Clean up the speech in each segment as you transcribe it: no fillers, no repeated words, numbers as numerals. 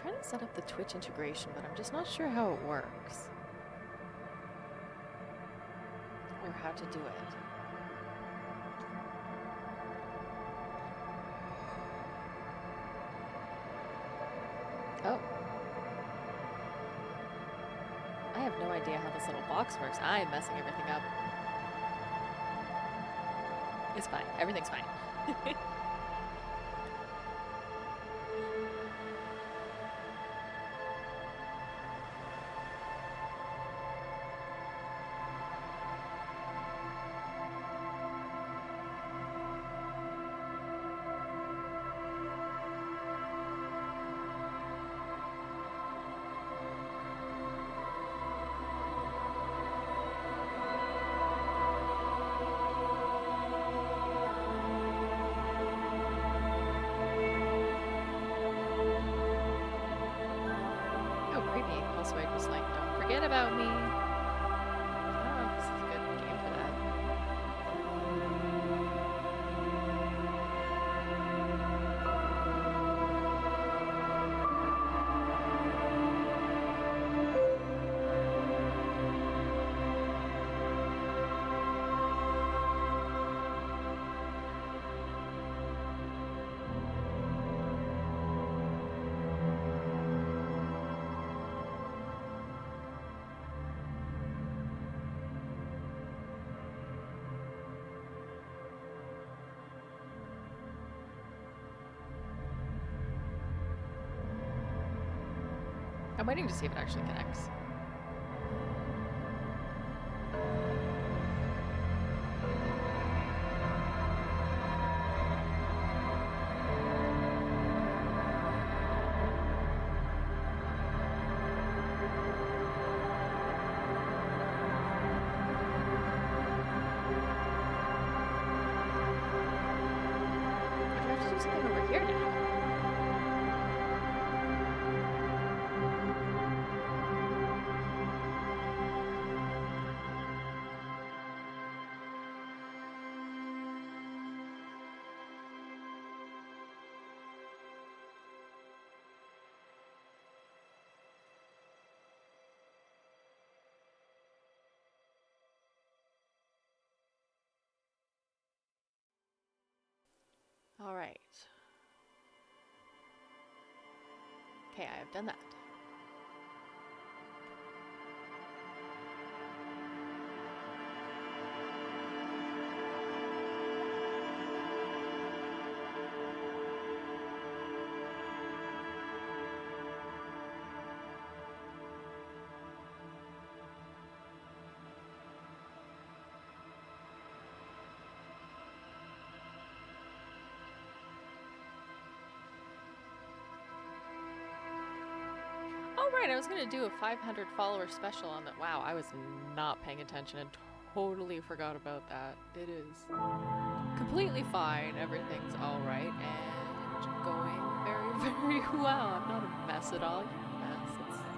trying to set up the Twitch integration, but I'm just not sure how it works. Or how to do it. Oh. I have no idea how this little box works. I'm messing everything up. It's fine. Everything's fine. About me. I don't know if this is a good game for that. I'm waiting to see if it actually connects. I have to do something over here now. All right. Okay, I have done that. Right, I was gonna do a 500 follower special on that. Wow, I was not paying attention and totally forgot about that. It is completely fine. Everything's all right and going very, very well. I'm not a mess at all. You're a mess.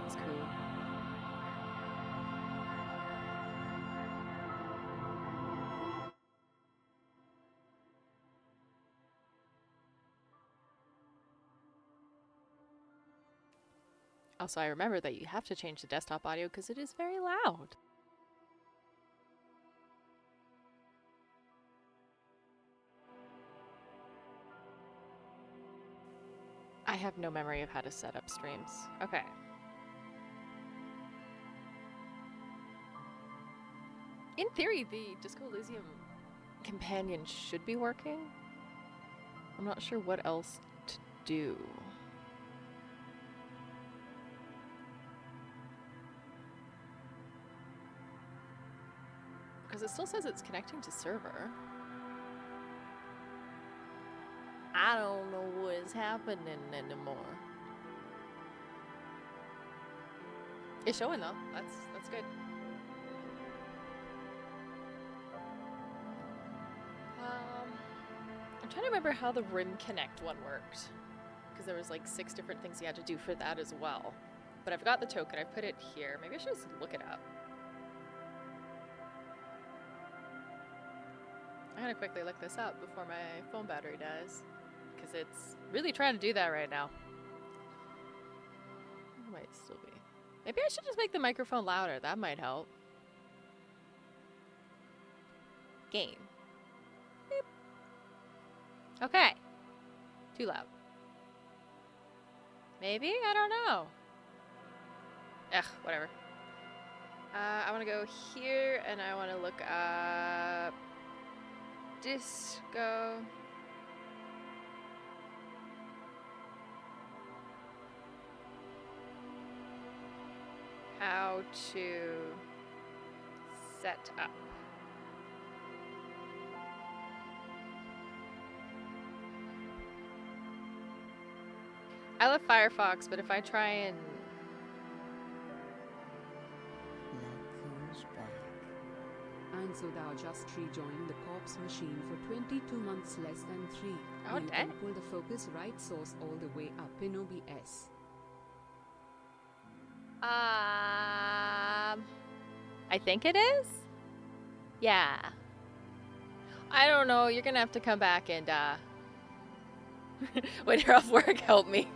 It's cool. Also, I remember that you have to change the desktop audio because it is very loud. I have no memory of how to set up streams. Okay. In theory, the Disco Elysium companion should be working. I'm not sure what else to do. Because it still says it's connecting to server. I don't know what is happening anymore. It's showing though. That's good. I'm trying to remember how the Rim Connect one worked. Because there was like 6 different things you had to do for that as well. But I forgot the token. I put it here. Maybe I should just look it up. I'm gonna quickly look this up before my phone battery dies. Because it's really trying to do that right now. might still be. Maybe I should just make the microphone louder. That might help. Game. Beep. Okay. Too loud. Maybe? I don't know. Ugh, whatever. I want to go here and I want to look up disco. How to set up. I love Firefox, but if I try and... And so thou just rejoined the corpse machine for 22 months less than 3. Oh, you dang. can pull the focus right source all the way up in OBS. I think it is? Yeah. I don't know. You're gonna have to come back and, when you're off work, help me.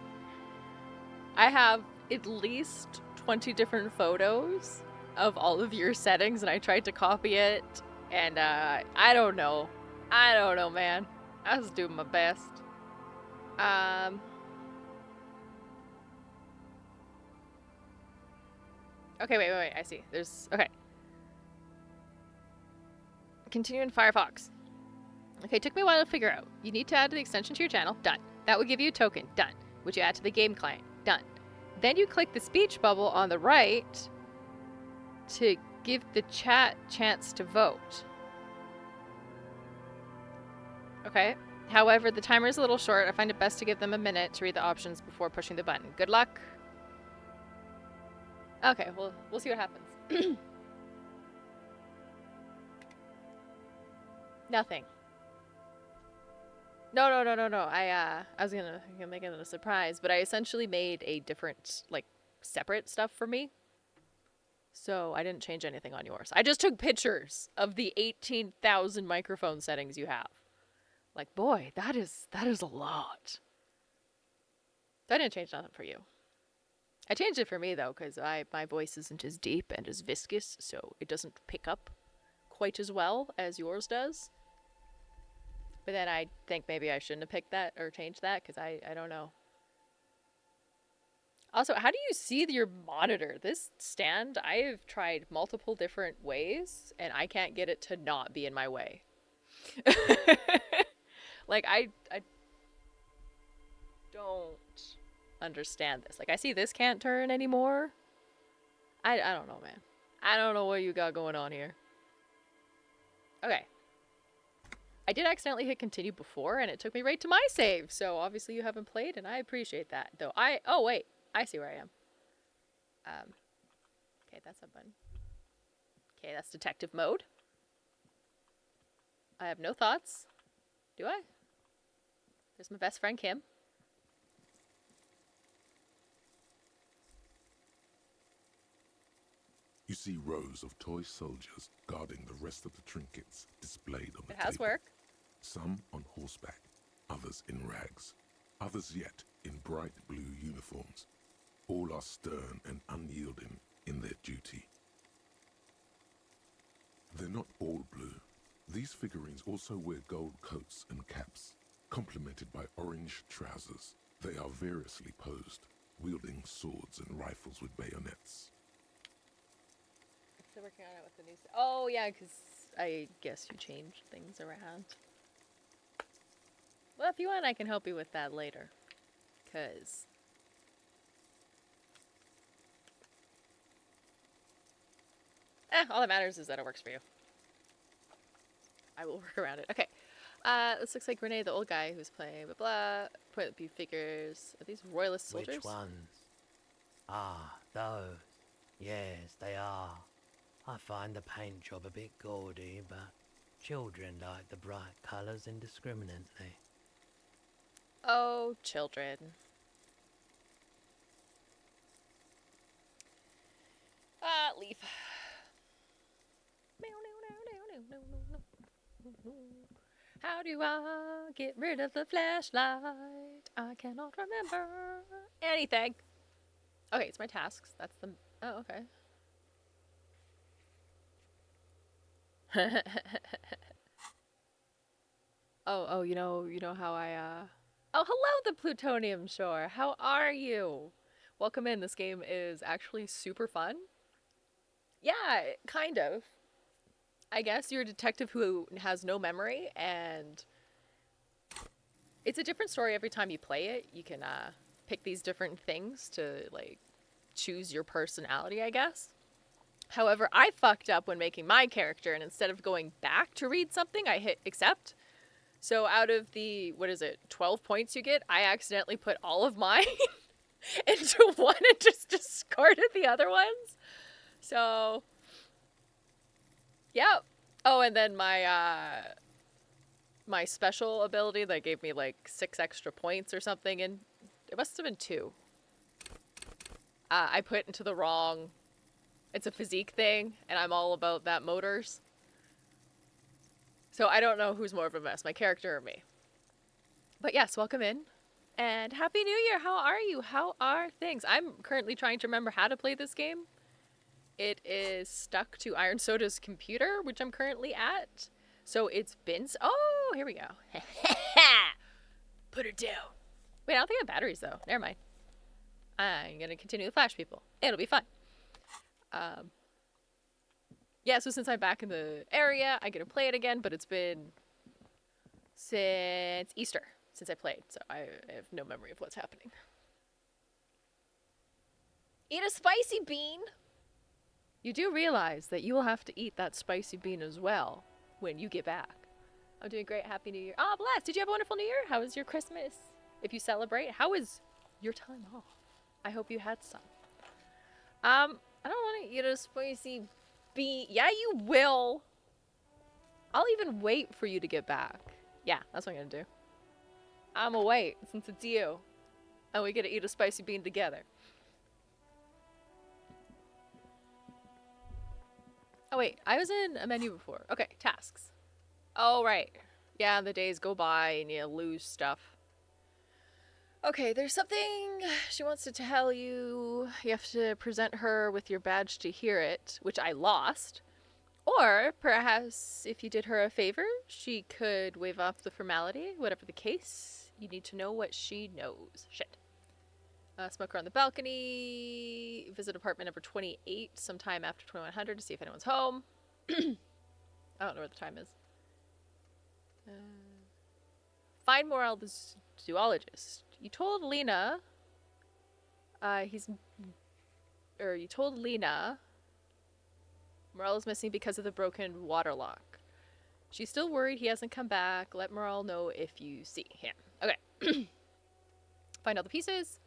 I have at least 20 different photos of all of your settings, and I tried to copy it, and, I don't know. I don't know, man. I was doing my best. Okay, wait. I see. There's... Okay. Continue in Firefox. Okay, took me a while to figure out. You need to add the extension to your channel. Done. That will give you a token. Done. Which you add to the game client. Done. Then you click the speech bubble on the right to give the chat chance to vote. Okay. However, the timer is a little short. I find it best to give them a minute to read the options before pushing the button. Good luck. Okay, well, we'll see what happens. Nothing. No. I was gonna make it a surprise, but I essentially made a different, like, separate stuff for me. So I didn't change anything on yours. I just took pictures of the 18,000 microphone settings you have. Like, boy, that is a lot. I didn't change nothing for you. I changed it for me, though, because my voice isn't as deep and as viscous, so it doesn't pick up quite as well as yours does. But then I think maybe I shouldn't have picked that or changed that, because I don't know. Also, how do you see your monitor? This stand, I've tried multiple different ways, and I can't get it to not be in my way. Like, I don't understand this. Like, I see this can't turn anymore. I don't know, man. I don't know what you got going on here. Okay. I did accidentally hit continue before, and it took me right to my save. So obviously you haven't played, and I appreciate that. Though oh wait, I see where I am. Okay, that's a button. Okay, that's detective mode. I have no thoughts. Do I? There's my best friend Kim. You see rows of toy soldiers guarding the rest of the trinkets displayed on the It has table. work. Some on horseback, others in rags, others yet in bright blue uniforms. All are stern and unyielding in their duty. They're not all blue. These figurines also wear gold coats and caps, complemented by orange trousers. They are variously posed, wielding swords and rifles with bayonets. Still working on it with the new... Oh, yeah, because I guess you changed things around. Well, if you want, I can help you with that later. Because... all that matters is that it works for you. I will work around it. Okay. This looks like Renee, the old guy who's playing, blah, blah. Point of view figures. Are these royalist soldiers? Which ones? Ah, those. Yes, they are. I find the paint job a bit gaudy, but children like the bright colours indiscriminately. Oh, children. Leaf. How do I get rid of the flashlight? I cannot remember anything. Okay, it's my tasks. That's the... Oh, okay. Oh, you know how Oh, hello, the Plutonium Shore. How are you? Welcome in. This game is actually super fun. Yeah, kind of. I guess you're a detective who has no memory, and it's a different story every time you play it. You can pick these different things to like choose your personality, I guess. However, I fucked up when making my character, and instead of going back to read something, I hit accept. So out of the, 12 points you get, I accidentally put all of mine into one and just discarded the other ones. So, yeah. Oh, and then my special ability that gave me like 6 extra points or something, and it must have been 2. I put into the wrong, it's a physique thing, and I'm all about that motors. So I don't know who's more of a mess, my character or me. But yes, welcome in. And Happy New Year! How are you? How are things? I'm currently trying to remember how to play this game. It is stuck to Iron Soda's computer, which I'm currently at. So it's been... Oh, here we go. Put it down. Wait, I don't think I have batteries, though. Never mind. I'm going to continue to flash people. It'll be fun. Yeah, so since I'm back in the area, I get to play it again, but it's been since Easter since I played, so I have no memory of what's happening. Eat a spicy bean! You do realize that you will have to eat that spicy bean as well when you get back. I'm doing great. Happy New Year. Oh, bless! Did you have a wonderful New Year? How was your Christmas? If you celebrate, how was your time off? I hope you had some. I don't want to eat a spicy bean. Yeah, you will. I'll even wait for you to get back. Yeah, that's what I'm gonna do. I'm gonna wait since it's you. And we get to eat a spicy bean together. Oh wait, I was in a menu before. Okay, tasks. Oh right. Yeah, the days go by and you lose stuff. Okay, there's something she wants to tell you. You have to present her with your badge to hear it, which I lost. Or perhaps if you did her a favor, she could waive off the formality. Whatever the case, you need to know what she knows. Shit. Smoker on the balcony. Visit apartment number 28 sometime after 2100 to see if anyone's home. I don't know what the time is. Find Morel the zoologist. You told Lena. You told Lena. Morel is missing because of the broken water lock. She's still worried he hasn't come back. Let Morel know if you see him. Okay. Find all the pieces.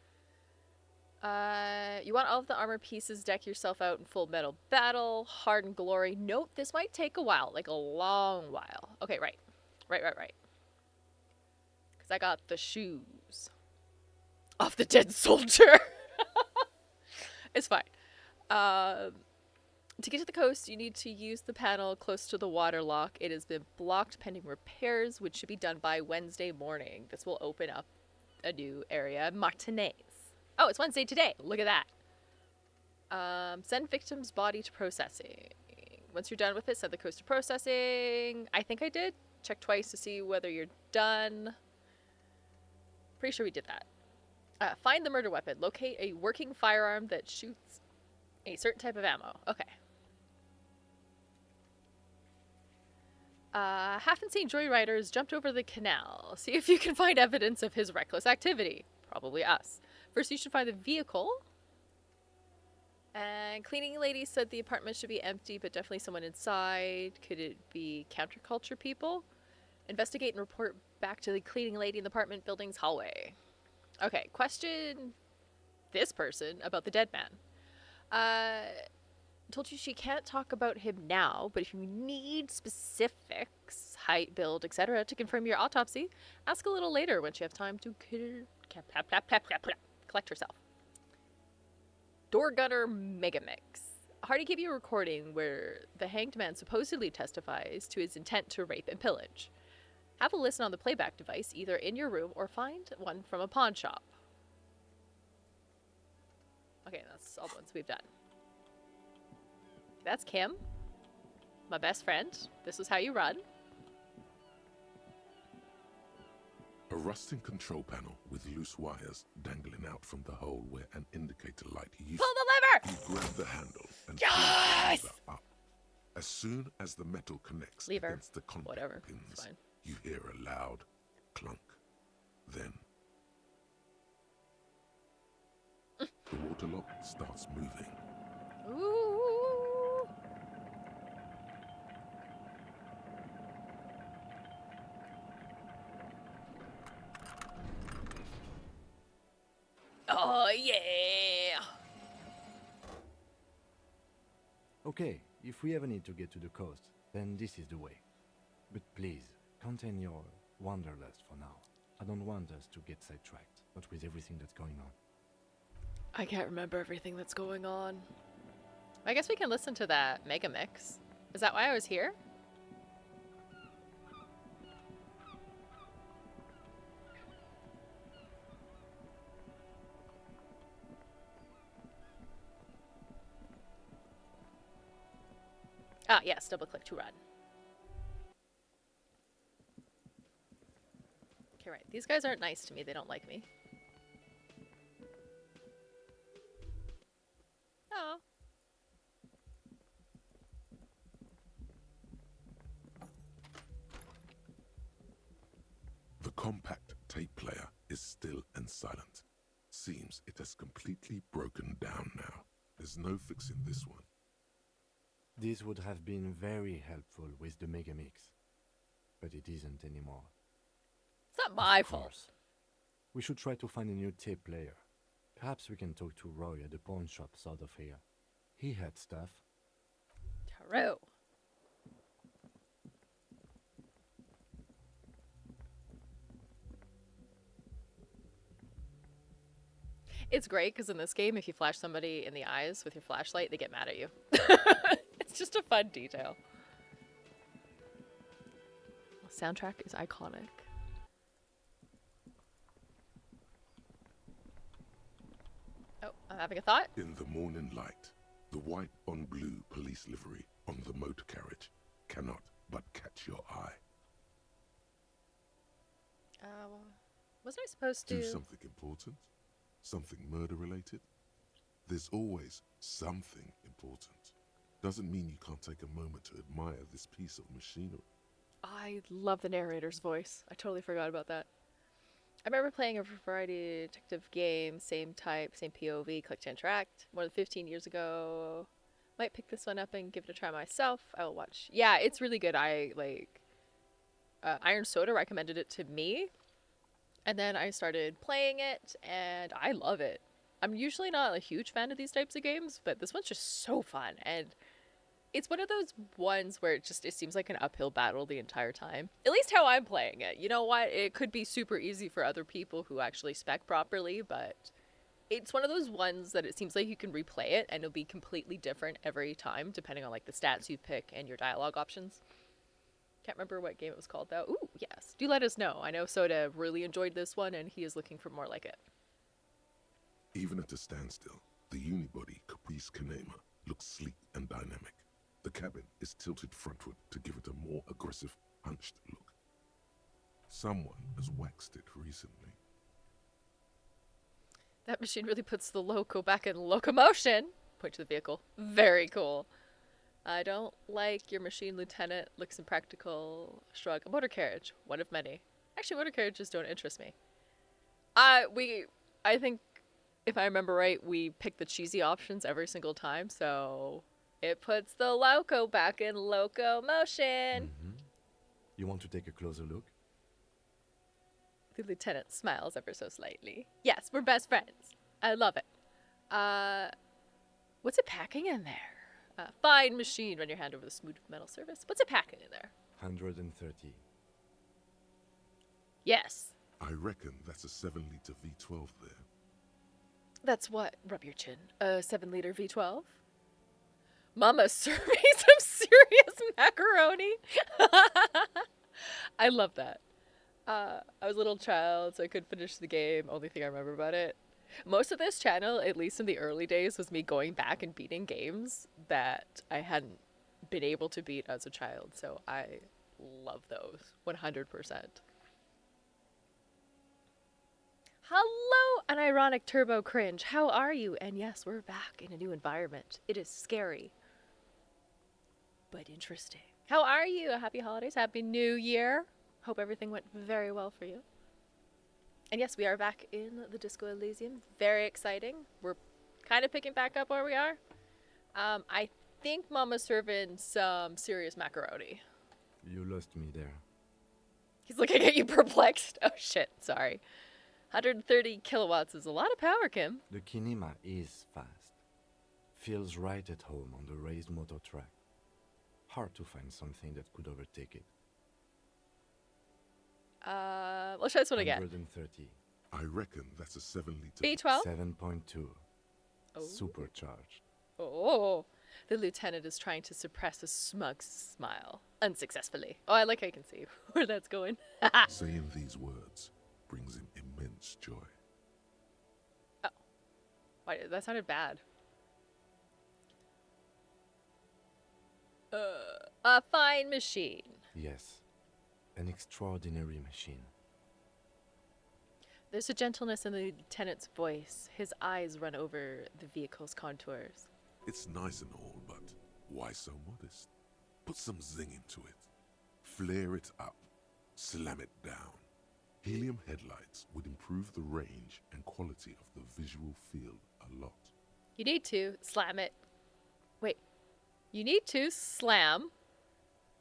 You want all of the armor pieces. Deck yourself out in full metal battle. Hardened glory. Note, this might take a while. Like a long while. Okay, right. Right. Because I got the shoes of the dead soldier. It's fine. To get to the coast, you need to use the panel close to the water lock. It has been blocked pending repairs, which should be done by Wednesday morning. This will open up a new area. Martinez. Oh, it's Wednesday today. Look at that. Send victim's body to processing. Once you're done with it, send the coast to processing. I think I did. Check twice to see whether you're done. Pretty sure we did that. Find the murder weapon. Locate a working firearm that shoots a certain type of ammo. Okay. Half-insane joyrider has jumped over the canal. See if you can find evidence of his reckless activity. Probably us. First, you should find the vehicle. And cleaning lady said the apartment should be empty, but definitely someone inside. Could it be counterculture people? Investigate and report back to the cleaning lady in the apartment building's hallway. Okay, question this person about the dead man. Told you she can't talk about him now, but if you need specifics, height, build, etc., to confirm your autopsy, ask a little later when she has time to collect herself. Door Gunner Megamix. Hardy gave you a recording where the hanged man supposedly testifies to his intent to rape and pillage. Have a listen on the playback device, either in your room or find one from a pawn shop. Okay, that's all the ones we've done. That's Kim, my best friend. This is how you run. A rusting control panel with loose wires dangling out from the hole where an indicator light used. Pull the lever! You grab the handle and Yes! pull the lever up. As soon as the metal connects Lever. against the contact Whatever. pins, It's fine. you hear a loud clunk. Then the water lock starts moving. Ooh. Oh, yeah. Okay, if we ever need to get to the coast, then this is the way. But please, contain your wanderlust for now. I don't want us to get sidetracked, not with everything that's going on. I can't remember everything that's going on. I guess we can listen to that mega mix. Is that why I was here? Ah, yes, double click to run. Okay, right. These guys aren't nice to me. They don't like me. Oh. The compact tape player is still and silent. Seems it has completely broken down now. There's no fixing this one. This would have been very helpful with the Megamix, but it isn't anymore. It's not my Of fault. course. We should try to find a new tape player. Perhaps we can talk to Roy at the pawn shop south of here. He had stuff. True. It's great because in this game, if you flash somebody in the eyes with your flashlight, they get mad at you. It's just a fun detail. The soundtrack is iconic. Oh, I'm having a thought. In the morning light, the white on blue police livery on the motor carriage cannot but catch your eye. Wasn't I supposed to? Do something important? Something murder related? There's always something important. Doesn't mean you can't take a moment to admire this piece of machinery. I love the narrator's voice. I totally forgot about that. I remember playing a variety detective game, same type, same POV, click to interact, more than 15 years ago. Might pick this one up and give it a try myself. I will watch. Yeah, it's really good. Iron Soda recommended it to me, and then I started playing it, and I love it. I'm usually not a huge fan of these types of games, but this one's just so fun, and it's one of those ones where it seems like an uphill battle the entire time. At least how I'm playing it. You know what? It could be super easy for other people who actually spec properly, but it's one of those ones that it seems like you can replay it and it'll be completely different every time, depending on like the stats you pick and your dialogue options. Can't remember what game it was called though. Ooh, yes. Do let us know. I know Soda really enjoyed this one and he is looking for more like it. Even at a standstill, the unibody Caprice Kanema looks sleek and dynamic. The cabin is tilted frontward to give it a more aggressive, hunched look. Someone has waxed it recently. That machine really puts the loco back in locomotion. Point to the vehicle. Very cool. I don't like your machine, Lieutenant. Looks impractical. Shrug. A motor carriage. One of many. Actually, motor carriages don't interest me. I think, if I remember right, we pick the cheesy options every single time, so it puts the loco back in locomotion. You want to take a closer look? The lieutenant smiles ever so slightly. Yes, we're best friends. I love it. What's it packing in there? Fine machine. Run your hand over the smooth metal surface. What's it packing in there? 130. Yes. I reckon that's a 7-liter V12 there. That's what? Rub your chin. A 7-liter V12? Mama, serve me some serious macaroni. I love that. I was a little child, so I couldn't finish the game. Only thing I remember about it. Most of this channel, at least in the early days, was me going back and beating games that I hadn't been able to beat as a child. So I love those 100%. Hello, an ironic turbo cringe. How are you? And yes, we're back in a new environment. It is scary, but interesting. How are you? Happy holidays. Happy New Year. Hope everything went very well for you. And yes, we are back in the Disco Elysium. Very exciting. We're kind of picking back up where we are. I think Mama's serving some serious macaroni. You lost me there. He's looking at you perplexed. Oh shit, sorry. 130 kilowatts is a lot of power, Kim. The Kinema is fast. Feels right at home on the raised motor track. Hard to find something that could overtake it. Let's try this one again. 130. I reckon that's a 7-liter. B12? 7.2. Oh. Supercharged. Oh. The lieutenant is trying to suppress a smug smile. Unsuccessfully. Oh, I like how you can see where that's going. Saying these words brings him immense joy. Why, that sounded bad. A fine machine. Yes. An extraordinary machine. There's a gentleness in the lieutenant's voice. His eyes run over the vehicle's contours. It's nice and all, but why so modest? Put some zing into it. Flare it up. Slam it down. Helium headlights would improve the range and quality of the visual field a lot. You need to slam it. Wait. You need to slam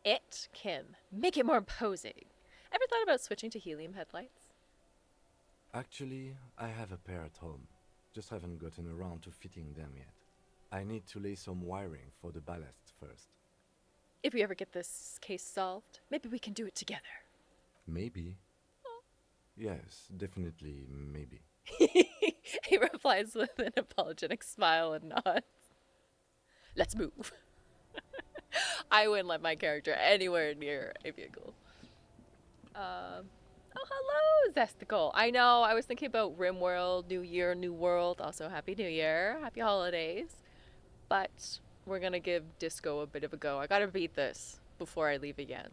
it, Kim. Make it more imposing. Ever thought about switching to helium headlights? Actually, I have a pair at home. Just haven't gotten around to fitting them yet. I need to lay some wiring for the ballast first. If we ever get this case solved, maybe we can do it together. Maybe. Yes, definitely maybe. He replies with an apologetic smile and nods. Let's move. I wouldn't let my character anywhere near a vehicle. Oh, hello, Zesticle. I know, I was thinking about RimWorld, New Year, New World. Also, Happy New Year, Happy Holidays. But we're gonna give Disco a bit of a go. I gotta beat this before I leave again.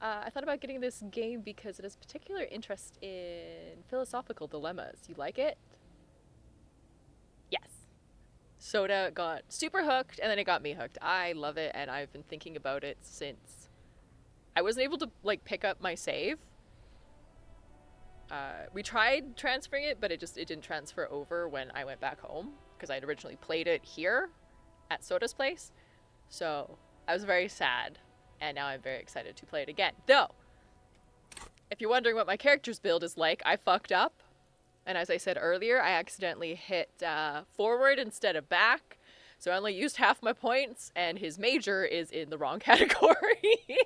I thought about getting this game because it has particular interest in philosophical dilemmas. You like it? Yes. Soda got super hooked, and then it got me hooked. I love it, and I've been thinking about it since I wasn't able to, like, pick up my save. We tried transferring it, but it didn't transfer over when I went back home, because I had originally played it here at Soda's place. So I was very sad, and now I'm very excited to play it again. Though, if you're wondering what my character's build is like, I fucked up. And as I said earlier, I accidentally hit forward instead of back. So I only used half my points, and his major is in the wrong category.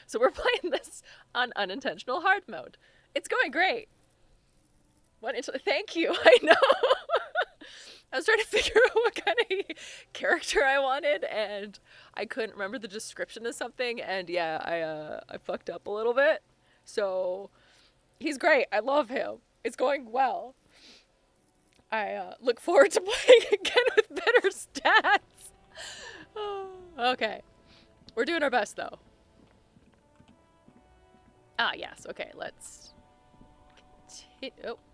So we're playing this on unintentional hard mode. It's going great. Thank you, I know. I was trying to figure out what kind of character I wanted, and I couldn't remember the description of something, and yeah, I fucked up a little bit. So he's great. I love him. It's going well. I look forward to playing again with better stats. Okay. We're doing our best, though. Ah, yes. Okay, let's...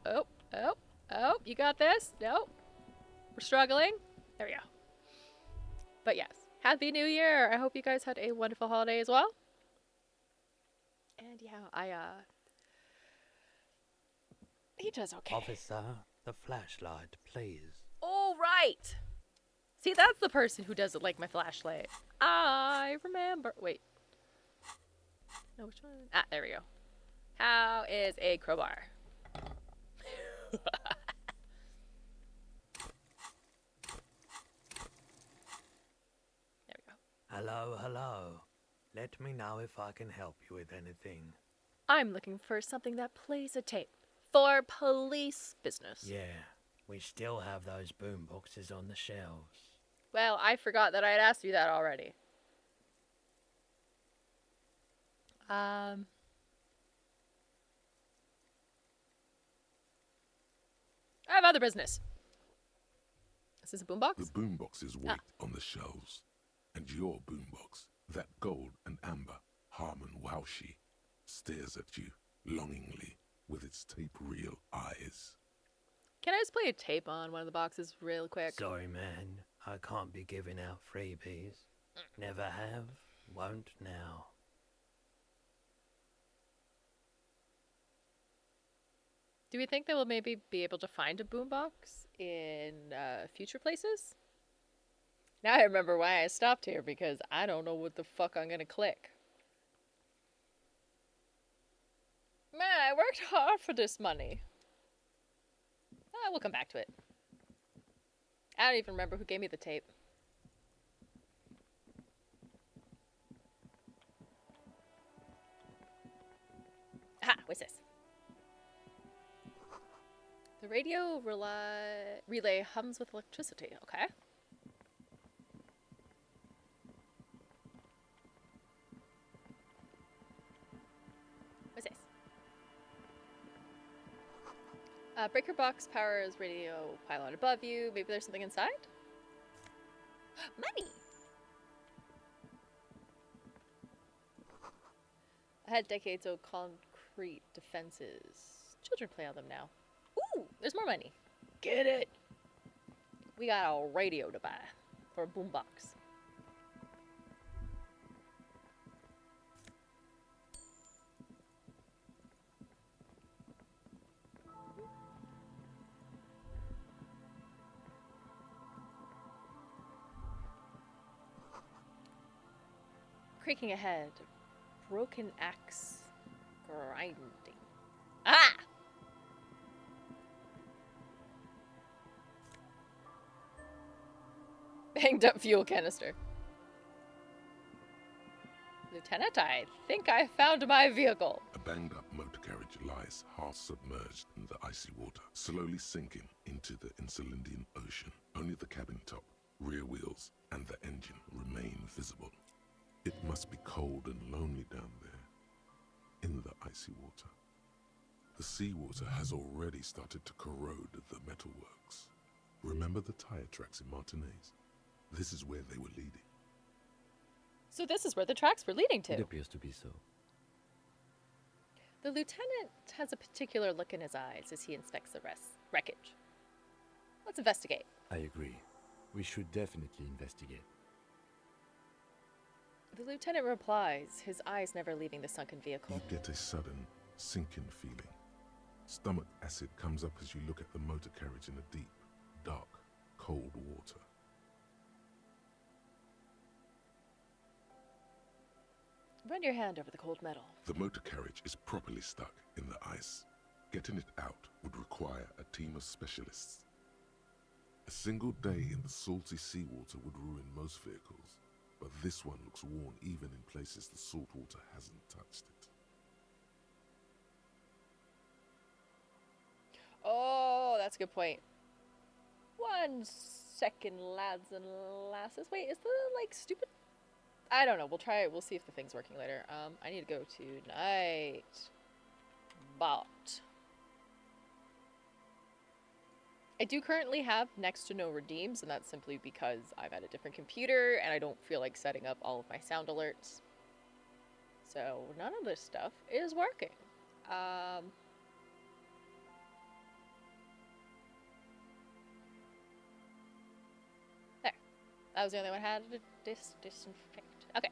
Oh, you got this? No. We're struggling. There we go. But yes, Happy New Year. I hope you guys had a wonderful holiday as well. And yeah, he does okay. Officer, the flashlight, please. All right. See, that's the person who doesn't like my flashlight. I remember. Wait. No, which one? Ah, there we go. How is a crowbar? There we go. Hello. Let me know if I can help you with anything. I'm looking for something that plays a tape for police business. Yeah, we still have those boom boxes on the shelves. Well, I forgot that I had asked you that already. other business. Is this a boombox? The boomboxes wait on the shelves, and your boombox, that gold and amber Harmon Waushi, stares at you longingly with its tape reel eyes. Can I just play a tape on one of the boxes real quick? Sorry, man. I can't be giving out freebies. Never have, won't now. Do we think they will maybe be able to find a boombox in future places? Now I remember why I stopped here, because I don't know what the fuck I'm gonna click. Man, I worked hard for this money. We'll come back to it. I don't even remember who gave me the tape. Aha, what's this? The radio relay hums with electricity. Okay. What's this? Breaker box powers radio pylon above you. Maybe there's something inside? Money! I had decades-old concrete defenses. Children play on them now. Ooh, there's more money. Get it! We got a radio to buy for a boombox. Creaking ahead. Broken axe grinding. Ah! Banged up fuel canister. Lieutenant, I think I found my vehicle. A banged up motor carriage lies half submerged in the icy water, slowly sinking into the Insulindian Ocean. Only the cabin top, rear wheels, and the engine remain visible. It must be cold and lonely down there, in the icy water. The seawater has already started to corrode the metalworks. Remember the tire tracks in Martinez? This is where they were leading. So this is where the tracks were leading to. It appears to be so. The lieutenant has a particular look in his eyes as he inspects the wreckage. Let's investigate. I agree. We should definitely investigate. The lieutenant replies, his eyes never leaving the sunken vehicle. You get a sudden, sinking feeling. Stomach acid comes up as you look at the motor carriage in the deep, dark, cold water. Run your hand over the cold metal. The motor carriage is properly stuck in the ice. Getting it out would require a team of specialists. A single day in the salty seawater would ruin most vehicles, but this one looks worn even in places the salt water hasn't touched it. Oh, that's a good point. 1 second, lads and lasses. Wait, is the, like, stupid... I don't know. We'll try it. We'll see if the thing's working later. I need to go to night bot. I do currently have next to no redeems, and that's simply because I'm at a different computer and I don't feel like setting up all of my sound alerts. So none of this stuff is working. There. That was the only one I had to disinfect. Okay.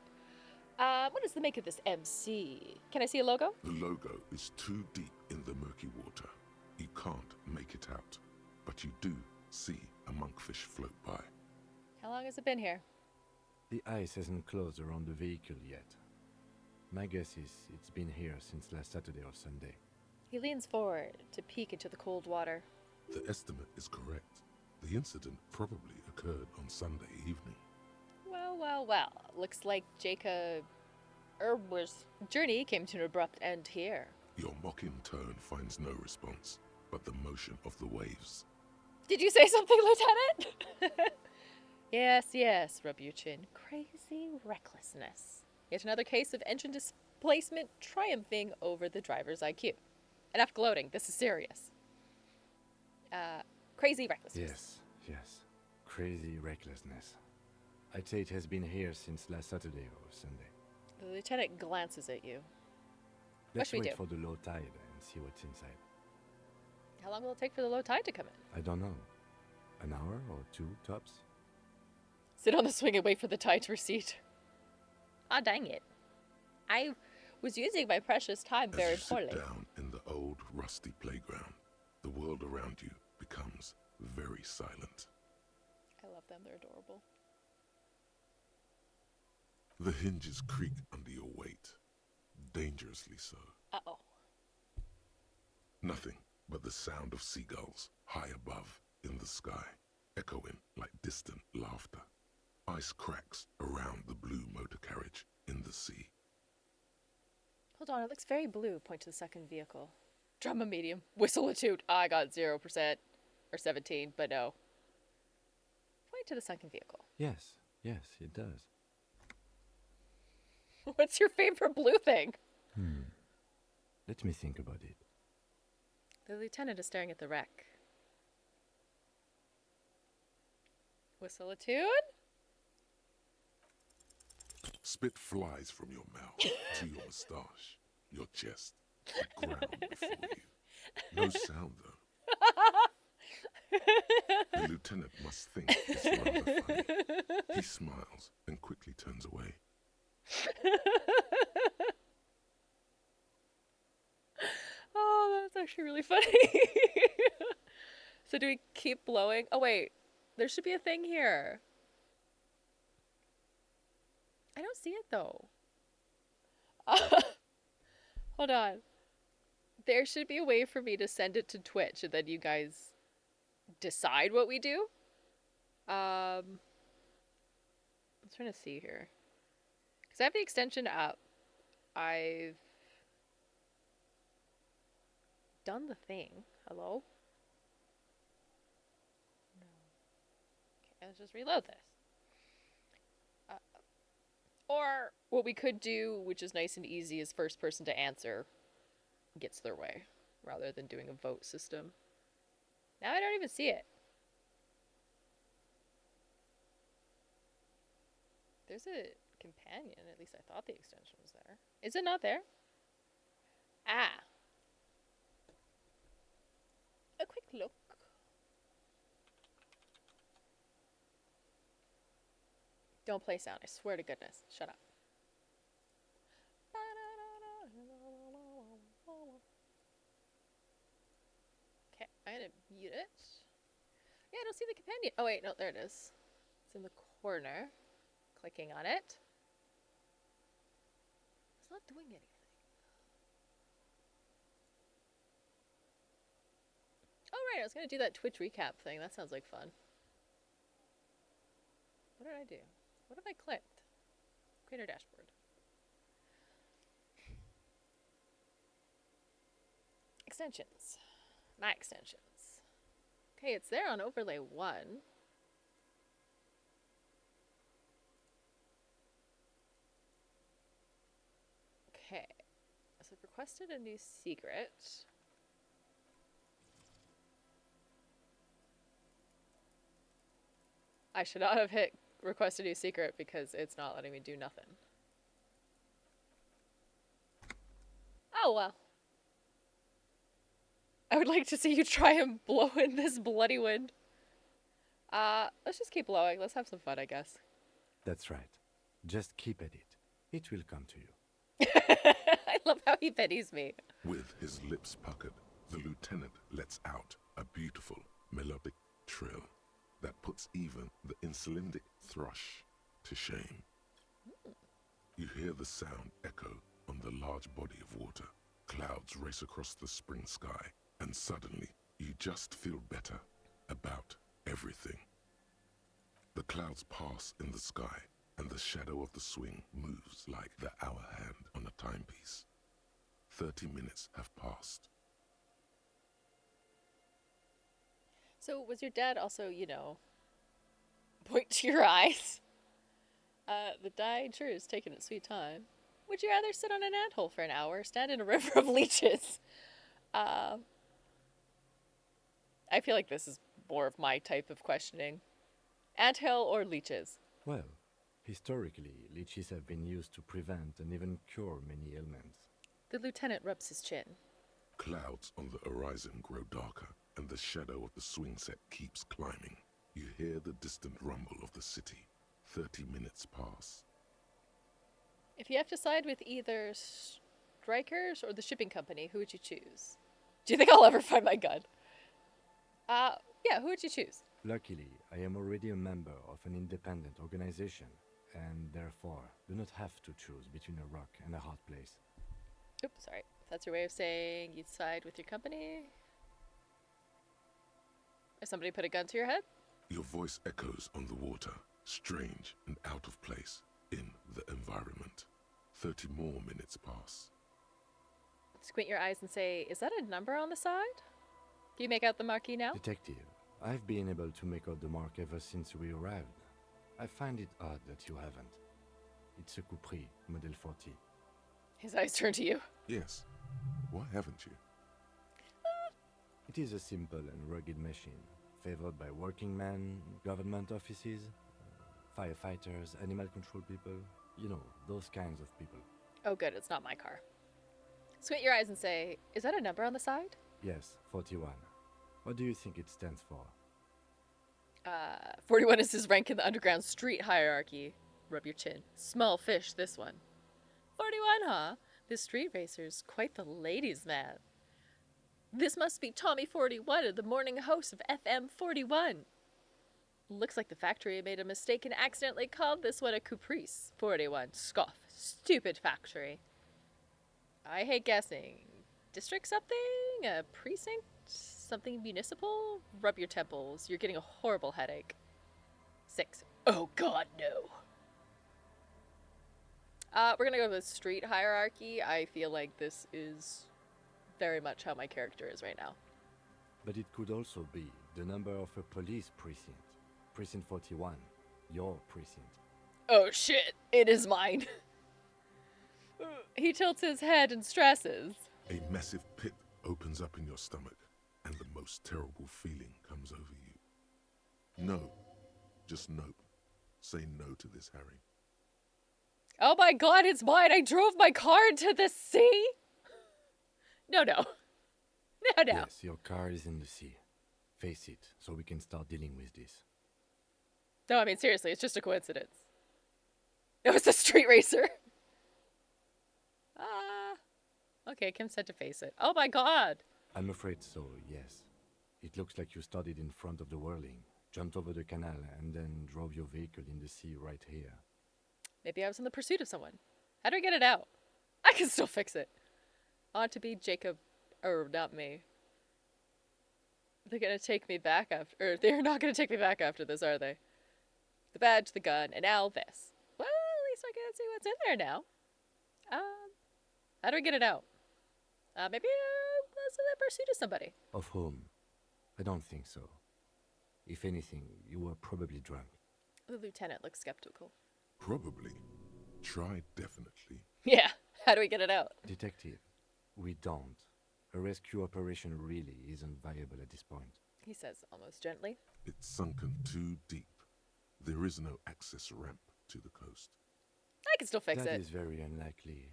What is the make of this MC? Can I see a logo? The logo is too deep in the murky water. You can't make it out, but you do see a monkfish float by. How long has it been here? The ice hasn't closed around the vehicle yet. My guess is it's been here since last Saturday or Sunday. He leans forward to peek into the cold water. The estimate is correct. The incident probably occurred on Sunday evening. Well. Looks like Jacob Erber's journey came to an abrupt end here. Your mocking tone finds no response, but the motion of the waves. Did you say something, Lieutenant? Yes, rub your chin. Crazy recklessness. Yet another case of engine displacement triumphing over the driver's IQ. Enough gloating. This is serious. Crazy recklessness. Yes, yes. Crazy recklessness. I'd say it has been here since last Saturday or Sunday. The lieutenant glances at you. Let's should we wait do? for the low tide and see what's inside. How long will it take for the low tide to come in? I don't know. An hour or two, tops? Sit on the swing and wait for the tide to recede. Ah, dang it. I was using my precious time very As you poorly. sit down in the old rusty playground, the world around you becomes very silent. I love them. They're adorable. The hinges creak under your weight, dangerously so. Uh-oh. Nothing but the sound of seagulls high above in the sky, echoing like distant laughter. Ice cracks around the blue motor carriage in the sea. Hold on, it looks very blue. Point to the second vehicle. Drum a medium. Whistle a toot. I got 0% or 17, but no. Point to the second vehicle. Yes, yes, it does. What's your favorite blue thing? Let me think about it. The lieutenant is staring at the wreck. Whistle a tune? Spit flies from your mouth to your moustache, your chest, the ground before you. No sound, though. The lieutenant must think it's rather funny. He smiles and quickly turns away. Oh, that's actually really funny. So do we keep blowing? Oh, wait. There should be a thing here. I don't see it, though. Hold on. There should be a way for me to send it to Twitch, and then you guys decide what we do. I'm trying to see here. Because I have the extension up. I've done the thing. Hello? No. Okay, let's just reload this. Or what we could do, which is nice and easy, is first person to answer gets their way, rather than doing a vote system. Now I don't even see it. There's a companion. At least I thought the extension was there. Is it not there? Ah. A quick look. Don't play sound. I swear to goodness. Shut up. Okay, I'm gonna mute it. Yeah, I don't see the companion. Oh wait, no, there it is. It's in the corner. Clicking on it. It's not doing anything. Oh right, I was gonna do that Twitch recap thing. That sounds like fun. What did I do? What have I clicked? Creator dashboard. Extensions. My extensions. Okay, it's there on overlay 1. Okay. So I've requested a new secret. I should not have hit request a new secret because it's not letting me do nothing. Oh well. I would like to see you try and blow in this bloody wind. Let's just keep blowing. Let's have some fun, I guess. That's right. Just keep at it. It will come to you. I love how he pities me. With his lips puckered, the lieutenant lets out a beautiful melodic trill that puts even the insulindic thrush to shame. You hear the sound echo on the large body of water. Clouds race across the spring sky, and suddenly you just feel better about everything. The clouds pass in the sky, and the shadow of the swing moves like the hour hand on a timepiece. 30 minutes have passed. So was your dad also, you know, point to your eyes? The dying sure is taking its sweet time. Would you rather sit on an anthole for an hour or stand in a river of leeches? I feel like this is more of my type of questioning. Anthill or leeches? Well, historically, leeches have been used to prevent and even cure many ailments. The lieutenant rubs his chin. Clouds on the horizon grow darker, and the shadow of the swing set keeps climbing. You hear the distant rumble of the city. 30 minutes pass. If you have to side with either strikers or the shipping company, who would you choose? Do you think I'll ever find my gun? Yeah, who would you choose? Luckily, I am already a member of an independent organization, and therefore do not have to choose between a rock and a hard place. Oops, sorry. That's your way of saying you'd side with your company? Has somebody put a gun to your head? Your voice echoes on the water, strange and out of place in the environment. 30 more minutes pass. Squint your eyes and say, is that a number on the side? Can you make out the marquee now? Detective, I've been able to make out the mark ever since we arrived. I find it odd that you haven't. It's a Capri, Model 40. His eyes turn to you. Yes. Why haven't you? It is a simple and rugged machine, favored by working men, government offices, firefighters, animal control people. You know, those kinds of people. Oh good, it's not my car. Squint your eyes and say, is that a number on the side? Yes, 41. What do you think it stands for? 41 is his rank in the underground street hierarchy. Rub your chin. Small fish, this one. 41, huh? This street racer's quite the ladies' man. This must be Tommy 41, the morning host of FM 41. Looks like the factory made a mistake and accidentally called this one a Caprice 41. Scoff. Stupid factory. I hate guessing. District something? A precinct? Something municipal? Rub your temples. You're getting a horrible headache. 6. Oh god, no. We're gonna go with street hierarchy. I feel like this is very much how my character is right now. But it could also be the number of a police precinct. Precinct 41. Your precinct. Oh shit, it is mine. He tilts his head and stresses. A massive pit opens up in your stomach, and the most terrible feeling comes over you. No. Just nope. Say no to this, Harry. Oh my god, it's mine! I drove my car into the sea? No. No. Yes, your car is in the sea. Face it, so we can start dealing with this. No, I mean, seriously, it's just a coincidence. It was a street racer. Okay, Kim said to face it. Oh my god! I'm afraid so, yes. It looks like you started in front of the whirling, jumped over the canal, and then drove your vehicle in the sea right here. Maybe I was in the pursuit of someone. How do I get it out? I can still fix it. I want to be Jacob, or not me. They're gonna take me back after, or they're not gonna take me back after this, are they? The badge, the gun, and now this. Well, at least I can see what's in there now. How do I get it out? Maybe I was in the pursuit of somebody. Of whom? I don't think so. If anything, you were probably drunk. The lieutenant looks skeptical. Probably. Try definitely. Yeah, how do we get it out? Detective, we don't. A rescue operation really isn't viable at this point. He says almost gently. It's sunken too deep. There is no access ramp to the coast. I can still fix That it. is very unlikely.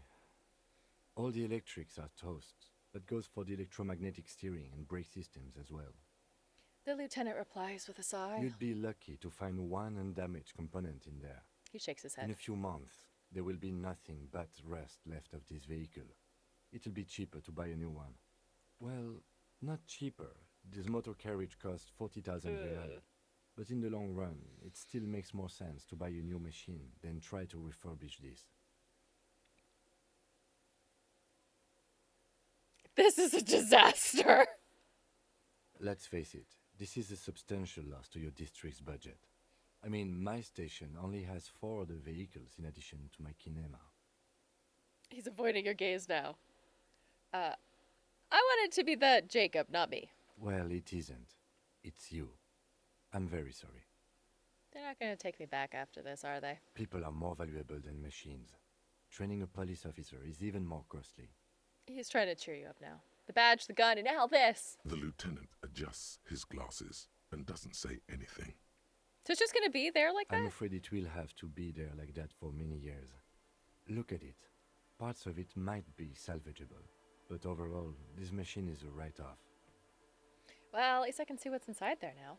All the electrics are toast. That goes for the electromagnetic steering and brake systems as well. The lieutenant replies with a sigh. You'd be lucky to find one undamaged component in there. He shakes his In head. a few months, there will be nothing but rust left of this vehicle. It'll be cheaper to buy a new one. Well, not cheaper. This motor carriage costs 40,000 real. But in the long run, it still makes more sense to buy a new machine than try to refurbish this. This is a disaster! Let's face it, this is a substantial loss to your district's budget. I mean, my station only has 4 other vehicles in addition to my kinema. He's avoiding your gaze now. I wanted to be the Jacob, not me. Well, it isn't. It's you. I'm very sorry. They're not gonna take me back after this, are they? People are more valuable than machines. Training a police officer is even more costly. He's trying to cheer you up now. The badge, the gun, and now this! The lieutenant adjusts his glasses. and doesn't say anything. So it's just gonna be there like that? I'm afraid it will have to be there like that for many years. Look at it. Parts of it might be salvageable, but overall, this machine is a write-off. Well, at least I can see what's inside there now.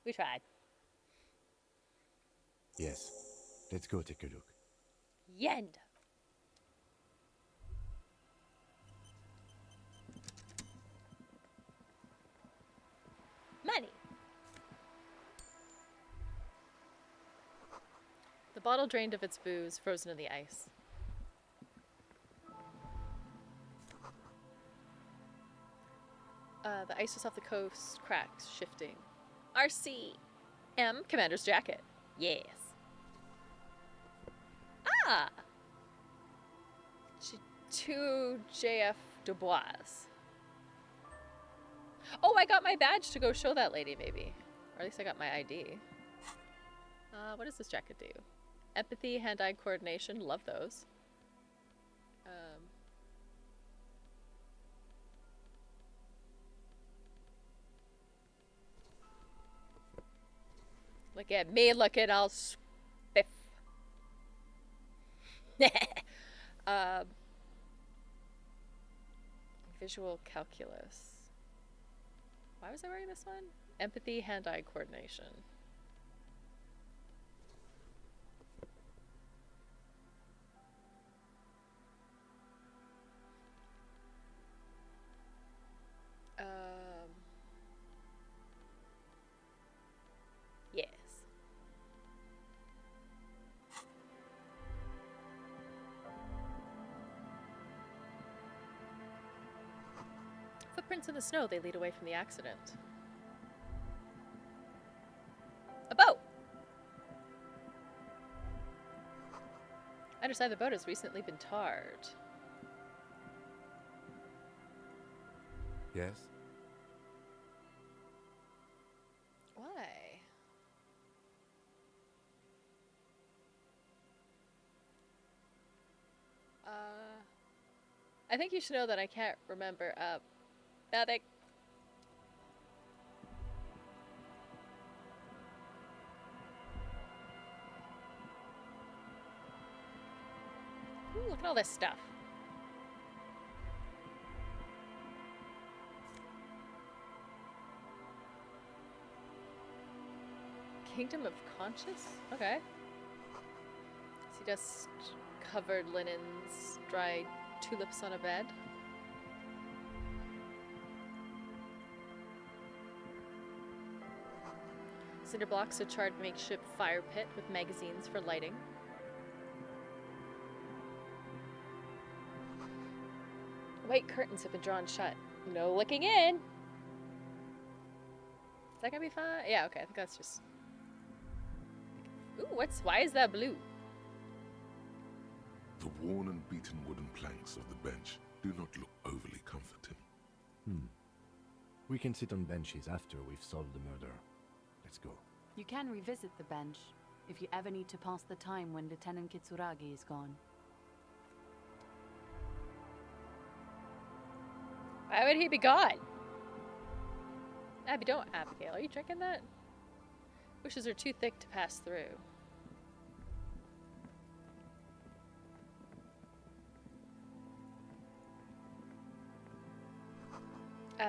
We tried. Yes. Let's go take a look. Yend. Money. The bottle drained of its booze, frozen in the ice. The ice just off the coast cracks, shifting. RCM Commander's jacket. Yes. Ah! 2 JF Dubois. Oh, I got my badge to go show that lady, maybe. Or at least I got my ID. What does this jacket do? Empathy, hand-eye coordination. Love those. Look at me looking all spiff. Visual calculus. Why was I wearing this one? Empathy, hand-eye coordination. Yes. Footprints in the snow, they lead away from the accident. A boat! Underside the boat has recently been tarred. Yes? Why? I think you should know that I can't remember, nothing. Ooh, look at all this stuff. Kingdom of Conscious? Okay. Sea dust covered linens, dried tulips on a bed. Cinder blocks, a charred makeshift fire pit with magazines for lighting. White curtains have been drawn shut. No looking in! Is that gonna be fun? Yeah, okay, I think that's just... Ooh, why is that blue? The worn and beaten wooden planks of the bench do not look overly comforting. We can sit on benches after we've solved the murder. Let's go. You can revisit the bench if you ever need to pass the time when Lieutenant Kitsuragi is gone. Why would he be gone? Abby, don't, Abigail. Are you drinking that? Bushes are too thick to pass through.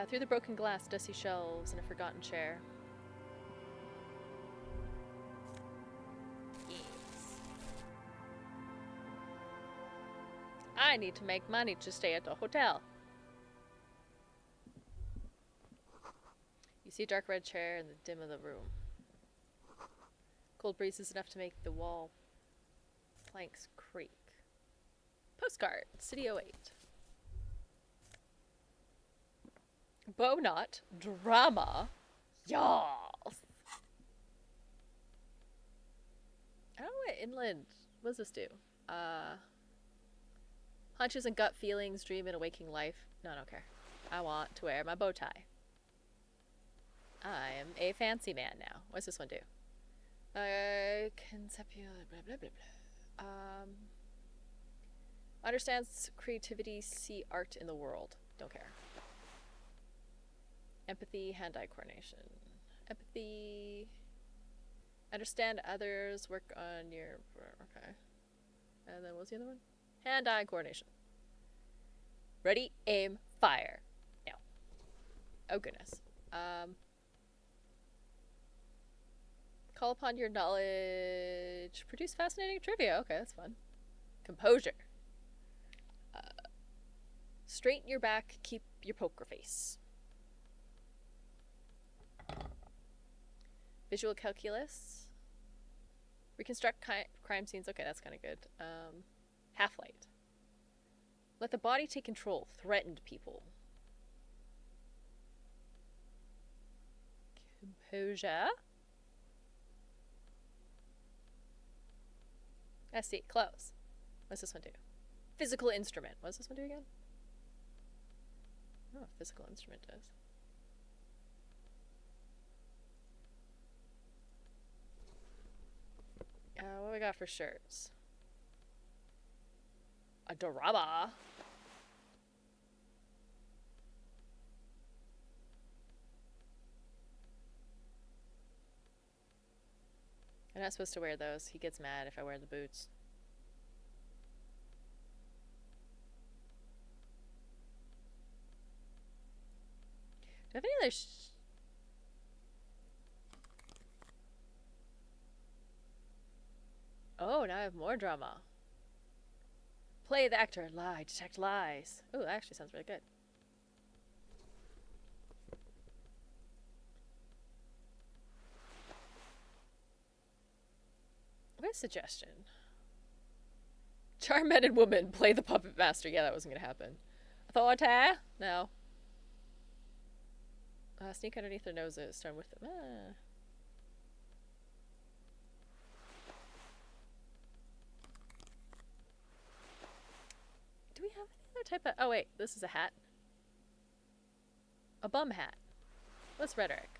Through the broken glass, dusty shelves, and a forgotten chair. Yes. I need to make money to stay at the hotel. You see a dark red chair in the dim of the room. Cold breeze is enough to make the wall planks creak. Postcard, City 08. Bow knot, drama, yes. I don't know what inland, what does this do? Hunches and gut feelings, dream and a waking life. No, I don't care. I want to wear my bow tie. I am a fancy man now. What's this one do? Conceptual, blah, blah, blah, blah. Understands creativity, see art in the world. Don't care. Empathy, hand-eye coordination. Empathy. Understand others, work on your... Okay. And then what's the other one? Hand-eye coordination. Ready, aim, fire. Now. Oh, goodness. Call upon your knowledge. Produce fascinating trivia. Okay, that's fun. Composure. Straighten your back, keep your poker face. Visual calculus. Reconstruct crime scenes. Okay, that's kind of good. Half-light. Let the body take control. Threatened people. Composure. Let's see. Close. What's this one do? Physical instrument. What does this one do again? Oh, physical instrument does. What we got for shirts? A drama. I'm not supposed to wear those. He gets mad if I wear the boots. Do I have any other Oh, now I have more drama. Play the actor, lie, detect lies. Oh, that actually sounds really good. What a suggestion. Charm men and women, play the puppet master. Yeah, that wasn't gonna happen. Authority? No. Sneak underneath their noses, turn with them. Do we have any other type of... Oh, wait. This is a hat. A bum hat. What's rhetoric?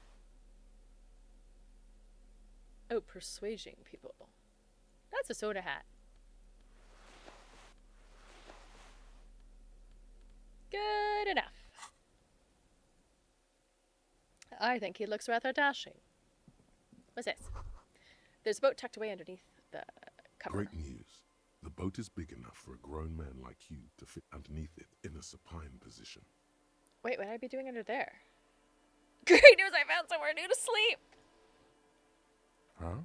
Oh, persuading people. That's a soda hat. Good enough. I think he looks rather dashing. What's this? There's a boat tucked away underneath the cover. Great news. The boat is big enough for a grown man like you to fit underneath it in a supine position. Wait, what would I be doing under there? Great news, I found somewhere new to sleep! Huh?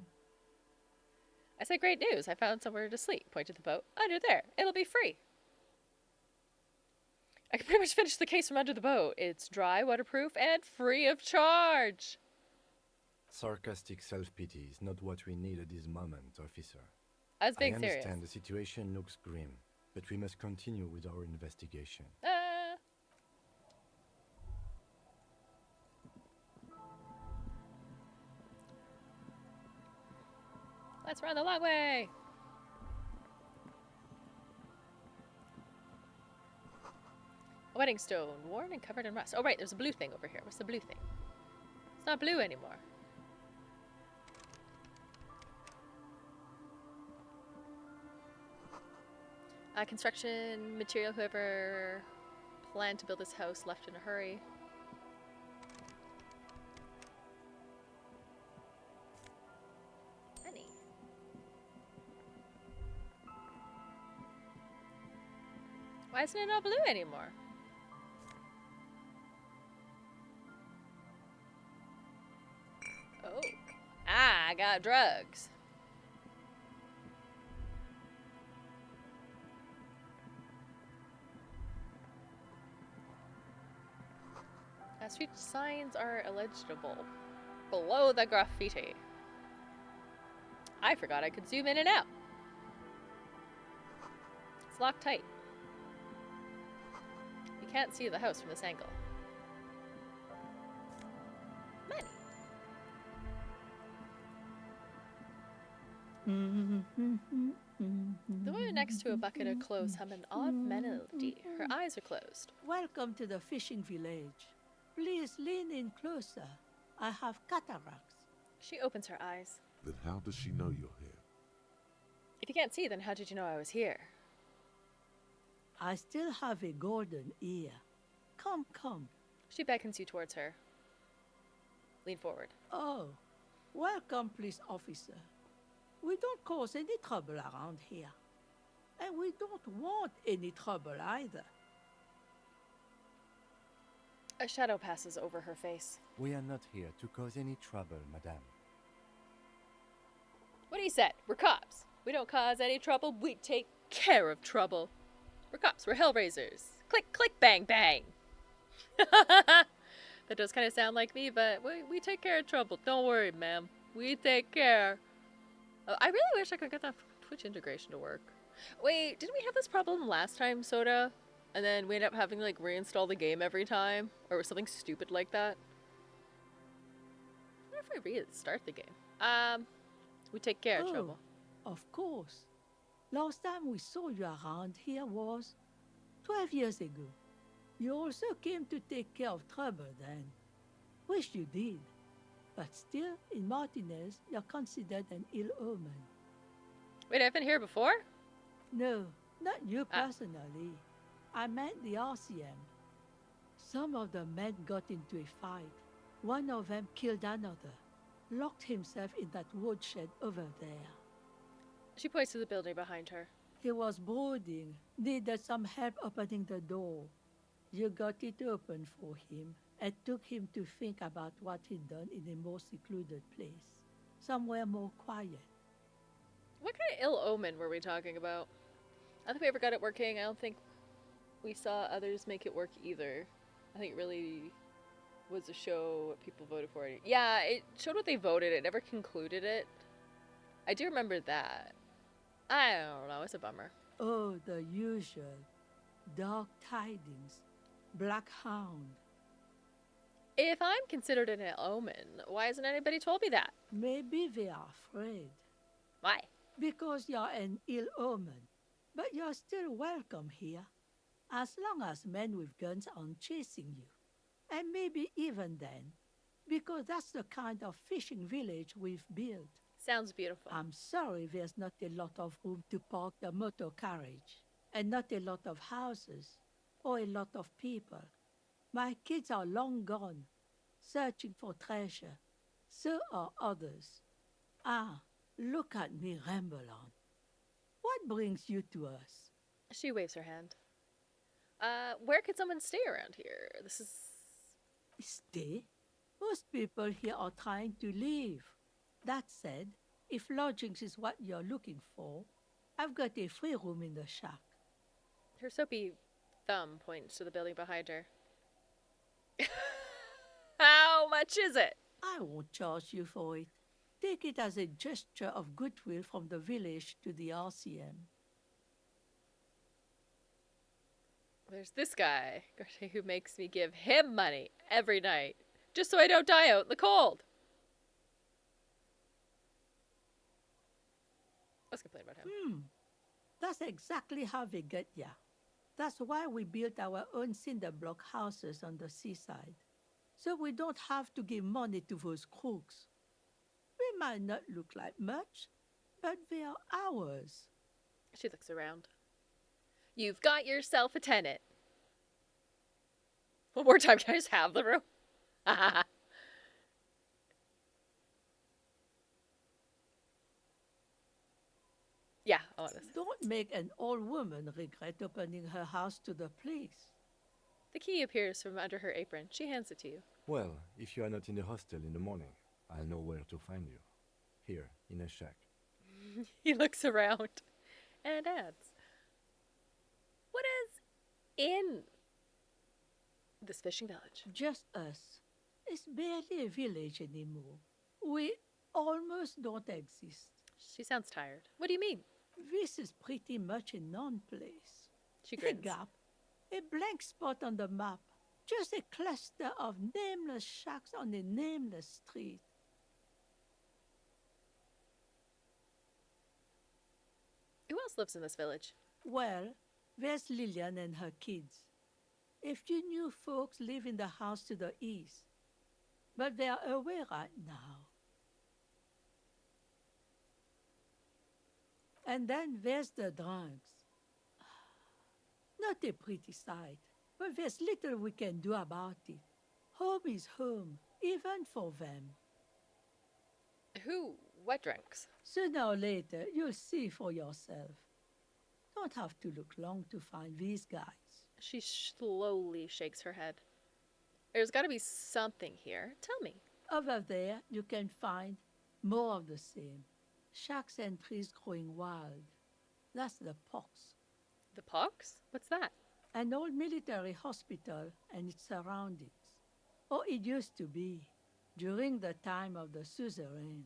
I said great news, I found somewhere to sleep. Point to the boat. Under there. It'll be free. I can pretty much finish the case from under the boat. It's dry, waterproof, and free of charge. Sarcastic self-pity is not what we need at this moment, officer. I was being I serious. understand the situation looks grim, but we must continue with our investigation. Let's run the long way. A wedding stone, worn and covered in rust. Oh, right, there's a blue thing over here. What's the blue thing? It's not blue anymore. Construction material, whoever planned to build this house left in a hurry. Honey. Why isn't it not blue anymore? Oh. Ah, I got drugs. Street signs are illegible below the graffiti. I forgot I could zoom in and out. It's locked tight. You can't see the house from this angle. Money. The woman next to a bucket of clothes hum an odd melody. Her eyes are closed. Welcome to the fishing village. Please lean in closer. I have cataracts. She opens her eyes. Then how does she know you're here? If you can't see, then how did you know I was here? I still have a golden ear. Come, come. She beckons you towards her. Lean forward. Oh, welcome, police officer. We don't cause any trouble around here. And we don't want any trouble either. A shadow passes over her face. We are not here to cause any trouble, madame. What he said. We're cops. We don't cause any trouble. We take care of trouble. We're cops. We're hellraisers. Click, click, bang, bang. That does kind of sound like me, but we take care of trouble. Don't worry, ma'am. We take care. I really wish I could get that Twitch integration to work. Wait, didn't we have this problem last time, Soda? And then we ended up having to like reinstall the game every time? Or something stupid like that? I wonder if I restart the game. We take care of trouble. Of course. Last time we saw you around here was 12 years ago. You also came to take care of trouble then. Wish you did. But still, in Martinez, you're considered an ill omen. Wait, I've been here before? No, not you personally. I meant the RCM. Some of the men got into a fight. One of them killed another. Locked himself in that woodshed over there. She points to the building behind her. He was brooding, needed some help opening the door. You got it open for him and took him to think about what he'd done in a more secluded place, somewhere more quiet. What kind of ill omen were we talking about? I don't think we ever got it working. I don't think we saw others make it work either. I think it really was a show what people voted for. Yeah, it showed what they voted. It never concluded it. I do remember that. I don't know. It's a bummer. Oh, the usual. Dark tidings. Black Hound. If I'm considered an ill omen, why hasn't anybody told me that? Maybe they are afraid. Why? Because you're an ill omen. But you're still welcome here. As long as men with guns aren't chasing you. And maybe even then. Because that's the kind of fishing village we've built. Sounds beautiful. I'm sorry there's not a lot of room to park the motor carriage. And not a lot of houses. Or a lot of people. My kids are long gone, searching for treasure. So are others. Ah, look at me ramble on. What brings you to us? She waves her hand. Where could someone stay around here? This is... Stay? Most people here are trying to leave. That said, if lodgings is what you're looking for, I've got a free room in the shack. Her soapy thumb points to the building behind her. How much is it? I won't charge you for it. Take it as a gesture of goodwill from the village to the RCM. There's this guy who makes me give him money every night, just so I don't die out in the cold. Let's complain about him. That's exactly how they get ya. That's why we built our own cinder block houses on the seaside. So we don't have to give money to those crooks. We might not look like much, but they are ours. She looks around. You've got yourself a tenant. One more time, can I just have the room? Yeah, I want this. Don't make an old woman regret opening her house to the police. The key appears from under her apron. She hands it to you. Well, if you are not in the hostel in the morning, I'll know where to find you. Here, in a shack. He looks around and adds, what is in this fishing village? Just us. It's barely a village anymore. We almost don't exist. She sounds tired. What do you mean? This is pretty much a non-place. She A grins. gap. A blank spot on the map. Just a cluster of nameless shacks on a nameless street. Who else lives in this village? Well, there's Lillian and her kids. A few new folks live in the house to the east. But they are away right now. And then there's the drunks. Not a pretty sight, but there's little we can do about it. Home is home, even for them. Who? What drinks? Sooner or later, you'll see for yourself. Don't have to look long to find these guys. She slowly shakes her head. There's got to be something here. Tell me. Over there, you can find more of the same. Shacks and trees growing wild. That's the pox. The pox? What's that? An old military hospital and its surroundings. Or it used to be, during the time of the suzerain.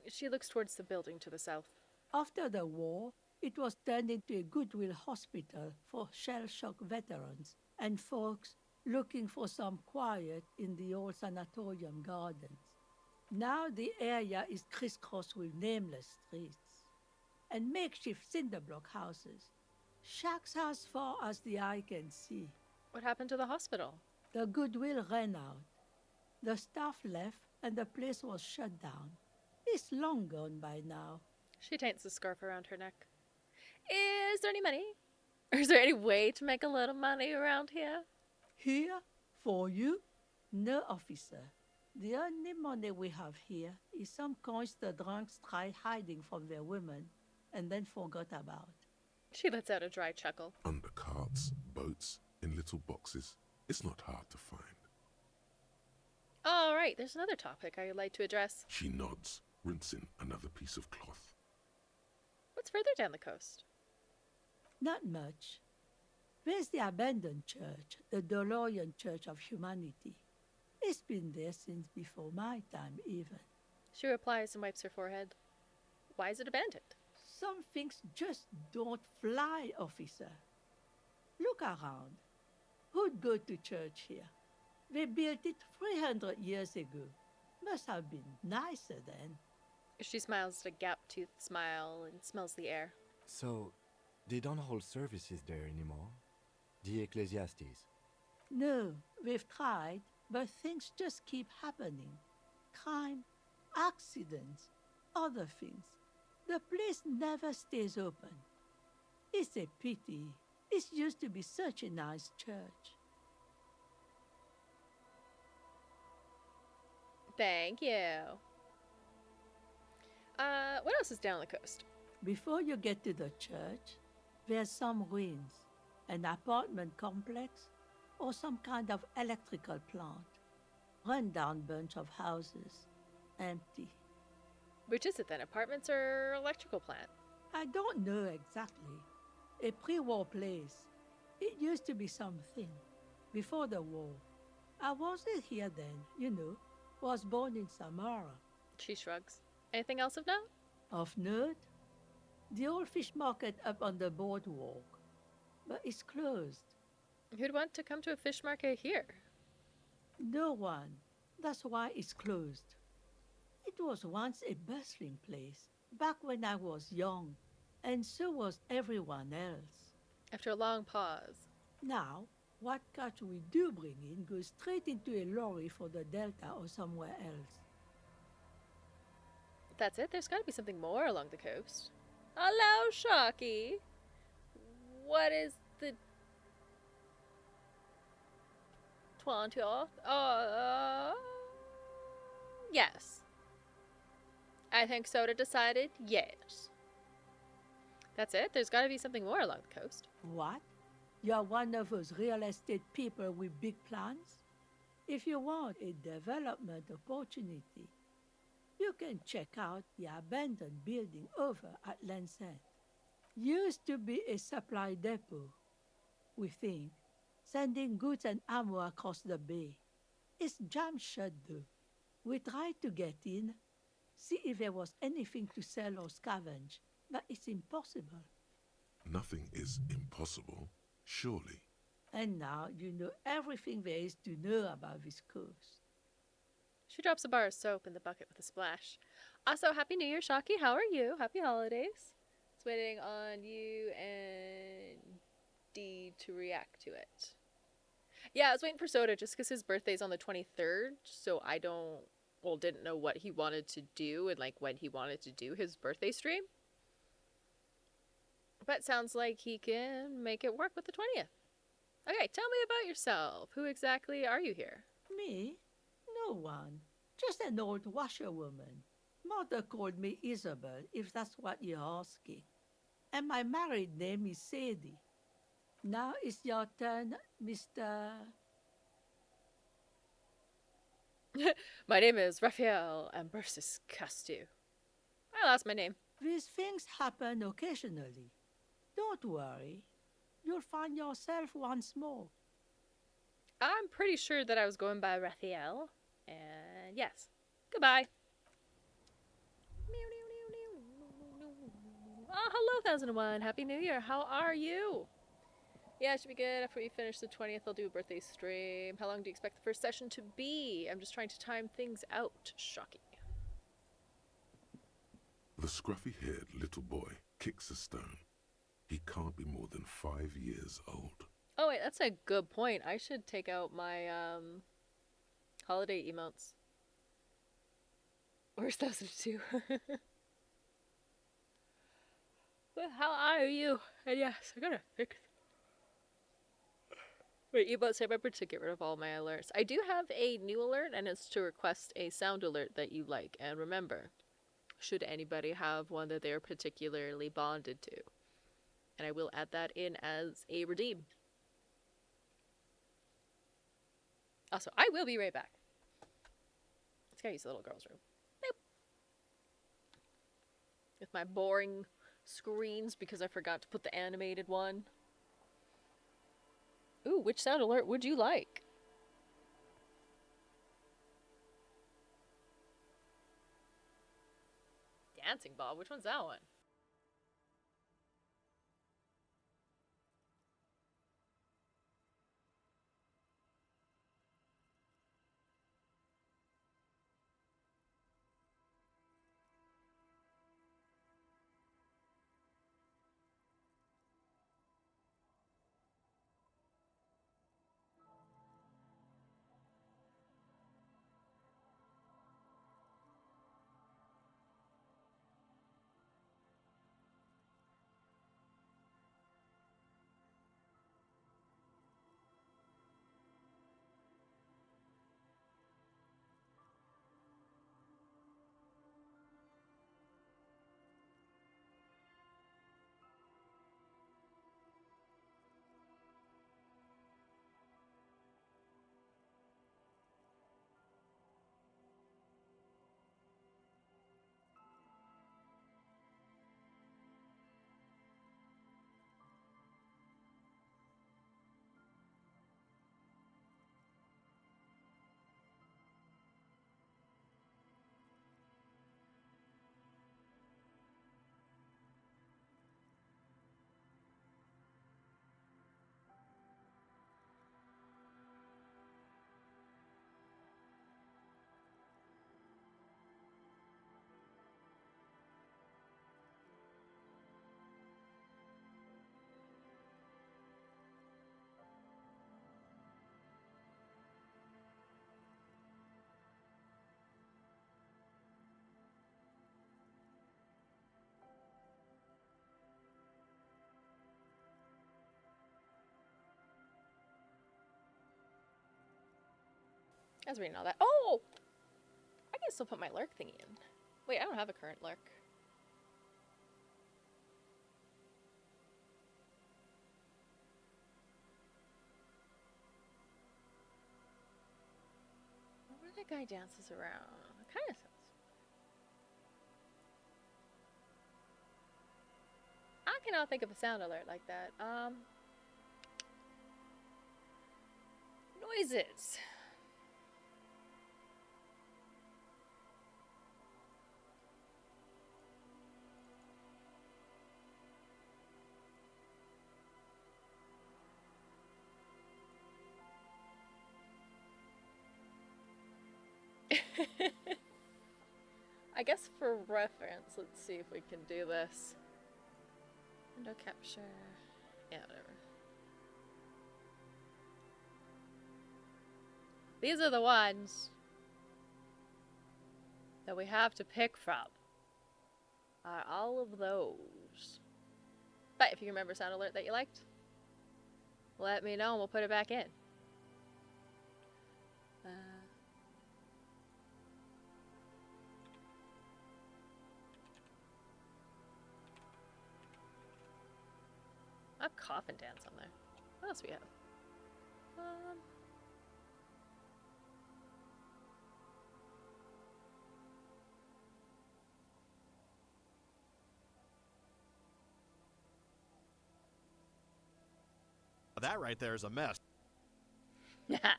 She looks towards the building to the south. After the war, it was turned into a goodwill hospital for shell-shock veterans and folks looking for some quiet in the old sanatorium gardens. Now the area is crisscrossed with nameless streets and makeshift cinder block houses, shacks as far as the eye can see. What happened to the hospital? The goodwill ran out. The staff left and the place was shut down. It's long gone by now. She taints the scarf around her neck. Is there any money? Or is there any way to make a little money around here? Here, for you? No, officer. The only money we have here is some coins the drunks tried hiding from their women and then forgot about. She lets out a dry chuckle. Under carts, boats, in little boxes. It's not hard to find. All right, there's another topic I'd like to address. She nods, rinsing another piece of cloth. What's further down the coast? Not much. There's the abandoned church, the Dolorian Church of Humanity. It's been there since before my time, even. She replies and wipes her forehead. Why is it abandoned? Some things just don't fly, officer. Look around. Who'd go to church here? They built it 300 years ago. Must have been nicer then. She smiles a gap-toothed smile and smells the air. So, they don't hold services there anymore? The Ecclesiastes? No, we've tried, but things just keep happening. Crime, accidents, other things. The place never stays open. It's a pity. It used to be such a nice church. Thank you. What else is down the coast? Before you get to the church, there's some ruins, an apartment complex, or some kind of electrical plant. Run-down bunch of houses, empty. Which is it then, apartments or electrical plant? I don't know exactly. A pre-war place. It used to be something. Before the war. I wasn't here then, you know. Was born in Samara. She shrugs. Anything else of note? Of note? The old fish market up on the boardwalk. But it's closed. Who'd want to come to a fish market here? No one. That's why it's closed. It was once a bustling place, back when I was young, and so was everyone else. After a long pause. Now, what catch we do bring in goes straight into a lorry for the Delta or somewhere else. That's it? There's got to be something more along the coast. Hello, Sharky. What is the 20th? Yes. I think Soda decided yes. That's it? There's got to be something more along the coast. What? You're one of those real estate people with big plans? If you want a development opportunity, you can check out the abandoned building over at Lens End. Used to be a supply depot, we think, sending goods and ammo across the bay. It's jammed shut though. We tried to get in, see if there was anything to sell or scavenge, but it's impossible. Nothing is impossible, surely. And now you know everything there is to know about this coast. She drops a bar of soap in the bucket with a splash. Also, Happy New Year, Shocky. How are you? Happy holidays. It's waiting on you and Dee to react to it. Yeah, I was waiting for Soda just because his birthday's on the 23rd, so I didn't know what he wanted to do and, like, when he wanted to do his birthday stream. But sounds like he can make it work with the 20th. Okay, tell me about yourself. Who exactly are you here? Me? No one. Just an old washerwoman. Mother called me Isabel, if that's what you're asking. And my married name is Sadie. Now it's your turn, Mr. My name is Raphael Ambersis Castillo. I lost my name. These things happen occasionally. Don't worry. You'll find yourself once more. I'm pretty sure that I was going by Raphael. And yes. Goodbye. Oh, hello, 1001. Happy New Year. How are you? Yeah, it should be good. After we finish the 20th, I'll do a birthday stream. How long do you expect the first session to be? I'm just trying to time things out. Shocking. The scruffy-haired little boy kicks a stone. He can't be more than 5 years old. Oh, wait, that's a good point. I should take out my, holiday emotes. Where's 1002? Well, how are you? And yes, I gotta fix. Wait, emotes, remember to get rid of all my alerts. I do have a new alert, and it's to request a sound alert that you like. And remember, should anybody have one that they're particularly bonded to. And I will add that in as a redeem. Also, I will be right back. Let's go use the little girl's room. Boop. With my boring screens because I forgot to put the animated one. Ooh, which sound alert would you like? Dancing Bob, which one's that one? I was reading all that. Oh! I can still put my lurk thingy in. Wait, I don't have a current lurk. Where that guy dances around. It kind of sounds. I cannot think of a sound alert like that. Noises. I guess for reference, let's see if we can do this. Window capture. Yeah, whatever. These are the ones that we have to pick from. Are all of those. But if you remember sound alert that you liked, let me know and we'll put it back in. coffin dance on there. What else we have? That right there is a mess. Yeah.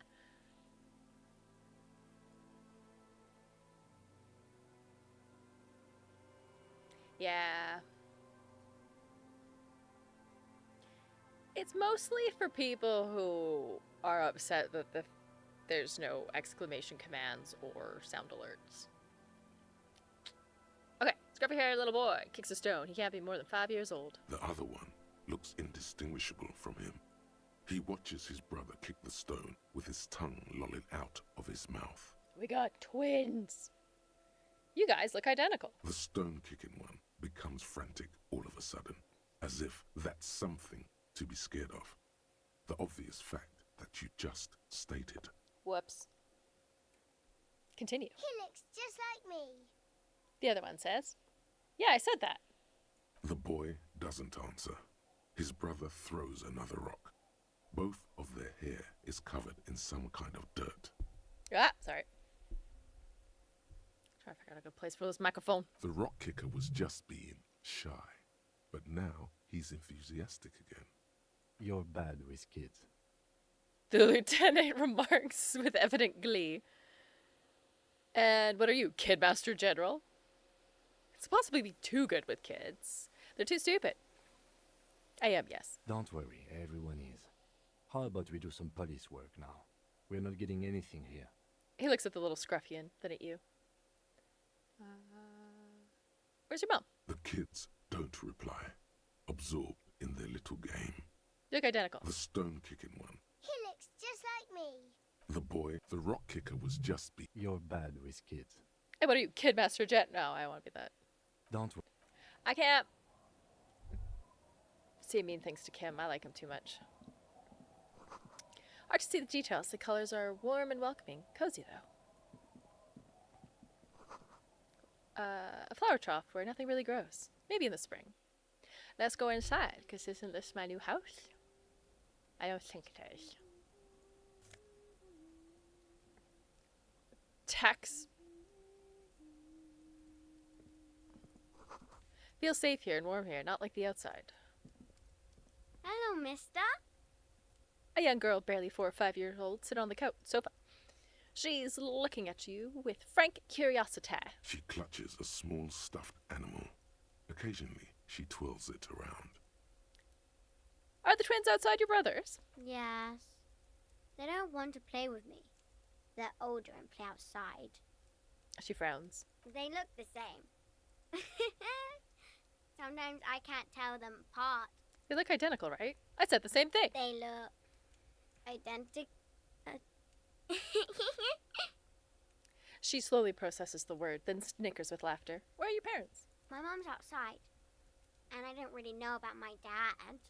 It's mostly for people who are upset that there's no exclamation commands or sound alerts. Okay, scruffy haired little boy kicks a stone. He can't be more than 5 years old. The other one looks indistinguishable from him. He watches his brother kick the stone with his tongue lolling out of his mouth. We got twins. You guys look identical. The stone-kicking one becomes frantic all of a sudden, as if that's something to be scared of. The obvious fact that you just stated. Whoops. Continue. He looks just like me. The other one says, yeah, I said that. The boy doesn't answer. His brother throws another rock. Both of their hair is covered in some kind of dirt. Ah, sorry. Trying to figure out a good place for this microphone. The rock kicker was just being shy, but now he's enthusiastic again. You're bad with kids. The lieutenant remarks with evident glee. And what are you, Kidmaster General? It's possibly be too good with kids. They're too stupid. I am, yes. Don't worry, everyone is. How about we do some police work now? We're not getting anything here. He looks at the little scruffian, then at you. Where's your mom? The kids don't reply, absorbed in their little game. You look identical. The stone-kicking one. He looks just like me. The boy, the rock kicker was just be. You're bad with kids. Hey, what are you, Kidmaster Jet? No, I don't want to be that. Don't worry. I can't say mean things to Kim. I like him too much. Hard to see the details. The colors are warm and welcoming. Cozy, though. A flower trough where nothing really grows. Maybe in the spring. Let's go inside, because isn't this my new house? I don't think it is. Tex. Feel safe here and warm here, not like the outside. Hello, mister. A young girl, barely 4 or 5 years old, sit on the sofa. She's looking at you with frank curiosity. She clutches a small stuffed animal. Occasionally, she twirls it around. Are the twins outside your brothers? Yes. They don't want to play with me. They're older and play outside. She frowns. They look the same. Sometimes I can't tell them apart. They look identical, right? I said the same thing. They look identical. She slowly processes the word, then snickers with laughter. Where are your parents? My mom's outside, and I don't really know about my dad.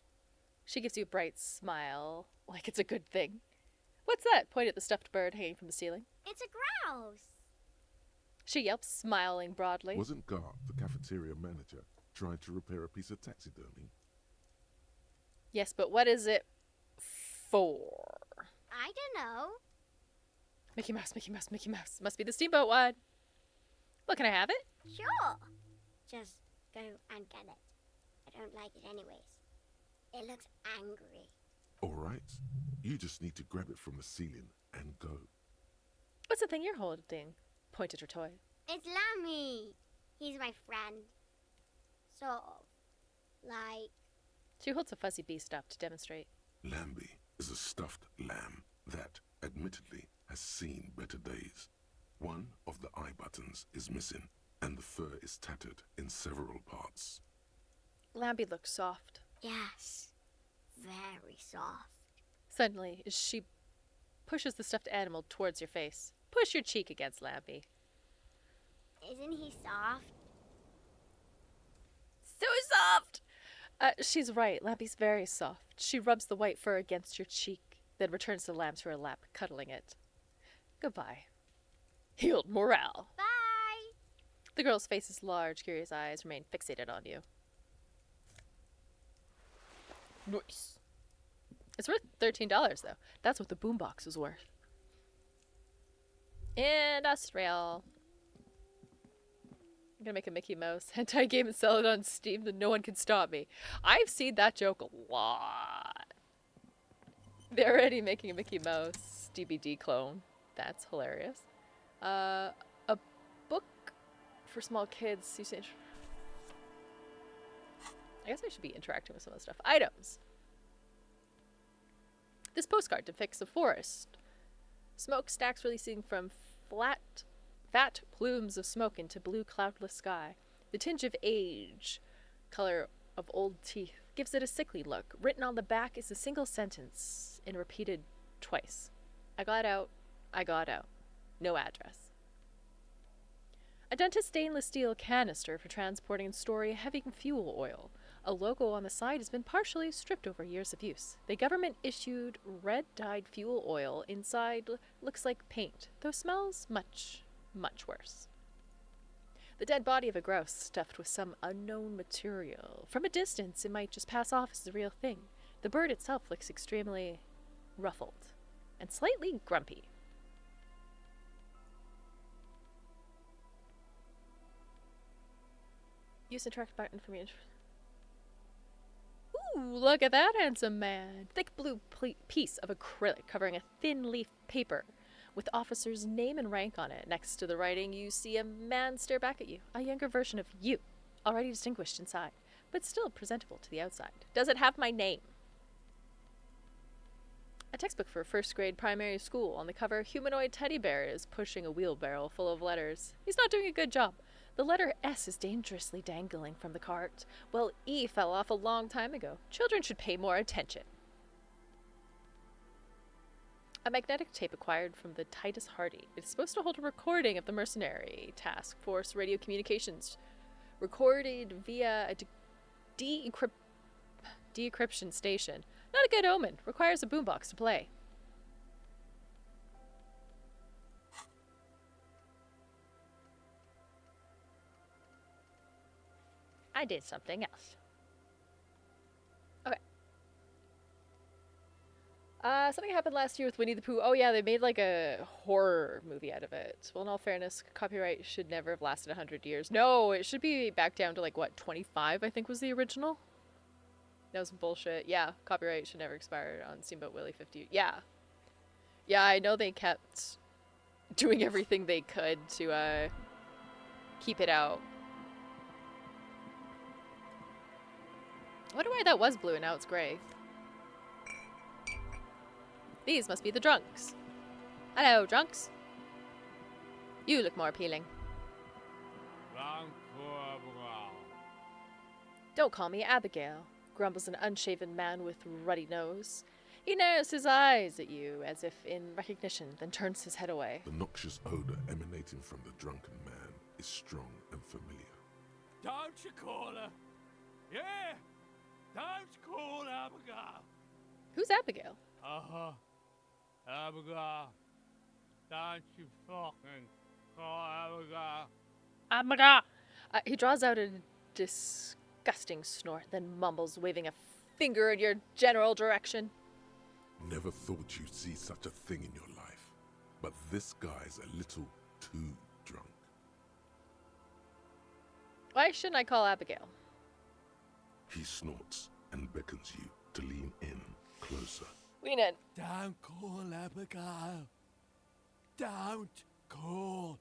She gives you a bright smile, like it's a good thing. What's that? Point at the stuffed bird hanging from the ceiling. It's a grouse. She yelps, smiling broadly. Wasn't Garth, the cafeteria manager, trying to repair a piece of taxidermy? Yes, but what is it for? I don't know. Mickey Mouse, Mickey Mouse, Mickey Mouse. Must be the steamboat one. Well, can I have it? Sure. Just go and get it. I don't like it anyways. It looks angry. All right. You just need to grab it from the ceiling and go. What's the thing you're holding? Point at her toy. It's Lammy. He's my friend. Sort of. Like... She holds a fuzzy bee stuff to demonstrate. Lambie is a stuffed lamb that, admittedly, has seen better days. One of the eye buttons is missing, and the fur is tattered in several parts. Lambie looks soft. Yes. Very soft. Suddenly, she pushes the stuffed animal towards your face. Push your cheek against Lambie. Isn't he soft? So soft! She's right. Lambie's very soft. She rubs the white fur against your cheek, then returns the lamb to her lap, cuddling it. Goodbye. Healed morale. Bye! The girl's face's large, curious eyes remain fixated on you. Nice. It's worth $13 though. That's what the boombox is worth. Industrial. I'm gonna make a Mickey Mouse hentai game and sell it on Steam, then no one can stop me. I've seen that joke a lot. They're already making a Mickey Mouse DBD clone. That's hilarious. A book for small kids. You say, I guess I should be interacting with some of the stuff. Items. This postcard depicts a forest. Smokestacks releasing from fat plumes of smoke into blue cloudless sky. The tinge of age, color of old teeth, gives it a sickly look. Written on the back is a single sentence and repeated twice. I got out. No address. A dentist stainless steel canister for transporting and storing heavy fuel oil. A logo on the side has been partially stripped over years of use. The government-issued red-dyed fuel oil inside looks like paint, though smells much, much worse. The dead body of a grouse stuffed with some unknown material. From a distance, it might just pass off as the real thing. The bird itself looks extremely ruffled and slightly grumpy. Use interact about information. Ooh, look at that handsome man. Thick blue piece of acrylic covering a thin leaf paper with officer's name and rank on it. Next to the writing, you see a man stare back at you. A younger version of you, already distinguished inside, but still presentable to the outside. Does it have my name? A textbook for first grade primary school. On the cover, humanoid teddy bear is pushing a wheelbarrow full of letters. He's not doing a good job. The letter S is dangerously dangling from the cart, while E fell off a long time ago. Children should pay more attention. A magnetic tape acquired from the Titus Hardy. It is supposed to hold a recording of the mercenary task force radio communications, recorded via a decryption station. Not a good omen. Requires a boombox to play. I did something else. Okay. Something happened last year with Winnie the Pooh. Oh yeah, they made like a horror movie out of it. Well, in all fairness, copyright should never have lasted 100 years. No, it should be back down to like, what, 25 I think was the original? That was bullshit. Yeah, copyright should never expire on Steamboat Willie 50. Yeah. Yeah, I know they kept doing everything they could to keep it out. I wonder why that was blue and now it's gray. These must be the drunks. Hello, drunks. You look more appealing. Don't call me Abigail, grumbles an unshaven man with ruddy nose. He narrows his eyes at you as if in recognition, then turns his head away. The noxious odor emanating from the drunken man is strong and familiar. Don't you call her? Yeah! Don't call Abigail! Who's Abigail? Uh-huh. Abigail. Don't you fucking call Abigail. Abigail! He draws out a disgusting snort, then mumbles, waving a finger in your general direction. Never thought you'd see such a thing in your life. But this guy's a little too drunk. Why shouldn't I call Abigail? He snorts and beckons you to lean in closer. Lean in. Don't call Abigail. Don't call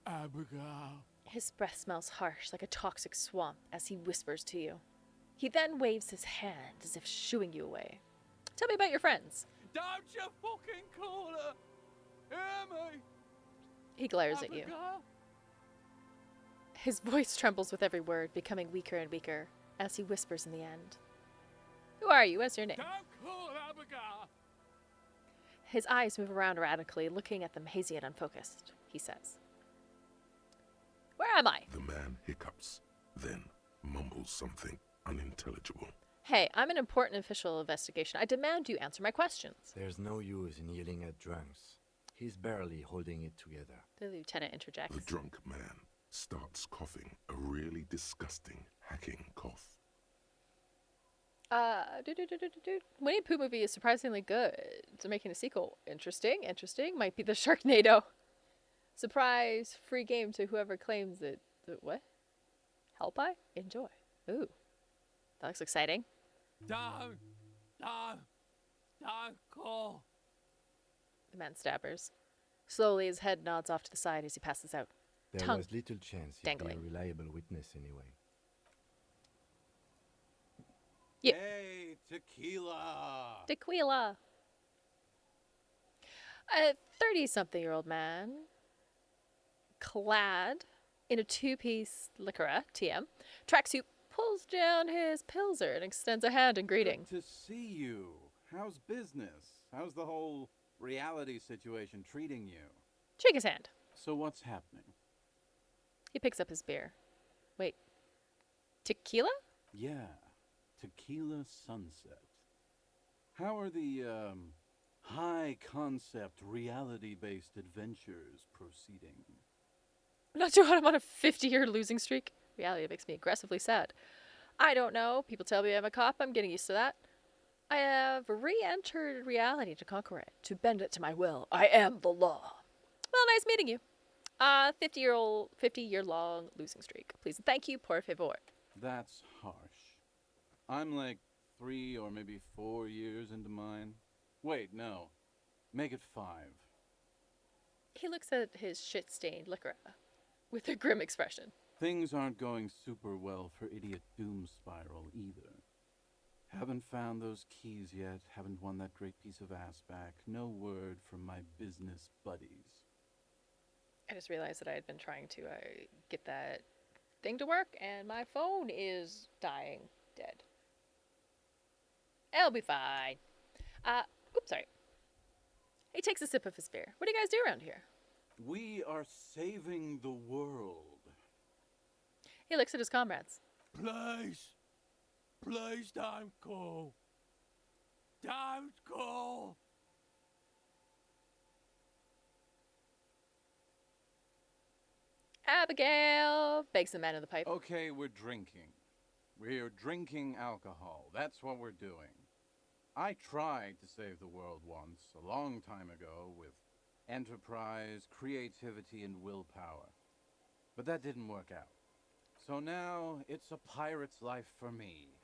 Abigail. His breath smells harsh like a toxic swamp as he whispers to you. He then waves his hand as if shooing you away. Tell me about your friends. Don't you fucking call her. Hear me? He glares Abigail? at you. His voice trembles with every word, becoming weaker and weaker, as he whispers in the end. Who are you? What's your name? Don't call Abigail. His eyes move around erratically, looking at them hazy and unfocused. He says, Where am I? The man hiccups, then mumbles something unintelligible. Hey, I'm an important official investigation. I demand you answer my questions. There's no use in yelling at drunks. He's barely holding it together. The lieutenant interjects. The drunk man starts coughing, a really disgusting, hacking cough. Winnie the Pooh movie is surprisingly good. So making a sequel. Interesting. Might be the Sharknado. Surprise free game to whoever claims it. What? Help I? Enjoy. Ooh. That looks exciting. Don't call. The man stabbers. Slowly his head nods off to the side as he passes out. There Tongue was little chance he'd dangling. be a reliable witness anyway. Yeah. Hey, tequila. Tequila. A 30-something-year-old man, clad in a two-piece liquora, TM, tracksuit, pulls down his pilser and extends a hand in greeting. Good to see you. How's business? How's the whole reality situation treating you? Shake his hand. So what's happening? He picks up his beer. Wait. Tequila? Yeah, Tequila Sunset. How are the, high-concept, reality-based adventures proceeding? Not too hot. I'm on a 50-year losing streak. Reality makes me aggressively sad. I don't know. People tell me I'm a cop. I'm getting used to that. I have re-entered reality to conquer it, to bend it to my will. I am the law. Well, nice meeting you. 50-year-long losing streak. Please and thank you, por favor. That's harsh. I'm like 3 or maybe 4 years into mine. Wait, no. Make it 5. He looks at his shit-stained liquor with a grim expression. Things aren't going super well for Idiot Doom Spiral either. Haven't found those keys yet, haven't won that great piece of ass back. No word from my business buddies. I just realized that I had been trying to get that thing to work, and my phone is dying dead. It'll be fine. Oops, sorry. He takes a sip of his beer. What do you guys do around here? We are saving the world. He looks at his comrades. Please don't call. Don't call. Abigail, begs the man in the pipe. Okay, we're drinking. We're drinking alcohol. That's what we're doing. I tried to save the world once, a long time ago, with enterprise, creativity, and willpower. But that didn't work out. So now, it's a pirate's life for me.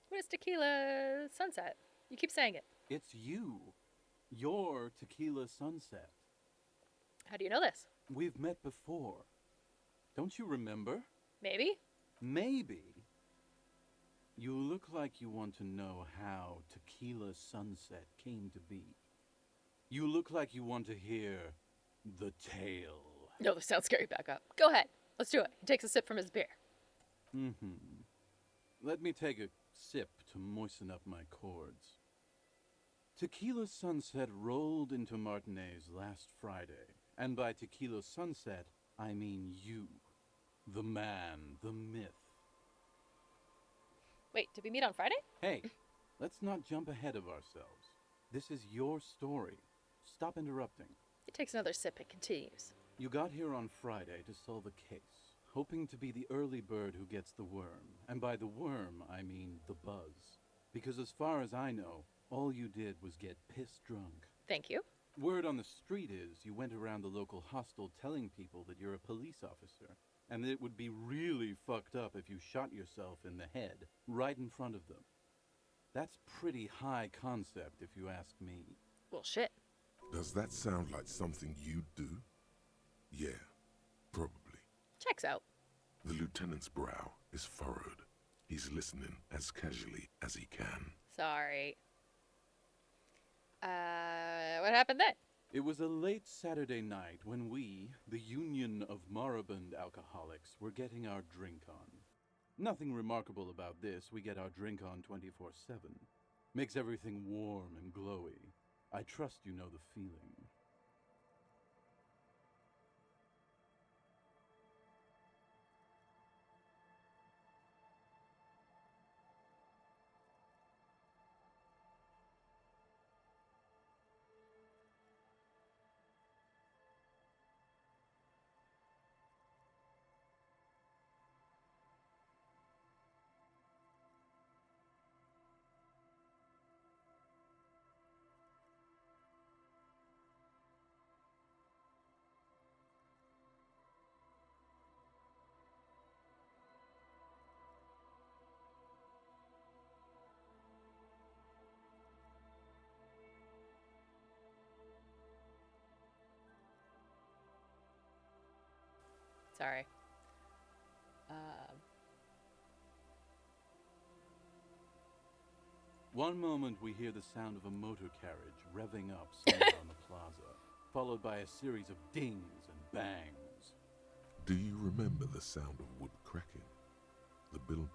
What is Tequila Sunset? You keep saying it. It's you. You're Tequila Sunset. How do you know this? We've met before. Don't you remember? Maybe. Maybe. You look like you want to know how Tequila Sunset came to be. You look like you want to hear the tale. No, this sounds scary. Back up. Go ahead. Let's do it. He takes a sip from his beer. Let me take a sip to moisten up my cords. Tequila Sunset rolled into Martinez last Friday. And by Tequila Sunset, I mean you. The man, the myth. Wait, did we meet on Friday? Hey, let's not jump ahead of ourselves. This is your story. Stop interrupting. He takes another sip and continues. You got here on Friday to solve a case, hoping to be the early bird who gets the worm. And by the worm, I mean the buzz. Because as far as I know, all you did was get piss drunk. Thank you. Word on the street is you went around the local hostel telling people that you're a police officer, and that it would be really fucked up if you shot yourself in the head, right in front of them. That's pretty high concept, if you ask me. Well, shit. Does that sound like something you'd do? Yeah, probably. Checks out. The lieutenant's brow is furrowed. He's listening as casually as he can. Sorry. What happened then? It was a late Saturday night when we, the Union of Moribund Alcoholics, were getting our drink on. Nothing remarkable about this. We get our drink on 24/7. Makes everything warm and glowy. I trust you know the feeling. Sorry. One moment we hear the sound of a motor carriage revving up somewhere on the plaza, followed by a series of dings and bangs. Do you remember the sound of wood cracking? The billboard?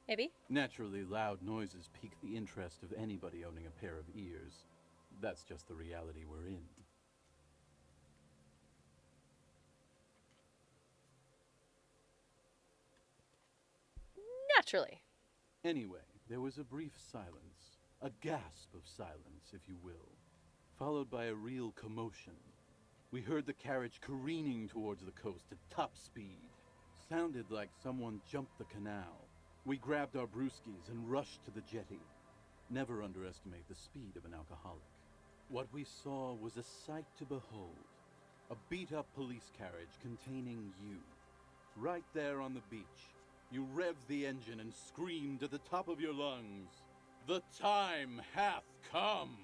Maybe. Naturally, loud noises pique the interest of anybody owning a pair of ears. That's just the reality we're in. Naturally. Anyway, there was a brief silence, a gasp of silence, if you will, followed by a real commotion. We heard the carriage careening towards the coast at top speed. Sounded like someone jumped the canal. We grabbed our brewskis and rushed to the jetty. Never underestimate the speed of an alcoholic. What we saw was a sight to behold. A beat-up police carriage containing you. Right there on the beach. You revved the engine and screamed at the top of your lungs, "The time hath come!"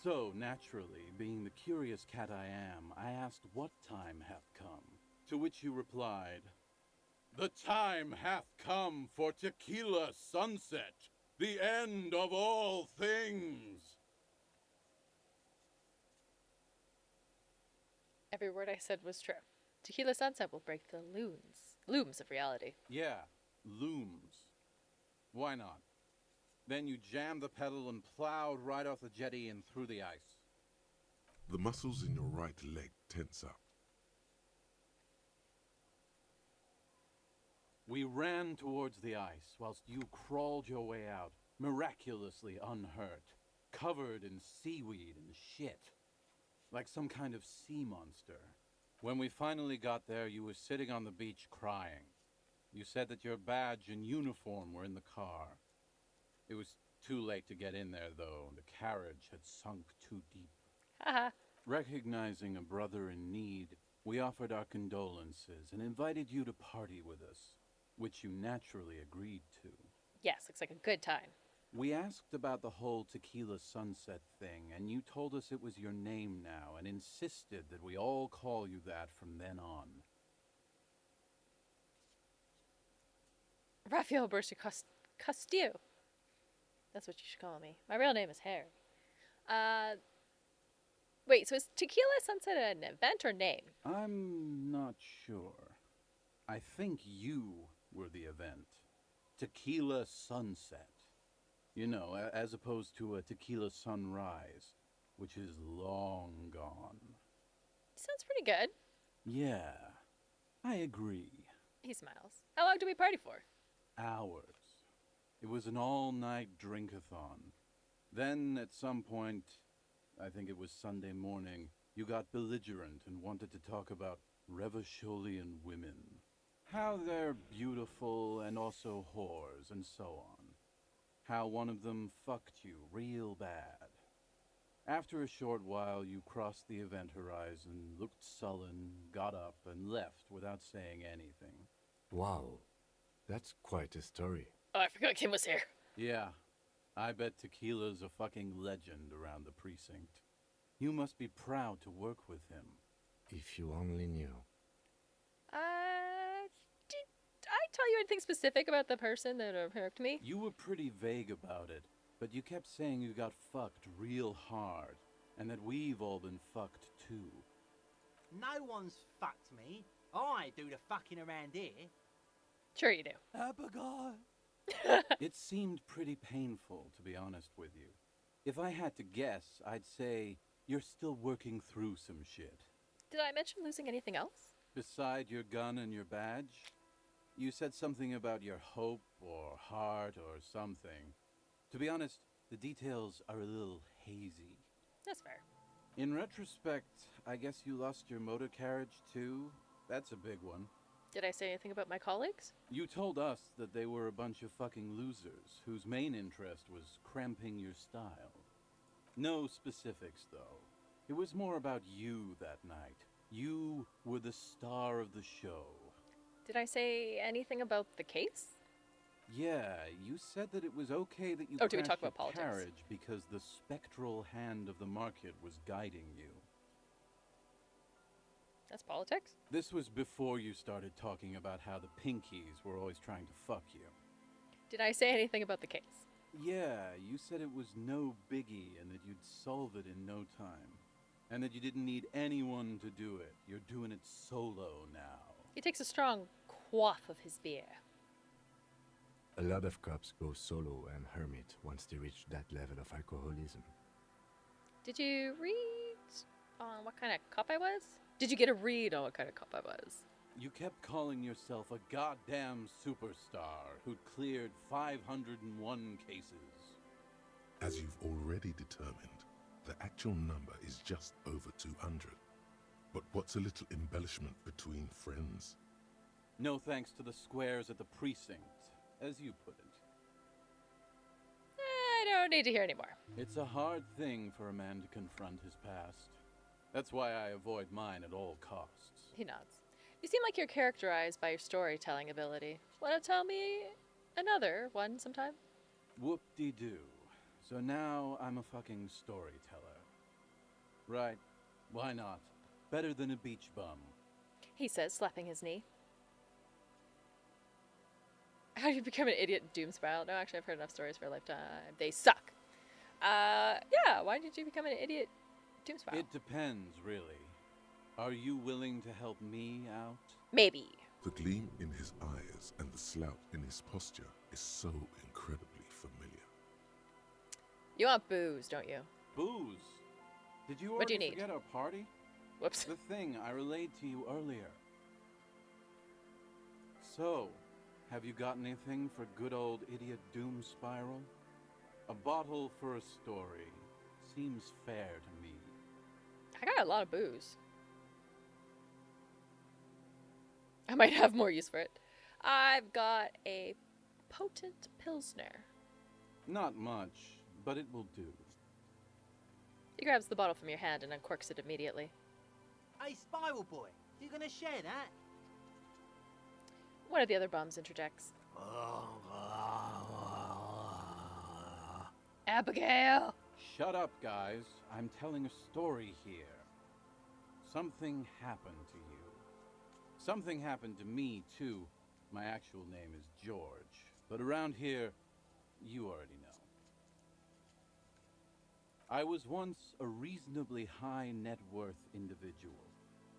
So, naturally, being the curious cat I am, I asked what time hath come, to which you replied, "The time hath come for Tequila Sunset, the end of all things!" Every word I said was true. Tequila Sunset will break the looms of reality. Yeah, looms. Why not? Then you jammed the pedal and plowed right off the jetty and through the ice. The muscles in your right leg tense up. We ran towards the ice whilst you crawled your way out, miraculously unhurt, covered in seaweed and shit, like some kind of sea monster. When we finally got there, you were sitting on the beach crying. You said that your badge and uniform were in the car. It was too late to get in there, though. The carriage had sunk too deep. Haha. Recognizing a brother in need, we offered our condolences and invited you to party with us, which you naturally agreed to. Yes, looks like a good time. We asked about the whole Tequila Sunset thing, and you told us it was your name now, and insisted that we all call you that from then on. Raphael Bercy Castillo. That's what you should call me. My real name is Harry. Wait, so is Tequila Sunset an event or name? I'm not sure. I think you were the event. Tequila Sunset. You know, as opposed to a tequila sunrise, which is long gone. Sounds pretty good. Yeah, I agree. He smiles. How long do we party for? Hours. It was an all-night drink-a-thon. Then, at some point, I think it was Sunday morning, you got belligerent and wanted to talk about Revacholian women. How they're beautiful and also whores and so on. How one of them fucked you real bad. After a short while, you crossed the event horizon, looked sullen, got up, and left without saying anything. Wow, that's quite a story. Oh, I forgot Kim was here. Yeah, I bet Tequila's a fucking legend around the precinct. You must be proud to work with him. If you only knew. Did I tell you anything specific about the person that hooked me? You were pretty vague about it, but you kept saying you got fucked real hard, and that we've all been fucked too. No one's fucked me. I do the fucking around here. Sure you do. Abigail. It seemed pretty painful, to be honest with you. If I had to guess, I'd say you're still working through some shit. Did I mention losing anything else? Beside your gun and your badge? You said something about your hope or heart or something. To be honest, the details are a little hazy. That's fair. In retrospect, I guess you lost your motor carriage too? That's a big one. Did I say anything about my colleagues? You told us that they were a bunch of fucking losers whose main interest was cramping your style. No specifics, though. It was more about you that night. You were the star of the show. Did I say anything about the case? Yeah, you said that it was okay that you Oh, do we crashed talk your about politics? carriage because the spectral hand of the market was guiding you. That's politics? This was before you started talking about how the Pinkies were always trying to fuck you. Did I say anything about the case? Yeah, you said it was no biggie and that you'd solve it in no time. And that you didn't need anyone to do it. You're doing it solo now. He takes a strong quaff of his beer. A lot of cops go solo and hermit once they reach that level of alcoholism. Did you read on what kind of cop I was? Did you get a read on what kind of cop I was? You kept calling yourself a goddamn superstar who'd cleared 501 cases. As you've already determined, the actual number is just over 200. But what's a little embellishment between friends? No thanks to the squares at the precinct, as you put it. I don't need to hear anymore. It's a hard thing for a man to confront his past. That's why I avoid mine at all costs. He nods. You seem like you're characterized by your storytelling ability. Want to tell me another one sometime? Whoop-de-doo. So now I'm a fucking storyteller. Right, why not? Better than a beach bum. He says, slapping his knee. How do you become an idiot doom spiral? No, actually, I've heard enough stories for a lifetime. They suck. Yeah, why did you become an idiot doom spiral? It depends, really. Are you willing to help me out? Maybe. The gleam in his eyes and the slouch in his posture is so incredibly familiar. You want booze, don't you? Booze? Did you What do already you need? forget our party? Whoops. The thing I relayed to you earlier. So, have you got anything for good old idiot doom spiral? A bottle for a story. Seems fair to me. I got a lot of booze. I might have more use for it. I've got a potent Pilsner. Not much, but it will do. He grabs the bottle from your hand and uncorks it immediately. Hey, Spiral Boy, you gonna share that? One of the other bums interjects. Abigail! Shut up, guys. I'm telling a story here. Something happened to you. Something happened to me, too. My actual name is George. But around here, you already know. I was once a reasonably high net worth individual.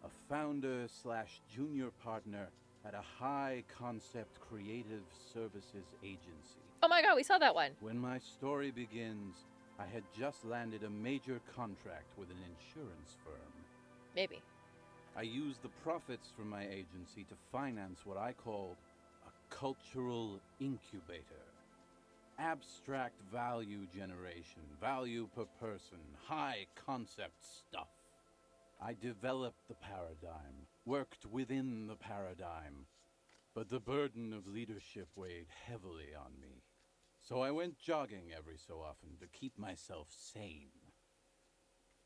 A founder / junior partner at a high concept creative services agency. Oh my god, we saw that one. When my story begins, I had just landed a major contract with an insurance firm. Maybe. I used the profits from my agency to finance what I called a cultural incubator. Abstract value generation, value per person, high concept stuff. I developed the paradigm, worked within the paradigm, but the burden of leadership weighed heavily on me. So I went jogging every so often to keep myself sane.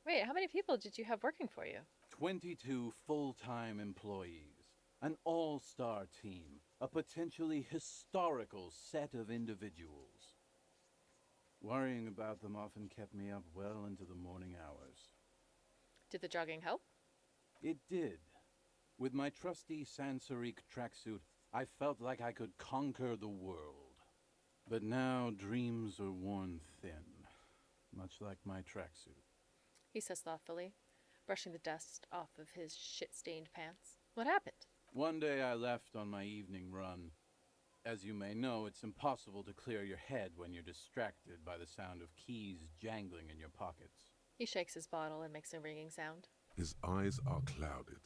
Wait, how many people did you have working for you? 22 full-time employees, an all-star team, a potentially historical set of individuals. Worrying about them often kept me up well into the morning hours. Did the jogging help? It did. With my trusty Sansarique tracksuit, I felt like I could conquer the world. But now dreams are worn thin, much like my tracksuit. He says thoughtfully, brushing the dust off of his shit-stained pants. What happened? One day I left on my evening run. As you may know, it's impossible to clear your head when you're distracted by the sound of keys jangling in your pockets. He shakes his bottle and makes a ringing sound. His eyes are clouded,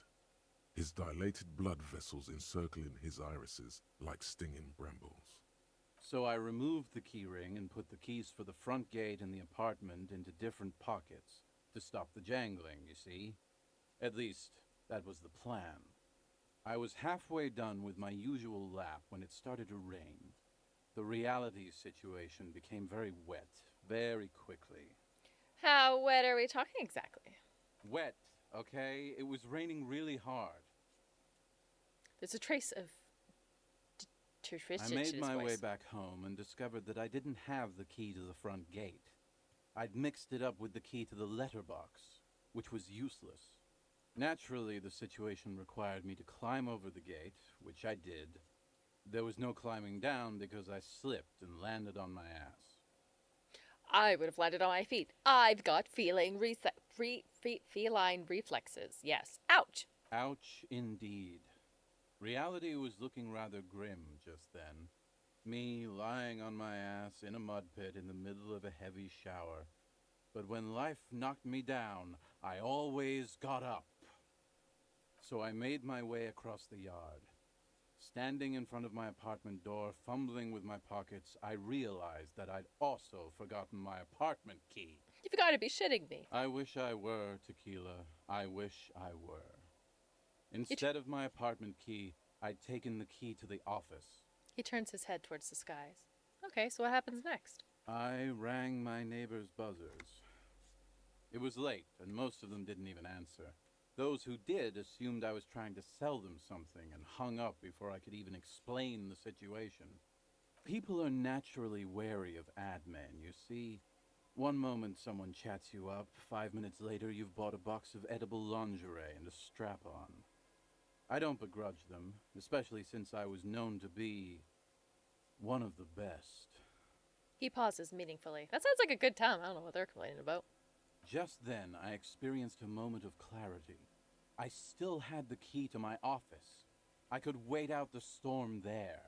his dilated blood vessels encircling his irises like stinging brambles. So I removed the key ring and put the keys for the front gate and the apartment into different pockets to stop the jangling, you see. At least, that was the plan. I was halfway done with my usual lap when it started to rain. The reality situation became very wet, very quickly. How wet are we talking exactly? Wet, okay? It was raining really hard. There's a trace of I made my way back home and discovered that I didn't have the key to the front gate. I'd mixed it up with the key to the letterbox, which was useless. Naturally, the situation required me to climb over the gate, which I did. There was no climbing down because I slipped and landed on my ass. I would have landed on my feet. I've got feline reflexes. Yes. Ouch. Ouch, indeed. Reality was looking rather grim just then. Me lying on my ass in a mud pit in the middle of a heavy shower. But when life knocked me down, I always got up. So I made my way across the yard. Standing in front of my apartment door, fumbling with my pockets, I realized that I'd also forgotten my apartment key. You've got to be shitting me. I wish I were, Tequila. I wish I were. Instead of my apartment key, I'd taken the key to the office. He turns his head towards the skies. Okay, so what happens next? I rang my neighbor's buzzers. It was late, and most of them didn't even answer. Those who did assumed I was trying to sell them something and hung up before I could even explain the situation. People are naturally wary of ad men, you see. One moment someone chats you up, 5 minutes later you've bought a box of edible lingerie and a strap-on. I don't begrudge them, especially since I was known to be one of the best. He pauses meaningfully. That sounds like a good time. I don't know what they're complaining about. Just then, I experienced a moment of clarity. I still had the key to my office. I could wait out the storm there.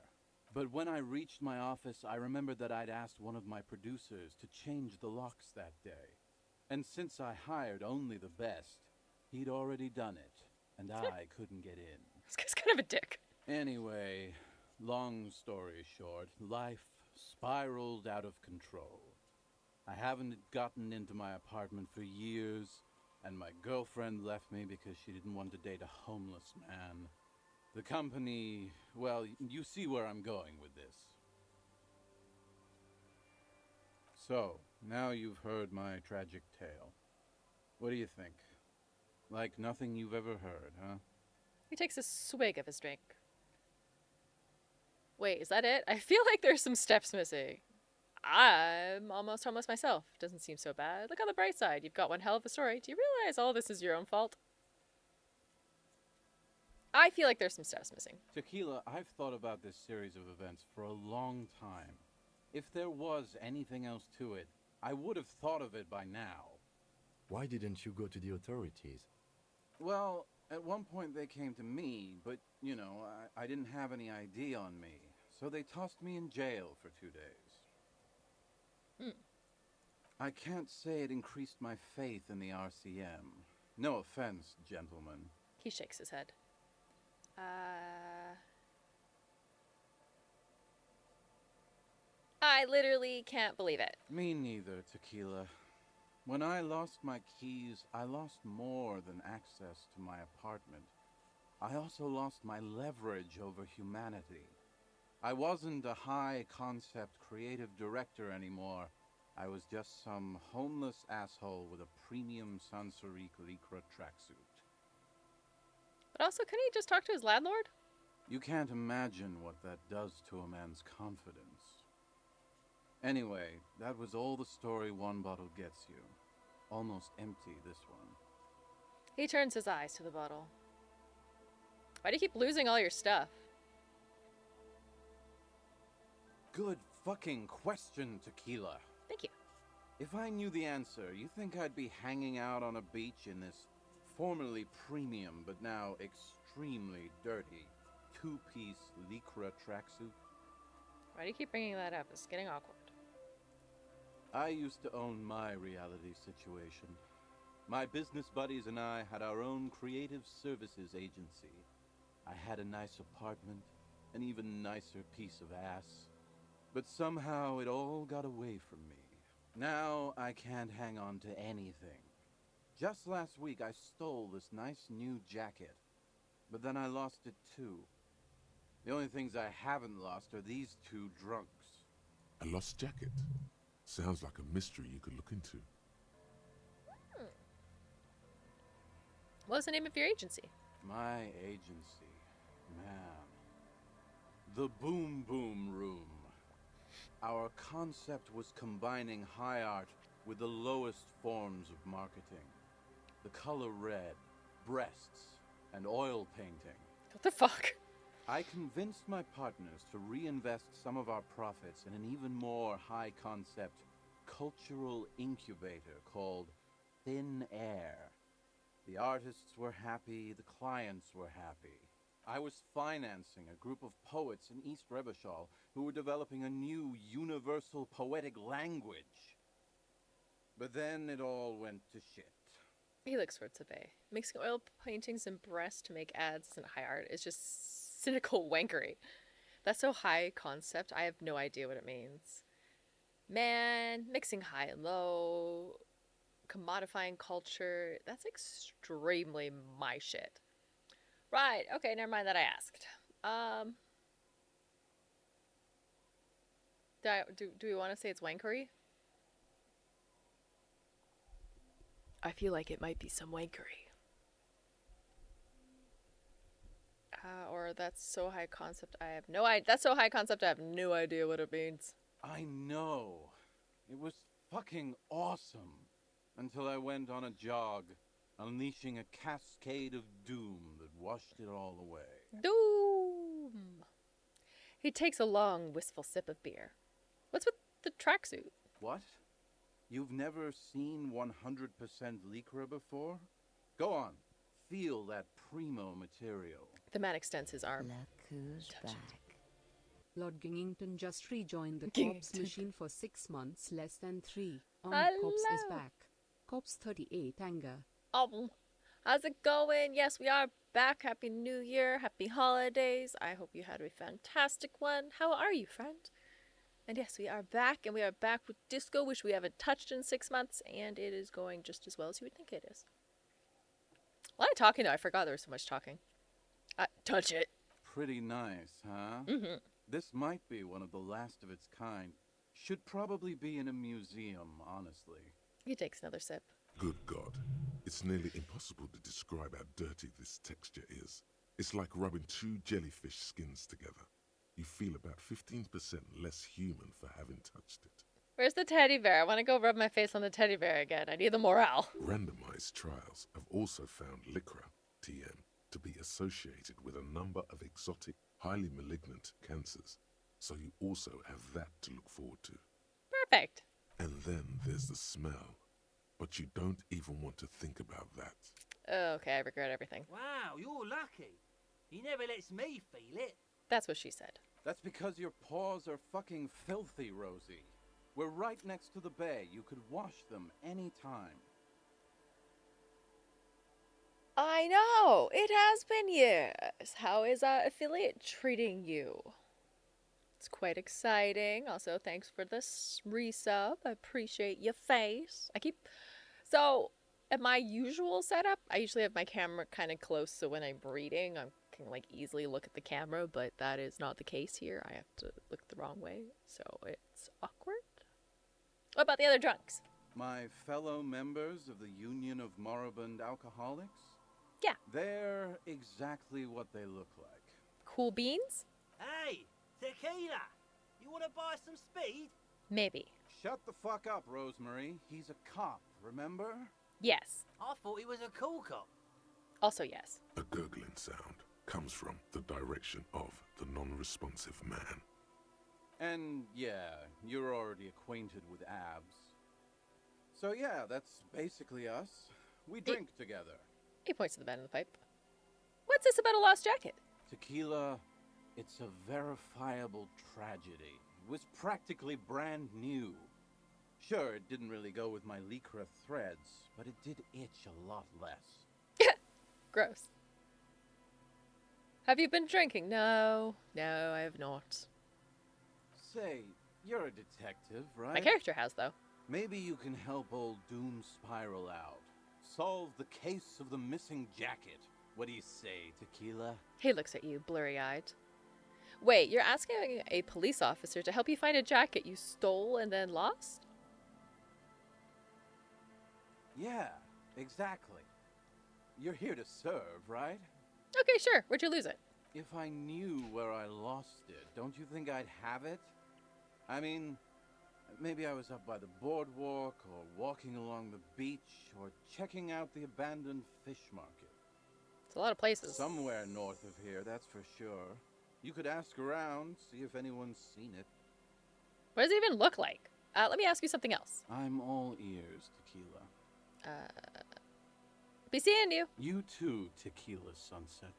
But when I reached my office, I remembered that I'd asked one of my producers to change the locks that day. And since I hired only the best, he'd already done it, and I couldn't get in. This guy's kind of a dick. Anyway, long story short, life spiraled out of control. I haven't gotten into my apartment for years, and my girlfriend left me because she didn't want to date a homeless man. The company, well, you see where I'm going with this. So, now you've heard my tragic tale. What do you think? Like nothing you've ever heard, huh? He takes a swig of his drink. Wait, is that it? I feel like there's some steps missing. I'm almost homeless myself. Doesn't seem so bad. Look on the bright side. You've got one hell of a story. Do you realize all this is your own fault? I feel like there's some steps missing. Tequila, I've thought about this series of events for a long time. If there was anything else to it, I would have thought of it by now. Why didn't you go to the authorities? Well, at one point they came to me, but, you know, I didn't have any ID on me. So they tossed me in jail for 2 days. I can't say it increased my faith in the RCM. No offense, gentlemen. He shakes his head. I literally can't believe it. Me neither, Tequila. When I lost my keys, I lost more than access to my apartment. I also lost my leverage over humanity. I wasn't a high-concept creative director anymore. I was just some homeless asshole with a premium Sansaric Lycra tracksuit. But also, couldn't he just talk to his landlord? You can't imagine what that does to a man's confidence. Anyway, that was all the story one bottle gets you. Almost empty, this one. He turns his eyes to the bottle. Why do you keep losing all your stuff? Good fucking question, Tequila. Thank you. If I knew the answer, you think I'd be hanging out on a beach in this formerly premium but now extremely dirty two-piece Lycra tracksuit? Why do you keep bringing that up? It's getting awkward. I used to own my reality situation. My business buddies and I had our own creative services agency. I had a nice apartment, an even nicer piece of ass. But somehow it all got away from me. Now I can't hang on to anything. Just last week I stole this nice new jacket, but then I lost it too. The only things I haven't lost are these two drunks. A lost jacket? Sounds like a mystery you could look into. What was the name of your agency? My agency, man. The Boom Boom Room. Our concept was combining high art with the lowest forms of marketing. The color red, breasts, and oil painting. What the fuck? I convinced my partners to reinvest some of our profits in an even more high-concept cultural incubator called Thin Air. The artists were happy, the clients were happy. I was financing a group of poets in East Rebishal who were developing a new universal poetic language. But then it all went to shit. Helix Fortzabe. Mixing oil paintings and breasts to make ads and high art is just cynical wankery. That's so high concept, I have no idea what it means. Man, mixing high and low, commodifying culture, that's extremely my shit. Right, okay, never mind that I asked. Do we want to say it's wankery? I feel like it might be some wankery. Or that's so high concept I have no idea. That's so high concept I have no idea what it means. I know. It was fucking awesome. Until I went on a jog, unleashing a cascade of doom that washed it all away. Doom! He takes a long, wistful sip of beer. What's with the tracksuit? What? You've never seen 100% Lycra before? Go on. Feel that primo material. The man extends his arm. Look who's back. Lord Gingington just rejoined the Gingington. Corpse machine for 6 months, less than 3. Hello. Corpse is back. Corpse 38, anger. How's it going? Yes, we are back. Happy New Year. Happy holidays. I hope you had a fantastic one. How are you, friend? And yes, we are back, and we are back with Disco, which we haven't touched in 6 months, and it is going just as well as you would think it is. A lot of talking, though. I forgot there was so much talking. Touch it. Pretty nice, huh? Mm-hmm. This might be one of the last of its kind. Should probably be in a museum, honestly. He takes another sip. Good God. It's nearly impossible to describe how dirty this texture is. It's like rubbing 2 jellyfish skins together. You feel about 15% less human for having touched it. Where's the teddy bear? I want to go rub my face on the teddy bear again. I need the morale. Randomized trials have also found Lycra, TM, to be associated with a number of exotic, highly malignant cancers. So you also have that to look forward to. Perfect. And then there's the smell. But you don't even want to think about that. Okay, I regret everything. Wow, you're lucky. He never lets me feel it. That's what she said. That's because your paws are fucking filthy, Rosie. We're right next to the bay. You could wash them any time. I know. It has been years. How is our affiliate treating you? It's quite exciting. Also, thanks for the resub. I appreciate your face. So, at my usual setup, I usually have my camera kind of close, so when I'm reading, I can like easily look at the camera, but that is not the case here. I have to look the wrong way, so it's awkward. What about the other drunks? My fellow members of the Union of Moribund Alcoholics? Yeah. They're exactly what they look like. Cool beans? Hey, tequila! You want to buy some speed? Maybe. Shut the fuck up, Rosemary. He's a cop, remember? Yes. I thought he was a cool cop. Also yes. A gurgling sound comes from the direction of the non-responsive man. And yeah, you're already acquainted with abs. So yeah, that's basically us. We drink together. He points to the man in the pipe. What's this about a lost jacket? Tequila, it's a verifiable tragedy. It was practically brand new. Sure, it didn't really go with my Lycra threads, but it did itch a lot less. Gross. Have you been drinking? No, I have not. Say, you're a detective, right? My character has, though. Maybe you can help old Doom Spiral out. Solve the case of the missing jacket. What do you say, Tequila? He looks at you, blurry-eyed. Wait, you're asking a police officer to help you find a jacket you stole and then lost? Yeah, exactly. You're here to serve, right? Okay, sure. Where'd you lose it? If I knew where I lost lost it, don't you think I'd have it? I mean, maybe I was up by the boardwalk, or walking along the beach, or checking out the abandoned fish market. It's a lot of places. Somewhere north of here, that's for sure. You could ask around, see if anyone's seen it. What does it even look like? Let me ask you something else. I'm all ears, Tequila. Be seeing you. You too, Tequila Sunset.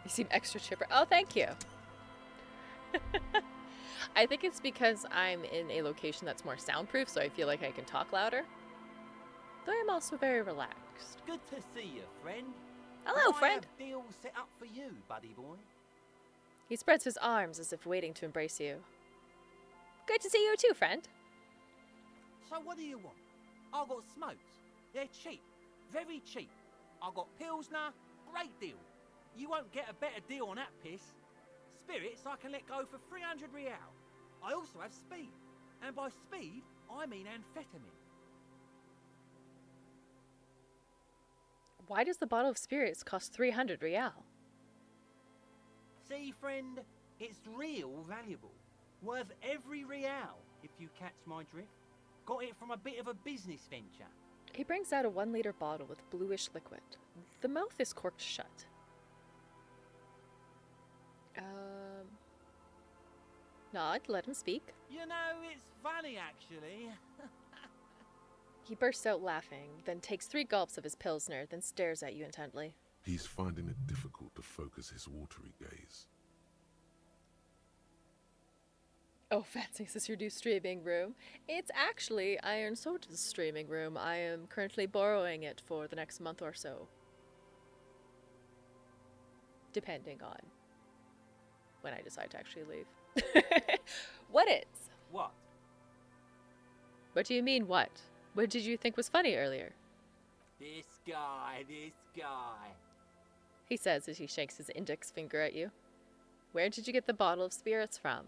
You seem extra chipper. Oh, thank you. I think it's because I'm in a location that's more soundproof, so I feel like I can talk louder. Though I'm also very relaxed. Good to see you, friend. Hello, friend. I have deal set up for you, buddy boy. He spreads his arms as if waiting to embrace you. Good to see you too, friend. So what do you want? I got smokes. They're cheap. Very cheap. I got Pilsner. Great deal. You won't get a better deal on that piss. Spirits I can let go for 300 real. I also have speed. And by speed, I mean amphetamine. Why does the bottle of spirits cost 300 real? See, friend, it's real valuable. Worth every real, if you catch my drift. Got it from a bit of a business venture. He brings out a 1-liter bottle with bluish liquid. The mouth is corked shut. Nod, let him speak. You know, it's funny, actually. He bursts out laughing, then takes 3 gulps of his Pilsner, then stares at you intently. He's finding it difficult to focus his watery gaze. Oh, fancy, is this your new streaming room? It's actually Iron Soda's streaming room. I am currently borrowing it for the next month or so. Depending on when I decide to actually leave. What is? What? What do you mean, what? What did you think was funny earlier? This guy. He says as he shakes his index finger at you. Where did you get the bottle of spirits from?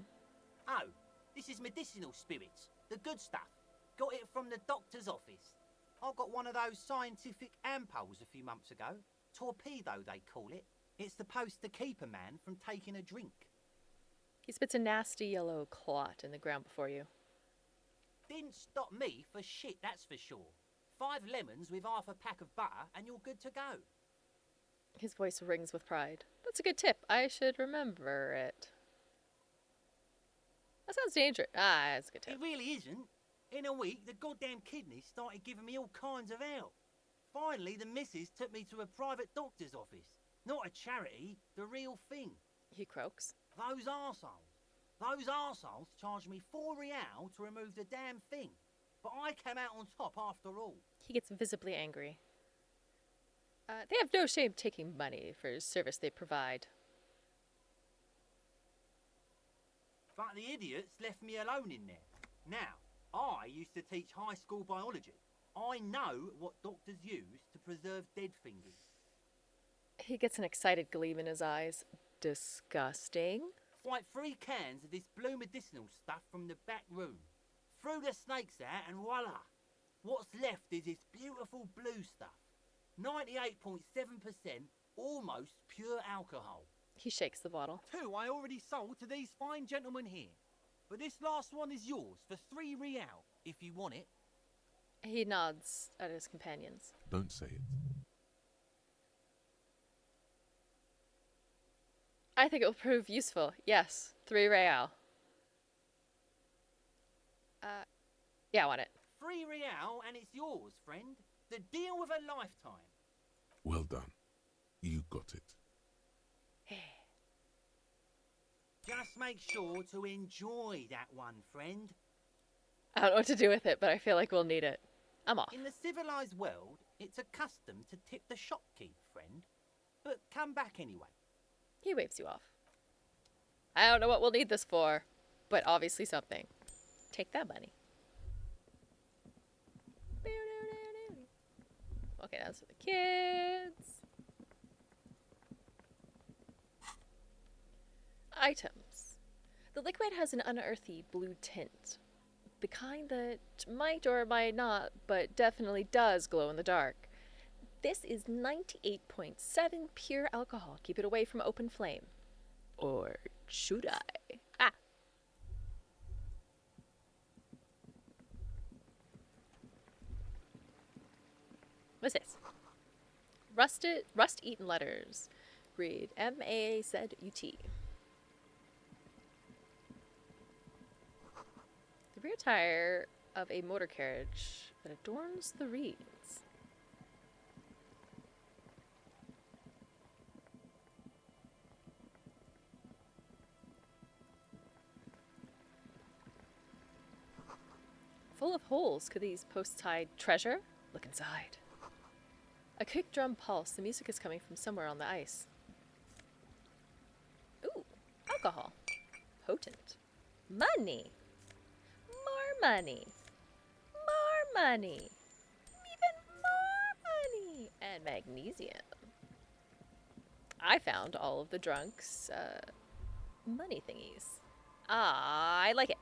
Oh, this is medicinal spirits. The good stuff. Got it from the doctor's office. I got one of those scientific ampoules a few months ago. Torpedo, they call it. It's supposed to keep a man from taking a drink. He spits a nasty yellow clot in the ground before you. Didn't stop me for shit, that's for sure. 5 lemons with half a pack of butter and you're good to go. His voice rings with pride. That's a good tip. I should remember it. That sounds dangerous. Ah, that's a good tip. It really isn't. In a week, the goddamn kidneys started giving me all kinds of help. Finally, the missus took me to a private doctor's office. Not a charity, the real thing. He croaks. Those arseholes charged me 4 real to remove the damn thing. But I came out on top after all. He gets visibly angry. They have no shame taking money for service they provide. But the idiots left me alone in there. Now, I used to teach high school biology. I know what doctors use to preserve dead fingers. He gets an excited gleam in his eyes. Disgusting. Like 3 cans of this blue medicinal stuff from the back room. Threw the snakes out and voila. What's left is this beautiful blue stuff. 98.7% almost pure alcohol. He shakes the bottle. 2 I already sold to these fine gentlemen here. But this last one is yours for 3 real, if you want it. He nods at his companions. Don't say it. I think it will prove useful. Yes, 3 real. Yeah, I want it. 3 real and it's yours, friend. The deal of a lifetime. Well done. You got it. Just make sure to enjoy that one, friend. I don't know what to do with it, but I feel like we'll need it. I'm off. In the civilized world, it's a custom to tip the shopkeep, friend. But come back anyway. He waves you off. I don't know what we'll need this for, but obviously something. Take that money. Okay, that's for the kids. Items. The liquid has an unearthly blue tint. The kind that might or might not, but definitely does glow in the dark. This is 98.7 pure alcohol. Keep it away from open flame. Or should I? Ah. What's this? Rust-eaten letters. Read M-A-Z-U-T. The rear tire of a motor carriage that adorns the reeds. Full of holes. Could these posts hide treasure? Look inside. A kick drum pulse. The music is coming from somewhere on the ice. Ooh, alcohol. Potent. Money. More money. More money. Even more money. And magnesium. I found all of the drunks' money thingies. Ah, I like it.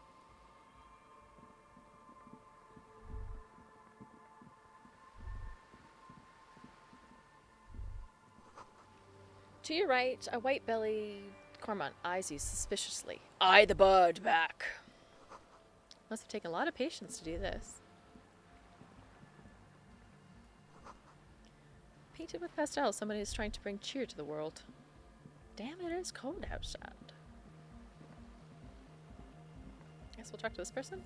To your right, a white-bellied cormorant eyes you suspiciously. Eye the bird back. Must have taken a lot of patience to do this. Painted with pastel, somebody is trying to bring cheer to the world. Damn, it is cold outside. Guess we'll talk to this person.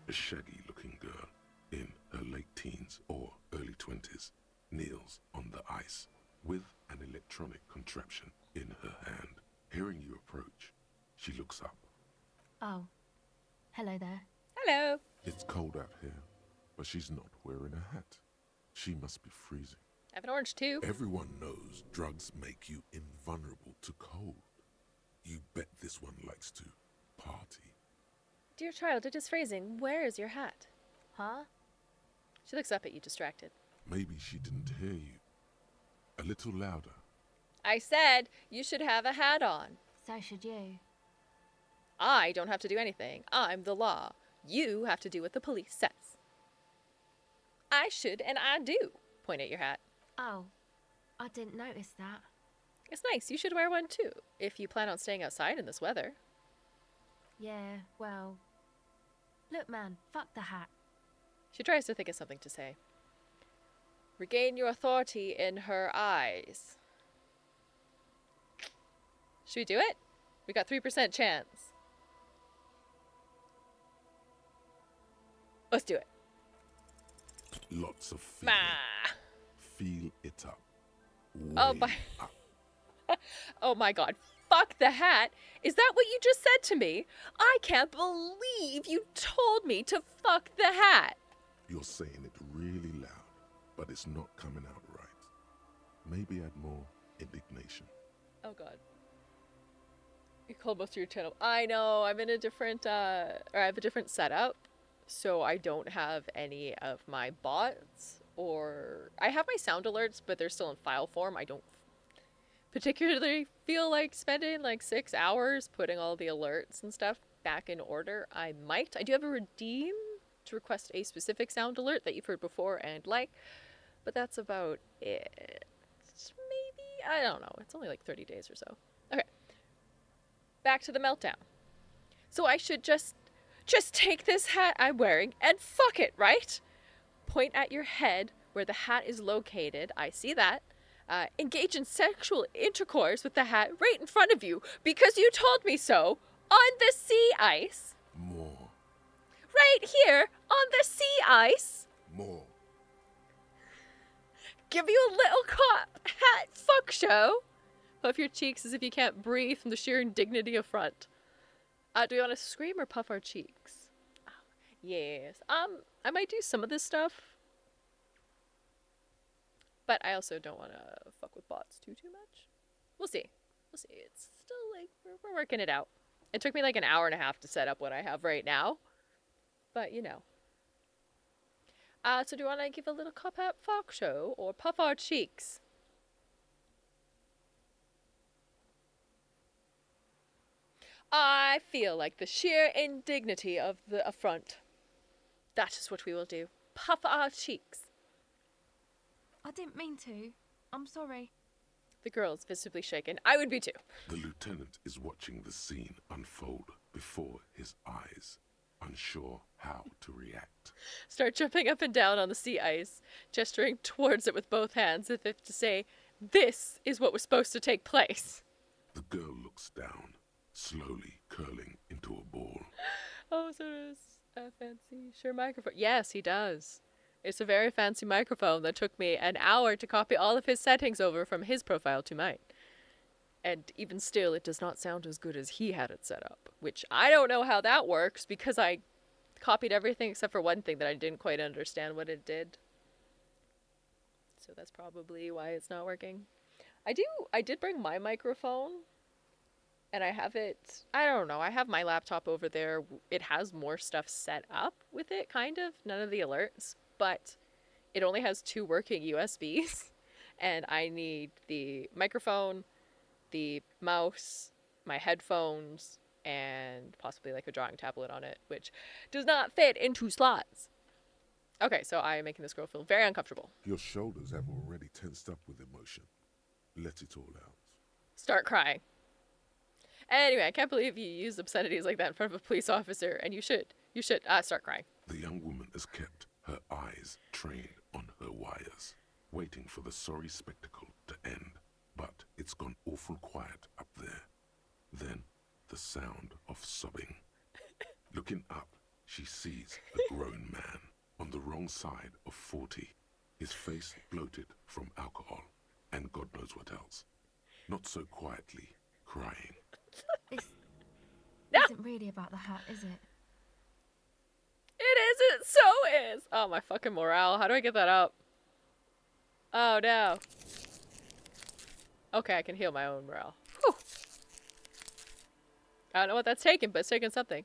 A shaggy-looking girl in her late teens or early 20s kneels on the ice with an electronic contraption in her hand. Hearing you approach, she looks up. Oh, hello there. Hello. It's cold out here, but she's not wearing a hat. She must be freezing. I have an orange too. Everyone knows drugs make you invulnerable to cold. You bet this one likes to party. Dear child, it is freezing. Where is your hat? Huh? She looks up at you, distracted. Maybe she didn't hear you. A little louder. I said you should have a hat on. So should you. I don't have to do anything. I'm the law. You have to do what the police says. I should and I do. Point at your hat. Oh, I didn't notice that. It's nice. You should wear one too, if you plan on staying outside in this weather. Yeah, well... Look, man, fuck the hat. She tries to think of something to say. Regain your authority in her eyes. Should we do it? We got 3% chance. Let's do it. Lots of feeling. Feel it up. Oh my. Oh my god. Fuck the hat. Is that what you just said to me? I can't believe you told me to fuck the hat. You're saying it really loud, but it's not coming out right. Maybe add more indignation. Oh god. You called most of your channel. I know, I'm in a different, or I have a different setup. So I don't have any of my bots, or I have my sound alerts, but they're still in file form. I don't particularly feel like spending like 6 hours putting all the alerts and stuff back in order. I might. I do have a redeem to request a specific sound alert that you've heard before and like, but that's about it. Maybe? I don't know. It's only like 30 days or so. Okay. Back to the meltdown. So I should just take this hat I'm wearing and fuck it, right? Point at your head where the hat is located. I see that. Engage in sexual intercourse with the hat right in front of you because you told me so on the sea ice. More. Right here on the sea ice. More. Give you a little cop hat fuck show. Puff your cheeks as if you can't breathe from the sheer indignity of front. Do we want to scream or puff our cheeks? Oh, yes. I might do some of this stuff. But I also don't want to fuck with bots too much. We'll see. We'll see. It's still like, we're working it out. It took me like an hour and a half to set up what I have right now. But, you know. So do you want to give a little cop hat fuck show or puff our cheeks? I feel like the sheer indignity of the affront. That is what we will do. Puff our cheeks. I didn't mean to. I'm sorry. The girl is visibly shaken. I would be too. The lieutenant is watching the scene unfold before his eyes, unsure how to react. Start jumping up and down on the sea ice, gesturing towards it with both hands as if to say, this is what was supposed to take place. The girl looks down, slowly curling into a ball. Oh, so it is a fancy, sure microphone. Yes, he does. It's a very fancy microphone that took me an hour to copy all of his settings over from his profile to mine. And even still, it does not sound as good as he had it set up, which I don't know how that works because I copied everything except for one thing that I didn't quite understand what it did. So that's probably why it's not working. I did bring my microphone, and I have it, I don't know, I have my laptop over there. It has more stuff set up with it, kind of. None of the alerts, but it only has 2 working USBs, and I need the microphone, the mouse, my headphones, and possibly like a drawing tablet on it, which does not fit in 2 slots. Okay, so I am making this girl feel very uncomfortable. Your shoulders have already tensed up with emotion. Let it all out. Start crying. Anyway, I can't believe you used obscenities like that in front of a police officer, and you should start crying. The young woman has kept her eyes trained on her wires, waiting for the sorry spectacle to end. But it's gone awful quiet up there. Then the sound of sobbing. Looking up, she sees a grown man on the wrong side of 40, his face bloated from alcohol and God knows what else. Not so quietly, crying. This isn't really about the hat, is it? It isn't, so is. Oh, my fucking morale. How do I get that up? Oh, no. Okay, I can heal my own morale. Whew. I don't know what that's taken, but it's taken something.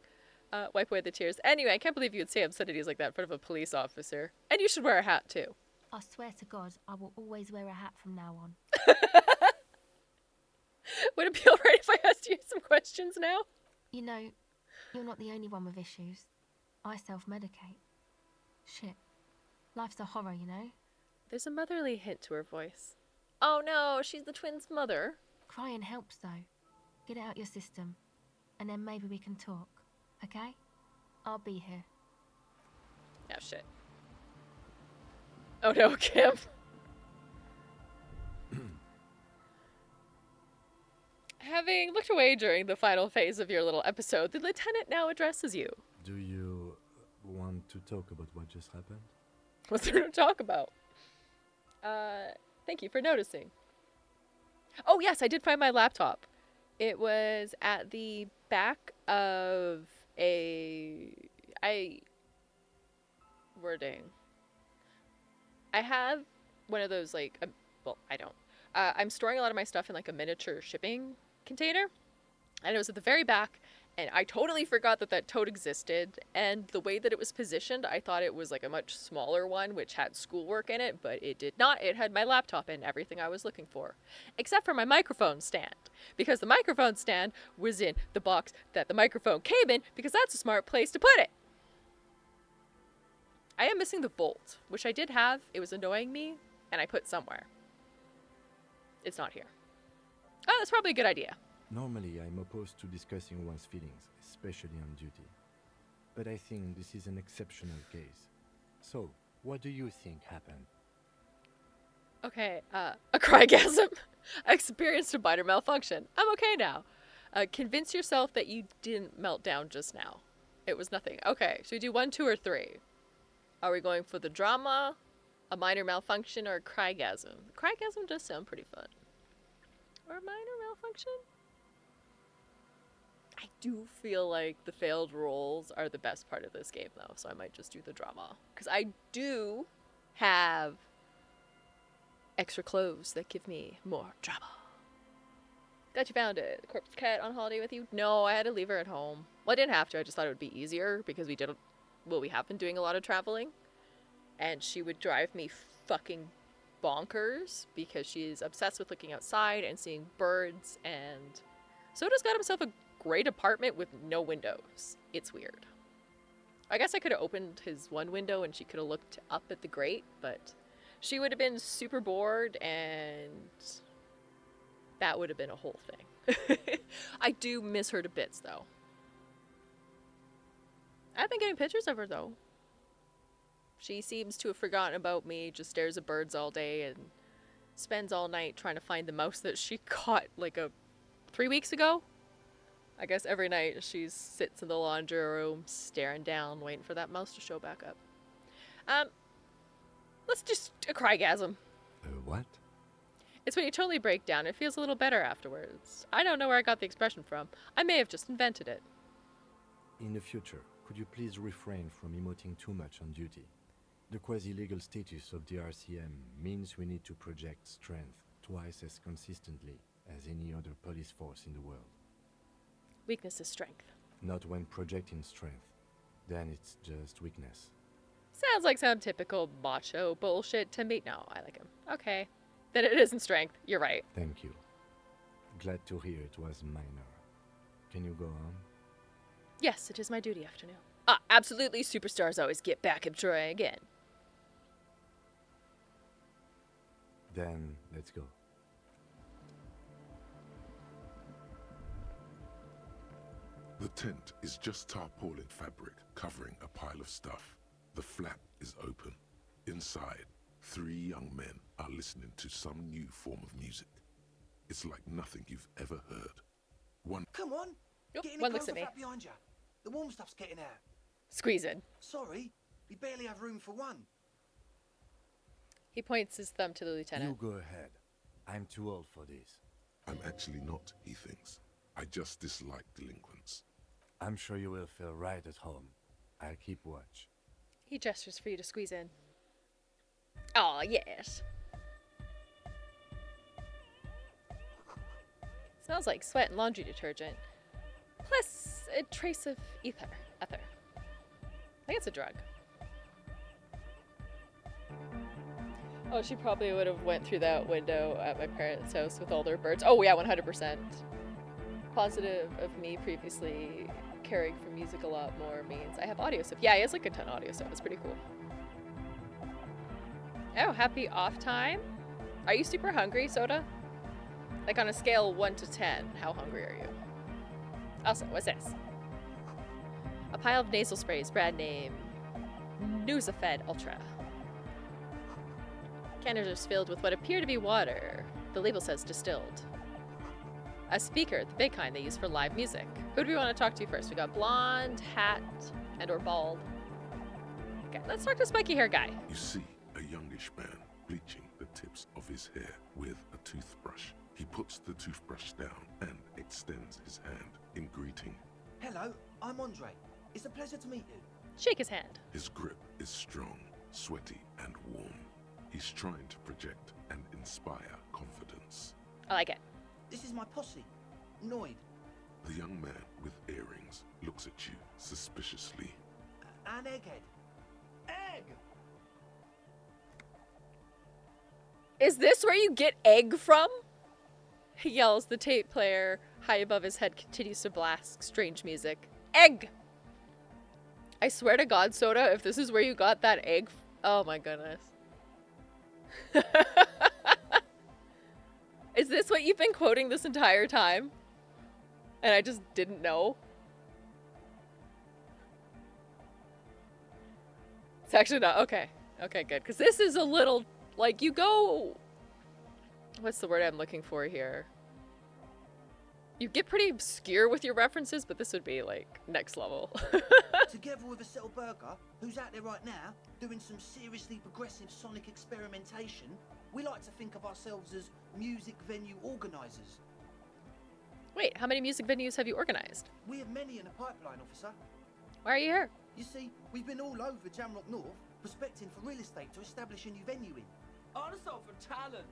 Wipe away the tears. Anyway, I can't believe you would say obscenities like that in front of a police officer. And you should wear a hat, too. I swear to God, I will always wear a hat from now on. Would it be alright if I asked you some questions now? You know, you're not the only one with issues. I self-medicate. Shit. Life's a horror, you know? There's a motherly hint to her voice. Oh no, she's the twins' mother. Crying helps, though. Get it out your system. And then maybe we can talk. Okay? I'll be here. Oh, shit. Oh no, Kim. Having looked away during the final phase of your little episode, the lieutenant now addresses you. Do you want to talk about what just happened? What's there to talk about? Thank you for noticing. Oh yes, I did find my laptop. It was at the back of wording. I have one of those like, well, I don't. I'm storing a lot of my stuff in like a miniature shipping container, and it was at the very back, and I totally forgot that that tote existed, and the way that it was positioned, I thought it was like a much smaller one, which had schoolwork in it, but it did not. It had my laptop and everything I was looking for, except for my microphone stand, because the microphone stand was in the box that the microphone came in, because that's a smart place to put it. I am missing the bolt, which I did have. It was annoying me, and I put somewhere. It's not here. Oh, that's probably a good idea. Normally, I'm opposed to discussing one's feelings, especially on duty. But I think this is an exceptional case. So, what do you think happened? Okay, a crygasm. I experienced a minor malfunction. I'm okay now. Convince yourself that you didn't melt down just now. It was nothing. Okay, so we do 1, 2, or 3. Are we going for the drama, a minor malfunction, or a crygasm? Crygasm does sound pretty fun. Or a minor malfunction? I do feel like the failed rolls are the best part of this game, though, so I might just do the drama. Because I do have extra clothes that give me more drama. Glad you found it. The corpse cat on holiday with you? No, I had to leave her at home. Well, I didn't have to. I just thought it would be easier because we have been doing a lot of traveling. And she would drive me fucking bonkers because she's obsessed with looking outside and seeing birds, and Soda's got himself a great apartment with no windows. It's weird. I guess I could have opened his one window and she could have looked up at the grate, but She would have been super bored, and that would have been a whole thing. I do miss her to bits, though. I've been getting pictures of her, though. She seems to have forgotten about me, just stares at birds all day, and spends all night trying to find the mouse that she caught, like, 3 weeks ago. I guess every night she sits in the laundry room, staring down, waiting for that mouse to show back up. Let's just a crygasm. What? It's when you totally break down. It feels a little better afterwards. I don't know where I got the expression from. I may have just invented it. In the future, could you please refrain from emoting too much on duty? The quasi-legal status of the RCM means we need to project strength twice as consistently as any other police force in the world. Weakness is strength. Not when projecting strength. Then it's just weakness. Sounds like some typical macho bullshit to me. No, I like him. Okay. Then it isn't strength. You're right. Thank you. Glad to hear it was minor. Can you go on? Yes, it is my duty afternoon. Ah, absolutely. Superstars always get back up trying again. Then let's go. The tent is just tarpaulin fabric covering a pile of stuff. The flap is open. Inside, 3 young men are listening to some new form of music. It's like nothing you've ever heard. One. Come on! Nope, Get in one the looks at me. flap behind you. The warm stuff's getting out. Squeeze in. Sorry, we barely have room for one. He points his thumb to the You lieutenant. go ahead. I'm too old for this. I'm actually not, he thinks. I just dislike delinquents. I'm sure you will feel right at home. I'll keep watch. He gestures for you to squeeze in. Aw, yes. Smells like sweat and laundry detergent. Plus a trace of ether. I think it's a drug. Oh, she probably would have went through that window at my parents' house with all their birds. Oh yeah, 100%. Positive of me previously caring for music a lot more means I have audio stuff. Yeah, he has like a ton of audio stuff. It's pretty cool. Oh, happy off time. Are you super hungry, Soda? Like on a scale 1 to 10, how hungry are you? Also, what's this? A pile of nasal sprays, brand name Nusafed Ultra. Canisters filled with what appear to be water. The label says distilled. A speaker, the big kind they use for live music. Who do we want to talk to first? We got blonde, hat, and or bald. Okay, let's talk to spiky hair guy. You see a youngish man bleaching the tips of his hair with a toothbrush. He puts the toothbrush down and extends his hand in greeting. Hello, I'm Andre. It's a pleasure to meet you. Shake his hand. His grip is strong, sweaty, and warm. He's trying to project and inspire confidence. I like it. This is my posse, Noid. The young man with earrings looks at you suspiciously. And Egghead. Egg! Is this where you get egg from? He yells. The tape player high above his head continues to blast strange music. Egg! I swear to God, Soda, if this is where you got that egg... Oh my goodness. Is this what you've been quoting this entire time? And I just didn't know? It's actually not. Okay. Okay, good. Because this is a little... Like, you go... What's the word I'm looking for here? You get pretty obscure with your references, but this would be, like, next level. Together with a Settle Burger, who's out there right now, doing some seriously progressive sonic experimentation, we like to think of ourselves as music venue organisers. Wait, how many music venues have you organized? We have many in the pipeline, officer. Why are you here? You see, we've been all over Jamrock North, prospecting for real estate to establish a new venue in. Also for talent.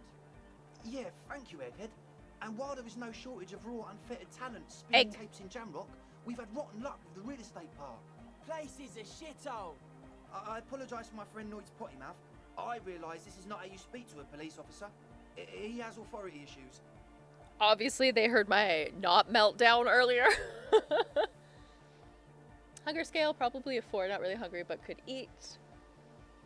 Yeah, thank you, Egghead. And while there is no shortage of raw, unfettered talent spinning Egg. tapes in Jamrock, we've had rotten luck with the real estate part. Place is a shithole. I apologise for my friend Noid's potty mouth. I realise this is not how you speak to a police officer. He has authority issues. Obviously, they heard my not meltdown earlier. Hunger scale, probably a 4. Not really hungry, but could eat.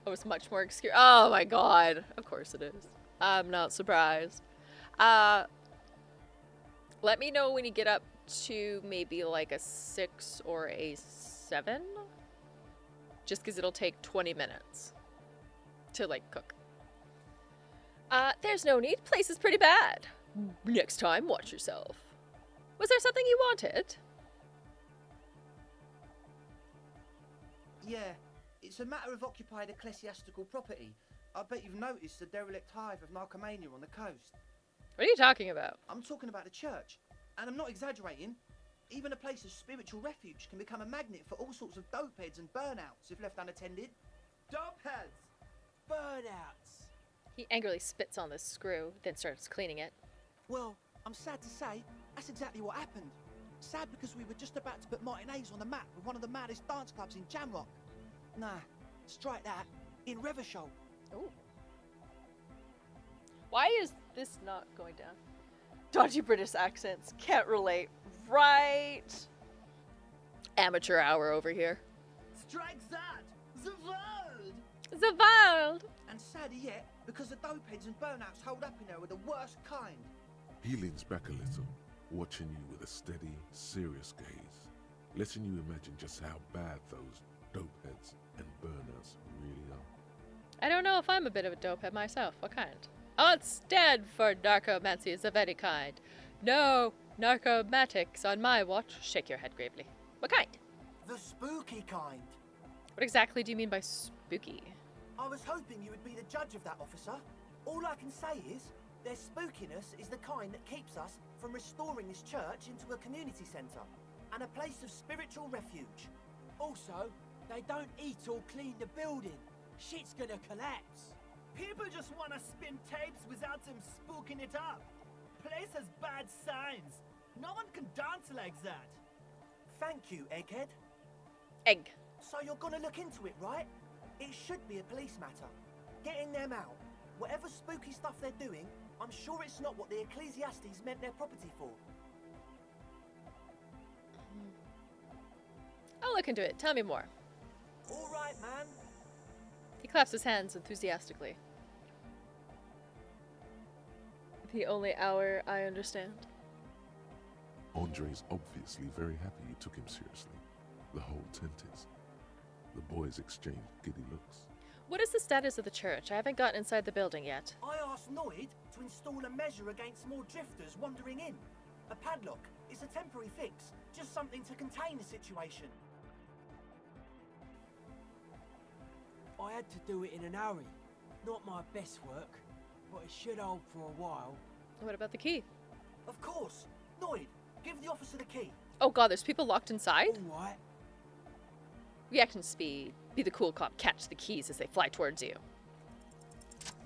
Oh, it's much more excuse. Oh my god. Of course it is. I'm not surprised. Let me know when you get up to maybe like a 6 or a 7. Just because it'll take 20 minutes to like cook. There's no need. Place is pretty bad. Next time, watch yourself. Was there something you wanted? Yeah, it's a matter of occupied ecclesiastical property. I bet you've noticed the derelict hive of Narcomania on the coast. What are you talking about? I'm talking about the church, and I'm not exaggerating. Even a place of spiritual refuge can become a magnet for all sorts of dopeheads and burnouts if left unattended. Dopeheads! Burnouts! He angrily spits on the screw, then starts cleaning it. Well, I'm sad to say, that's exactly what happened. Sad because we were just about to put Martinez on the map with one of the maddest dance clubs in Jamrock. Nah, strike that. In Revachol. Ooh. Why is this not going down? Dodgy British accents. Can't relate. Right. Amateur hour over here. Strike that! The world! The world! And sadder yet, because the dopeheads and burnouts holed up in there were the worst kind. He leans back a little, watching you with a steady, serious gaze, letting you imagine just how bad those dopeheads and burnouts really are. I don't know if I'm a bit of a dopehead myself. What kind? Instead for narcomancy is a very kind. No narcomatics on my watch. Shake your head gravely. What kind? The spooky kind. What exactly do you mean by spooky? I was hoping you would be the judge of that, officer. All I can say is, their spookiness is the kind that keeps us from restoring this church into a community centre and a place of spiritual refuge. Also, they don't eat or clean the building. Shit's gonna collapse. People just wanna spin tapes without them spooking it up. Place has bad signs. No one can dance like that. Thank you, Egghead. Egg. So you're gonna look into it, right? It should be a police matter. Getting them out. Whatever spooky stuff they're doing, I'm sure it's not what the Ecclesiastes meant their property for. I'll look into it. Tell me more. All right, man. He claps his hands enthusiastically. The only hour I understand. Andre's obviously very happy you took him seriously. The whole tent is. The boys exchange giddy looks. What is the status of the church? I haven't gotten inside the building yet. I asked Noid to install a measure against more drifters wandering in. A padlock. It's a temporary fix. Just something to contain the situation. I had to do it in an hurry. Not my best work, but it should hold for a while. What about the key? Of course. Noid, give the officer the key. Oh god, there's people locked inside? All right. Reaction speed. Be the cool cop. Catch the keys as they fly towards you.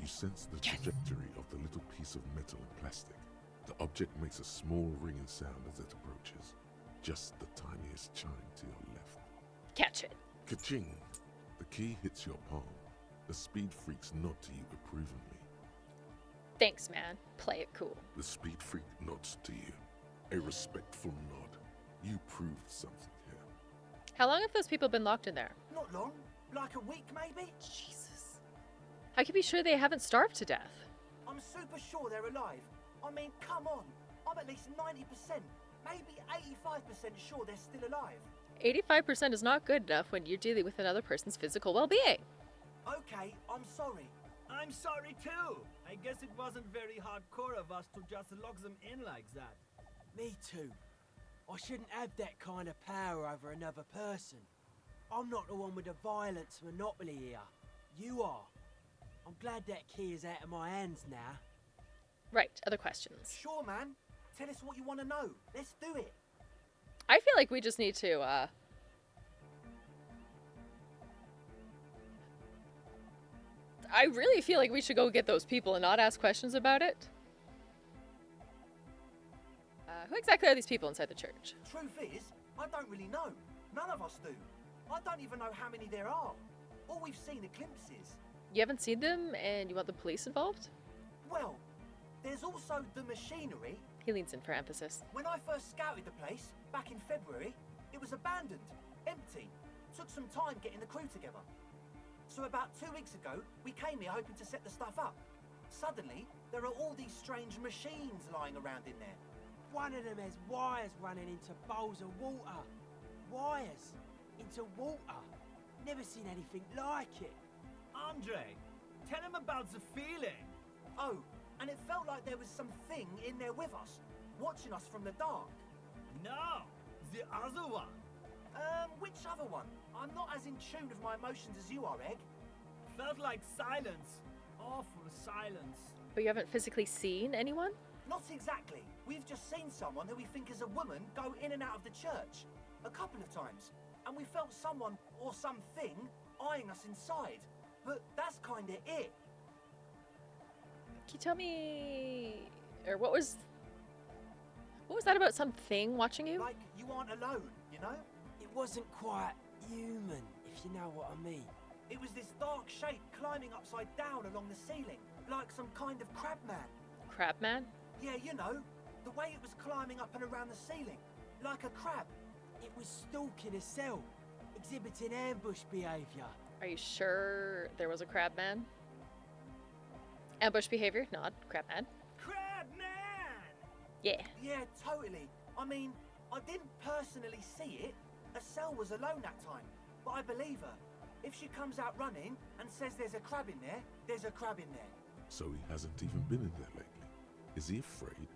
You sense the trajectory of the little piece of metal and plastic. The object makes a small ringing sound as it approaches. Just the tiniest chime to your left. Catch it. Ka-ching! The key hits your palm. The speed freaks nod to you approvingly. Thanks, man. Play it cool. The speed freak nods to you. A respectful nod. You proved something here. How long have those people been locked in there? Not long. Like a week, maybe? Jesus. How can you be sure they haven't starved to death? I'm super sure they're alive. I mean, come on. I'm at least 90%, maybe 85% sure they're still alive. 85% is not good enough when you're dealing with another person's physical well-being. Okay, I'm sorry. I'm sorry too. I guess it wasn't very hardcore of us to just lock them in like that. Me too. I shouldn't have that kind of power over another person. I'm not the one with the violence monopoly here. You are. I'm glad that key is out of my hands now. Right, other questions. Sure, man. Tell us what you want to know. Let's do it. I feel like we just need to, I really feel like we should go get those people and not ask questions about it. Who exactly are these people inside the church? Truth is, I don't really know. None of us do. I don't even know how many there are. All we've seen are glimpses. You haven't seen them and you want the police involved? Well, there's also the machinery. He leans in for emphasis. When I first scouted the place, back in February, it was abandoned, empty. Took some time getting the crew together. So about 2 weeks ago, we came here hoping to set the stuff up. Suddenly, there are all these strange machines lying around in there. One of them has wires running into bowls of water. Wires into water. Never seen anything like it. Andre, tell him about the feeling. Oh, and it felt like there was something in there with us, watching us from the dark. No, the other one. Which other one? I'm not as in tune with my emotions as you are, Egg. Felt like silence. Awful silence. But you haven't physically seen anyone? Not exactly. We've just seen someone who we think is a woman go in and out of the church. A couple of times. And we felt someone or something eyeing us inside. But that's kinda it. Can you tell me... Or what was that about something watching you? Like you aren't alone, you know? It wasn't quite human, if you know what I mean. It was this dark shape climbing upside down along the ceiling, like some kind of crab man. Crab man? Yeah, you know, the way it was climbing up and around the ceiling, like a crab. It was stalking a cell, exhibiting ambush behaviour. Are you sure there was a crab man? Ambush behavior? Nod. Crab man. Crab man! Yeah. Yeah, totally. I mean, I didn't personally see it. Estelle was alone that time, but I believe her. If she comes out running and says there's a crab in there, there's a crab in there. So he hasn't even been in there lately. Is he afraid?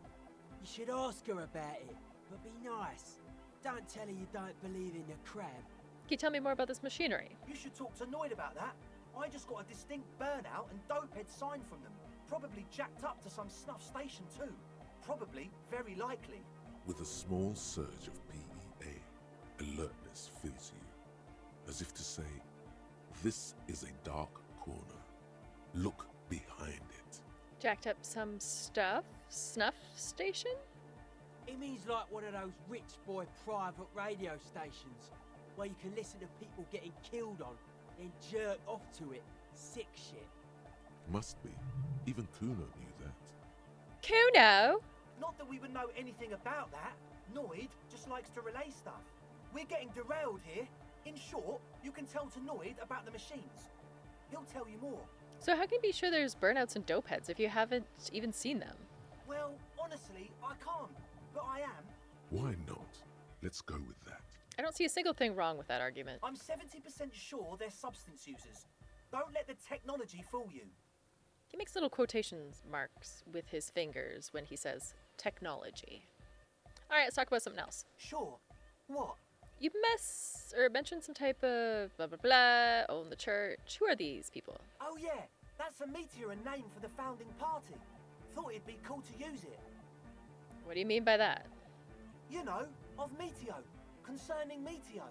You should ask her about it, but be nice. Don't tell her you don't believe in the crab. Can you tell me more about this machinery? You should talk to Noid about that. I just got a distinct burnout and dopehead sign from them. Probably jacked up to some snuff station too. Probably, very likely. With a small surge of PEA, alertness fills you, as if to say, this is a dark corner. Look behind it. Jacked up some stuff? Snuff station? It means like one of those rich boy private radio stations, where you can listen to people getting killed on, then jerk off to it. Sick shit. Must be. Even Kuno knew that. Kuno? Not that we would know anything about that. Noid just likes to relay stuff. We're getting derailed here. In short, you can tell to Noid about the machines. He'll tell you more. So how can you be sure there's burnouts and dopeheads if you haven't even seen them? Well, honestly, I can't. But I am. Why not? Let's go with that. I don't see a single thing wrong with that argument. I'm 70% sure they're substance users. Don't let the technology fool you. He makes little quotation marks with his fingers when he says technology. Alright, let's talk about something else. Sure. What? You mentioned some type of blah blah blah, own the church. Who are these people? Oh yeah, that's a meteor and name for the founding party. Thought it'd be cool to use it. What do you mean by that? You know, of Meteo. Concerning Meteo.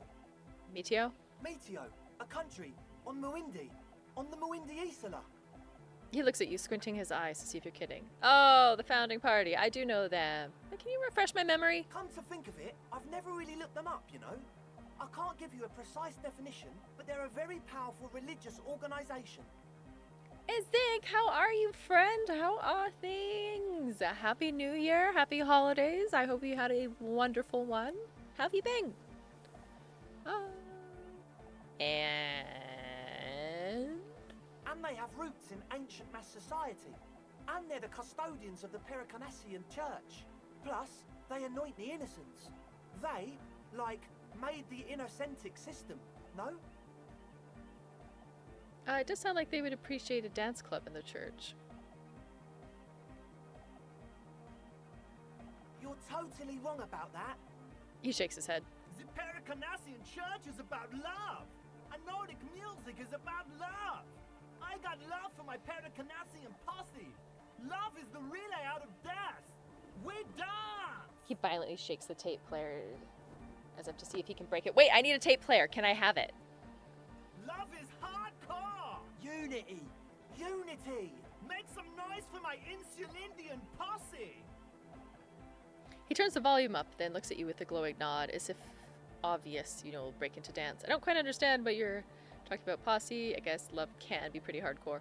Meteo? Meteo, a country on Muindi. On the Muindi Isla. He looks at you, squinting his eyes to see if you're kidding. Oh, the founding party. I do know them. But can you refresh my memory? Come to think of it, I've never really looked them up, you know. I can't give you a precise definition, but they're a very powerful religious organization. Zig, how are you, friend? How are things? Happy New Year, happy holidays. I hope you had a wonderful one. How have you been? And they have roots in ancient mass society. And they're the custodians of the Pericanassian church. Plus, they anoint the innocents. They, like, made the Innocentic system, no? It does sound like they would appreciate a dance club in the church. You're totally wrong about that. He shakes his head. The Pericanassian church is about love. And Nordic music is about love. I got love for my Pericanassian posse. Love is the relay out of death. We're done. He violently shakes the tape player as if to see if he can break it. Wait, I need a tape player. Can I have it? Love is hardcore. Unity. Unity. Make some noise for my Insulindian posse. He turns the volume up, then looks at you with a glowing nod, as if obvious, you know, break into dance. I don't quite understand, but you're talking about posse. I guess love can be pretty hardcore.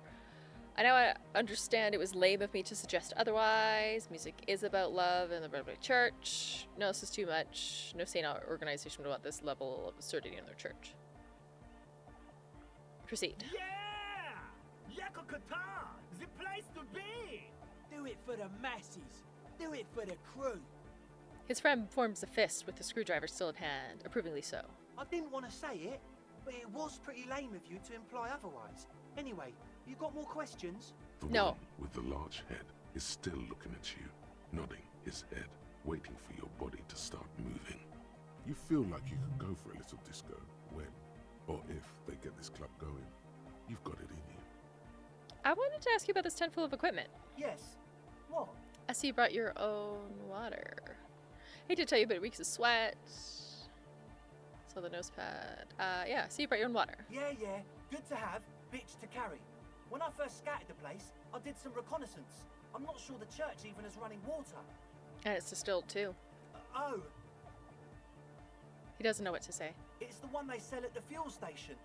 I understand it was lame of me to suggest otherwise. Music is about love and the Broadway church. No, this is too much. No sane organization would want this level of absurdity in their church. Proceed. Yeah! Yakokata! The place to be! Do it for the masses. Do it for the crew. His friend forms a fist with the screwdriver still in hand, approvingly so. I didn't want to say it, but it was pretty lame of you to imply otherwise. Anyway, you got more questions? The one with the large head is still looking at you, nodding his head, waiting for your body to start moving. You feel like you could go for a little disco when, or if they get this club going. You've got it in you. I wanted to ask you about this tent full of equipment. Yes. What? I see you brought your own water. Hate to tell you, but it reeks of sweat. So the nose pad. Yeah, see you brought your own water. Yeah. Good to have, bitch to carry. When I first scouted the place, I did some reconnaissance. I'm not sure the church even is running water. And it's distilled too. Oh, He doesn't know what to say. it's the one they sell at the fuel station.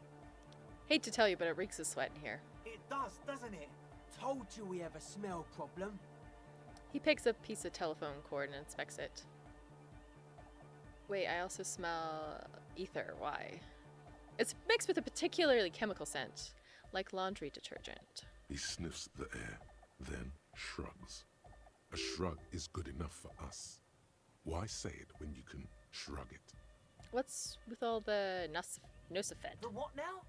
Hate to tell you, but it reeks of sweat in here. It does, doesn't it? Told you we have a smell problem. He picks up a piece of telephone cord and inspects it. Wait, I also smell ether. Why? It's mixed with a particularly chemical scent, like laundry detergent. He sniffs the air, then shrugs. A shrug is good enough for us. Why say it when you can shrug it? What's with all the Nosafed? The what now?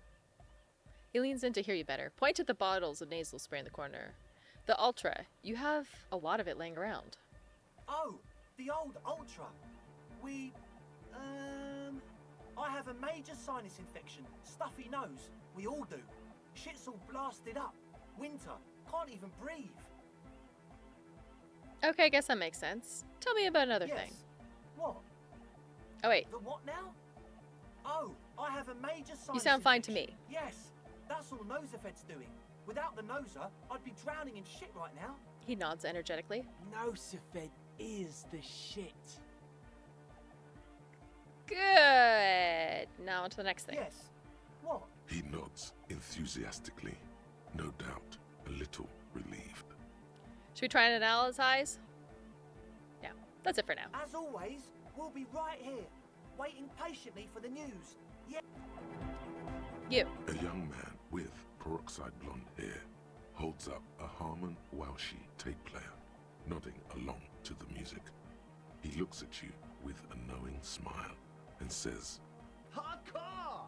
He leans in to hear you better. Point at the bottles of nasal spray in the corner. The Ultra. You have a lot of it laying around. Oh, the old Ultra. I have a major sinus infection, stuffy nose. We all do. Shit's all blasted up. Winter. Can't even breathe. Okay, I guess that makes sense. Tell me about another thing. What? Oh, wait. The what now? Oh, I have a major sinus You sound fine to infection. me. Yes, that's all Nosafed's doing. Without the Nosa, I'd be drowning in shit right now. He nods energetically. Nosafed is the shit. Good. Now on to the next thing. Yes. What? He nods enthusiastically, no doubt a little relieved. Should we try and analyze? Yeah, that's it for now. As always, we'll be right here, waiting patiently for the news. Yeah. You. A young man with peroxide blonde hair holds up a Harman Waushi tape player, nodding along to the music. He looks at you with a knowing smile and says, Hardcore!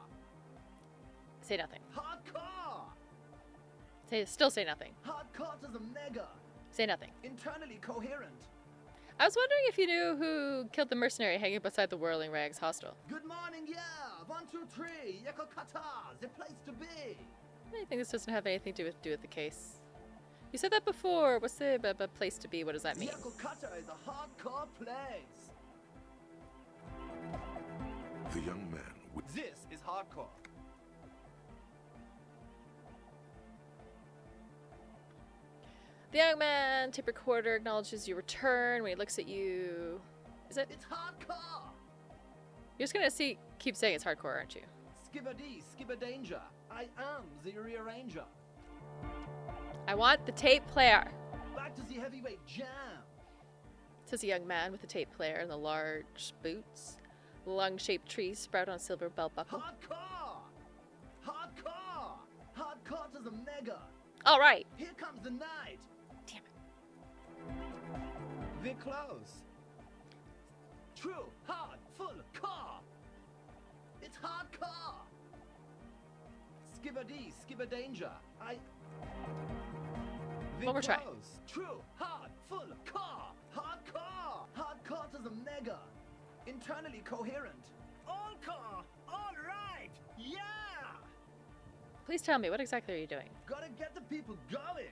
Say nothing. Hardcore! Still say nothing. Hardcore to the mega! Say nothing. Internally coherent. I was wondering if you knew who killed the mercenary hanging beside the Whirling Rags hostel. Good morning, yeah! 1, 2, 3, Yakokata, the place to be! I think this doesn't have anything to do with the case. You said that before. What's the place to be? What does that mean? Yakokata is a hardcore place! the young man with... This is hardcore. The young man, tape recorder, acknowledges your return when he looks at you. Is it? It's hardcore! You're just gonna keep saying it's hardcore, aren't you? Skibber danger. I am the rearranger. I want the tape player. Back to the heavyweight jam. Says a young man with a tape player and the large boots. Lung-shaped trees sprout on a silver belt buckle. Hardcore! Hardcore! Hardcore to the mega. All right. Here comes the night. Damn it. We're close. True, hard, full, car. It's hardcore. Skibber danger. One more try. True, hard, full, car. Hardcore. Hardcore to the mega. Internally coherent. All car. All right. Yeah. Please tell me, what exactly are you doing? Gotta get the people going.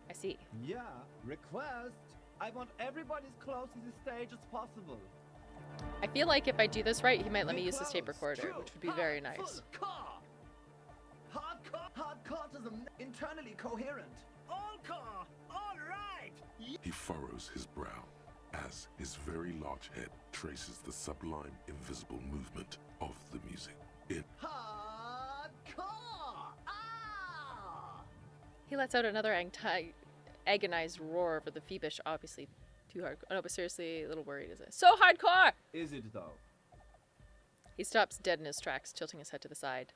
I see. Yeah. Request. I want everybody as close to the stage as possible. I feel like if I do this right, he might let me use this tape recorder, which would be very nice. Hardcore to the internally coherent. All car. All right. He furrows his brow as his very large head traces the sublime invisible movement of the music. In Hardcore! Ah! He lets out another agonized roar over the Phoebish, obviously too hardcore. Oh, no, but seriously, a little worried, is it? So hardcore! Is it though? He stops dead in his tracks, tilting his head to the side.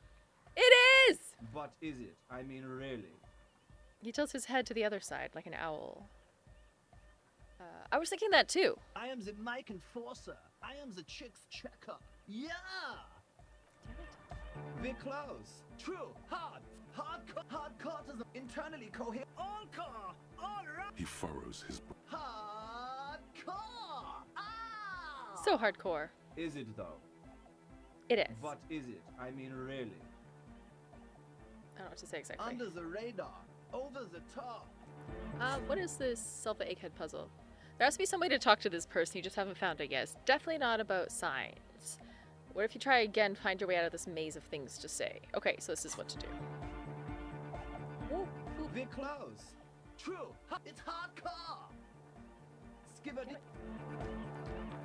It is! What is it? I mean, really? He tilts his head to the other side like an owl. I was thinking that too. I am the mic enforcer. I am the chicks checker. Yeah! We're close. True. Hardcore is internally coherent. All car! All right! He furrows his brow. Hardcore! Ah! So hardcore. Is it though? It is. What is it? I mean, really? I don't know what to say exactly. Under the radar. Over the top. What is this Selva Egghead puzzle? There has to be some way to talk to this person, you just haven't found it yet. It's definitely not about signs. What if you try again, find your way out of this maze of things to say? Okay, so this is what to do. We're close. True. It's hardcore. Skibber.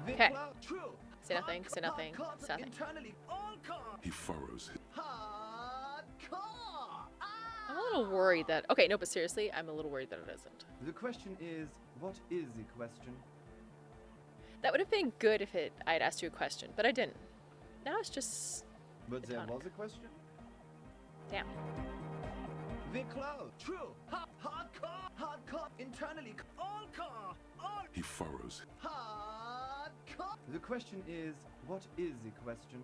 Okay. True. Say nothing, say nothing, say nothing. Internally. All car. He furrows his... Hardcore. I'm a little worried that... Okay, no, but seriously, I'm a little worried that it isn't. The question is, what is the question? That would have been good if I'd asked you a question, but I didn't. Now it's just... But there was a question? Damn. We're close. True. Hardcore. Internally. All car. All. He furrows. Hardcore. The question is, what is the question?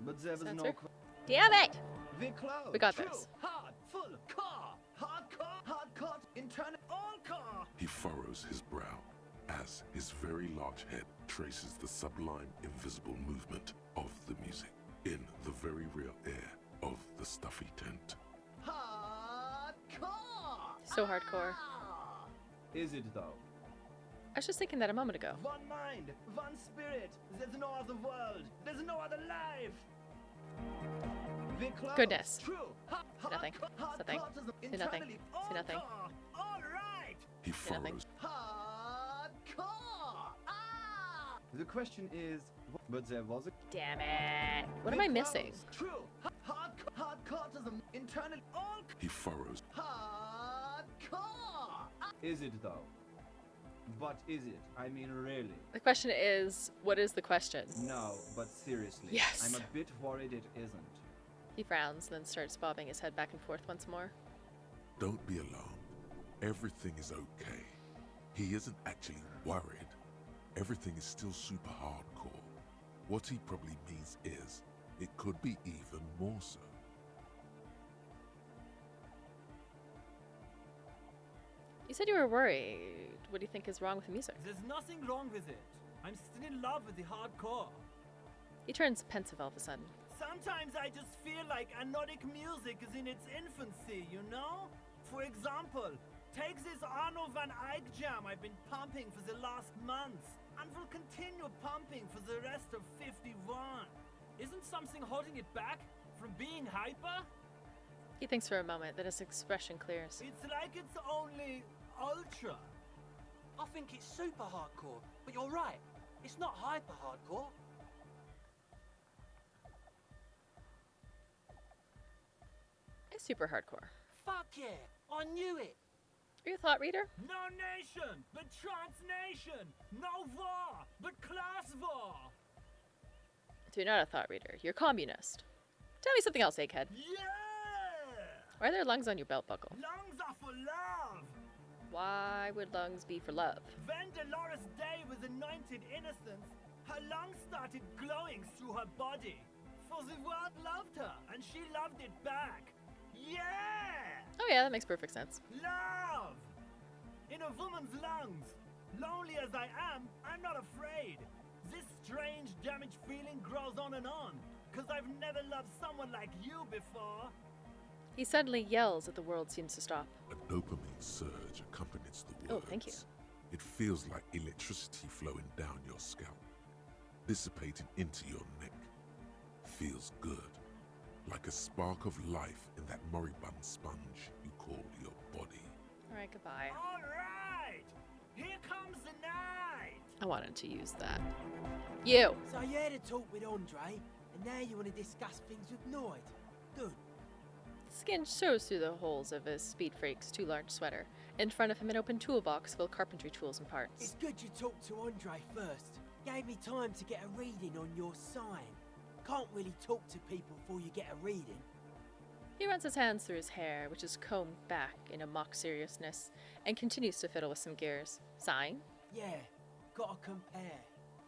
But there was no question. Damn it! We're close. We got True. this. Hard. Full. Car. Hardcore. Internal. All car. He furrows his brow as his very large head traces the sublime invisible movement of the music in the very real air of the stuffy tent. Hardcore. So hardcore. Is it though? I was just thinking that a moment ago. One mind, one spirit. There's no other world. There's no other life. Goodness. True. Say nothing. Say nothing. Say nothing. Say nothing. All right. He furrows. Hardcore. Ah! The question is, but there was a... Damn it. What am I missing? True. Hardcore is internally. All... He furrows. Hardcore. Is it though? What is it? I mean, really? The question is, what is the question? No, but seriously. Yes. I'm a bit worried it isn't. He frowns, then starts bobbing his head back and forth once more. Don't be alarmed. Everything is okay. He isn't actually worried. Everything is still super hardcore. What he probably means is, it could be even more so. You said you were worried. What do you think is wrong with the music? There's nothing wrong with it. I'm still in love with the hardcore. He turns pensive all of a sudden. Sometimes I just feel like anodic music is in its infancy, you know? For example, take this Arno van Eyck jam I've been pumping for the last months, and will continue pumping for the rest of 51. Isn't something holding it back from being hyper? He thinks for a moment, then his expression clears. It's like it's only ultra. I think it's super hardcore, but you're right. It's not hyper hardcore. It's super hardcore. Fuck yeah, I knew it. Are you a thought reader? No nation, but transnation. No war, but class war. So you're not a thought reader. You're a communist. Tell me something else, Egghead. Yeah! Why are there lungs on your belt buckle? Lungs are for love. Why would lungs be for love? When Dolores Day was anointed innocence, her lungs started glowing through her body. For the world loved her, and she loved it back. Yeah! Oh yeah, that makes perfect sense. Love! In a woman's lungs. Lonely as I am, I'm not afraid. This strange, damaged feeling grows on and on, because I've never loved someone like you before. He suddenly yells that the world seems to stop. A dopamine surge accompanies the words. Oh, thank you. It feels like electricity flowing down your scalp, dissipating into your neck. Feels good. Like a spark of life in that moribund sponge you call your body. Alright, goodbye. Alright! Here comes the night! I wanted to use that. You! So you had a talk with Andre, and now you want to discuss things with Noid. Good. Skin shows through the holes of his Speed Freak's too large sweater. In front of him, an open toolbox full of carpentry tools and parts. It's good you talked to Andre first. Gave me time to get a reading on your sign. Can't really talk to people before you get a reading. He runs his hands through his hair, which is combed back in a mock seriousness, and continues to fiddle with some gears, sighing. Yeah, gotta compare.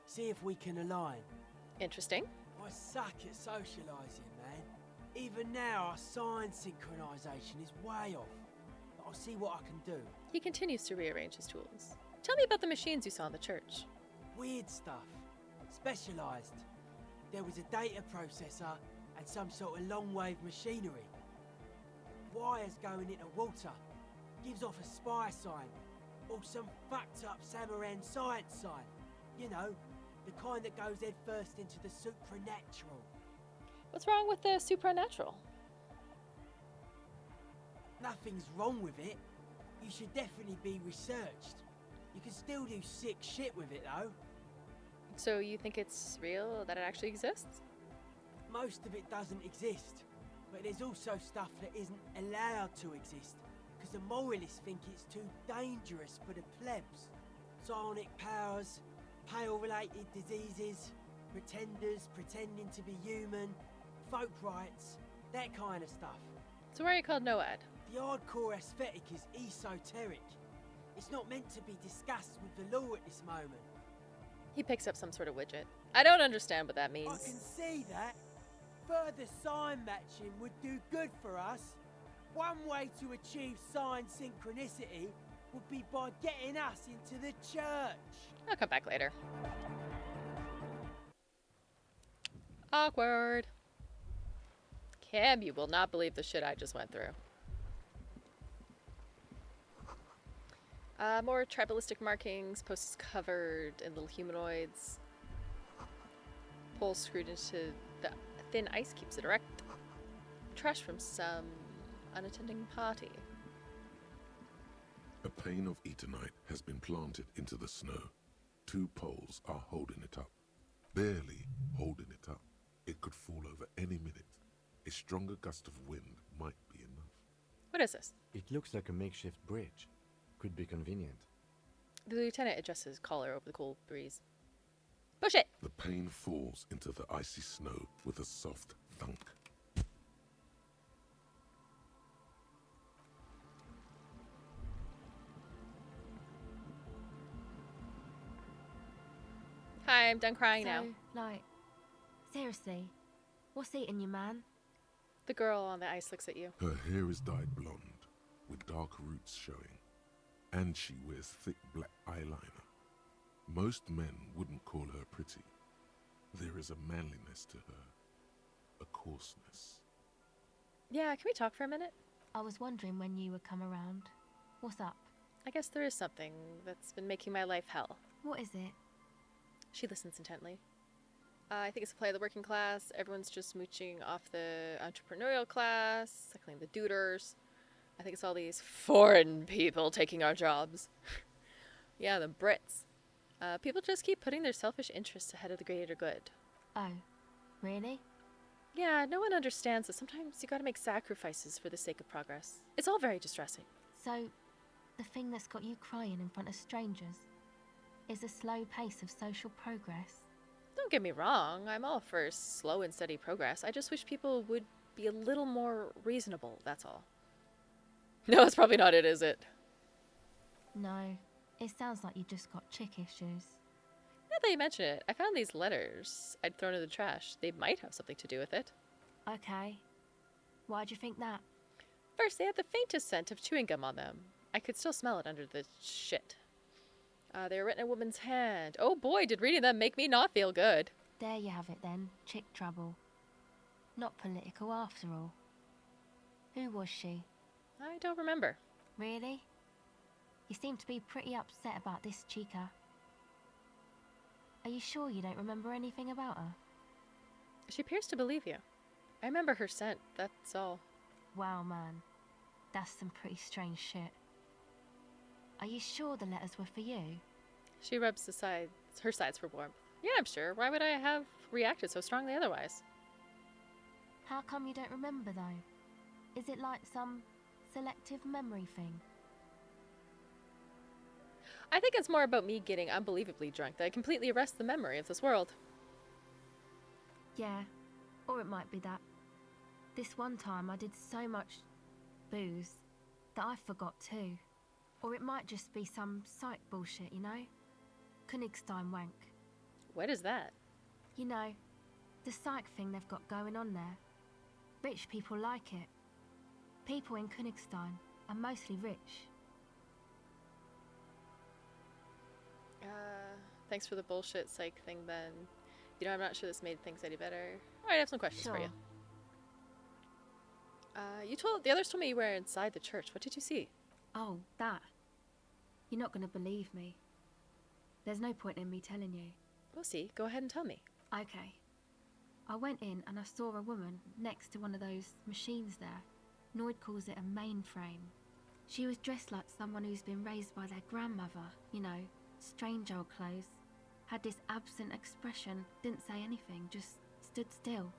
See if we can align. Interesting. I suck at socialising, man. Even now, our sign synchronisation is way off. But I'll see what I can do. He continues to rearrange his tools. Tell me about the machines you saw in the church. Weird stuff. Specialised. There was a data processor and some sort of long-wave machinery. Wires going into water. Gives off a spy sign. Or some fucked-up Samaran science sign. You know, the kind that goes head first into the supernatural. What's wrong with the supernatural? Nothing's wrong with it. You should definitely be researched. You can still do sick shit with it, though. So you think it's real, that it actually exists? Most of it doesn't exist. But there's also stuff that isn't allowed to exist. Because the moralists think it's too dangerous for the plebs. Psionic powers, pale-related diseases, pretenders pretending to be human, folk rights, that kind of stuff. So why are you called Noad? The hardcore aesthetic is esoteric. It's not meant to be discussed with the law at this moment. He picks up some sort of widget. I don't understand what that means. I can see that. Further sign matching would do good for us. One way to achieve sign synchronicity would be by getting us into the church. I'll come back later. Awkward. Cam, you will not believe the shit I just went through. More tribalistic markings, posters covered in little humanoids. Poles screwed into the thin ice keeps it erect. Trash from some unattending party. A pane of Eternite has been planted into the snow. 2 poles are holding it up. Barely holding it up. It could fall over any minute. A stronger gust of wind might be enough. What is this? It looks like a makeshift bridge. Could be convenient. The lieutenant adjusts his collar over the cool breeze. Push it! The pane falls into the icy snow with a soft thunk. Hi, I'm done crying now. Like, seriously, what's eating you, man? The girl on the ice looks at you. Her hair is dyed blonde, with dark roots showing, and she wears thick black eyeliner. Most men wouldn't call her pretty. There is a manliness to her, a coarseness. Yeah, can we talk for a minute? I was wondering when you would come around. What's up? I guess there is something that's been making my life hell. What is it? She listens intently. I think it's a play of the working class. Everyone's just mooching off the entrepreneurial class, suckling the duders. I think it's all these foreign people taking our jobs. Yeah, the Brits. People just keep putting their selfish interests ahead of the greater good. Oh, really? Yeah, no one understands that sometimes you gotta make sacrifices for the sake of progress. It's all very distressing. So, the thing that's got you crying in front of strangers is a slow pace of social progress. Don't get me wrong, I'm all for slow and steady progress. I just wish people would be a little more reasonable, that's all. No, that's probably not it, is it? No, it sounds like you just got chick issues. Now that you mention it, I found these letters I'd thrown in the trash. They might have something to do with it. Okay. Why'd you think that? First, they had the faintest scent of chewing gum on them. I could still smell it under the shit. They were written in a woman's hand. Oh boy, did reading them make me not feel good. There you have it then, chick trouble. Not political after all. Who was she? I don't remember. Really? You seem to be pretty upset about this chica. Are you sure you don't remember anything about her? She appears to believe you. I remember her scent, that's all. Wow, man. That's some pretty strange shit. Are you sure the letters were for you? She rubs her sides for warmth. Yeah, I'm sure. Why would I have reacted so strongly otherwise? How come you don't remember, though? Is it like some selective memory thing? I think it's more about me getting unbelievably drunk that I completely arrest the memory of this world. Yeah, or it might be that. This one time I did so much booze that I forgot too. Or it might just be some psych bullshit, you know? Königstein wank. What is that? You know, the psych thing they've got going on there. Rich people like it. People in Königstein are mostly rich. Thanks for the bullshit psych thing then. You know, I'm not sure this made things any better. Alright, I have some questions for you. The others told me you were inside the church. What did you see? Oh, that. You're not gonna believe me. There's no point in me telling you. We'll see. Go ahead and tell me. Okay. I went in and I saw a woman next to one of those machines there. Noid calls it a mainframe. She was dressed like someone who's been raised by their grandmother, you know, strange old clothes. Had this absent expression, didn't say anything, just stood still.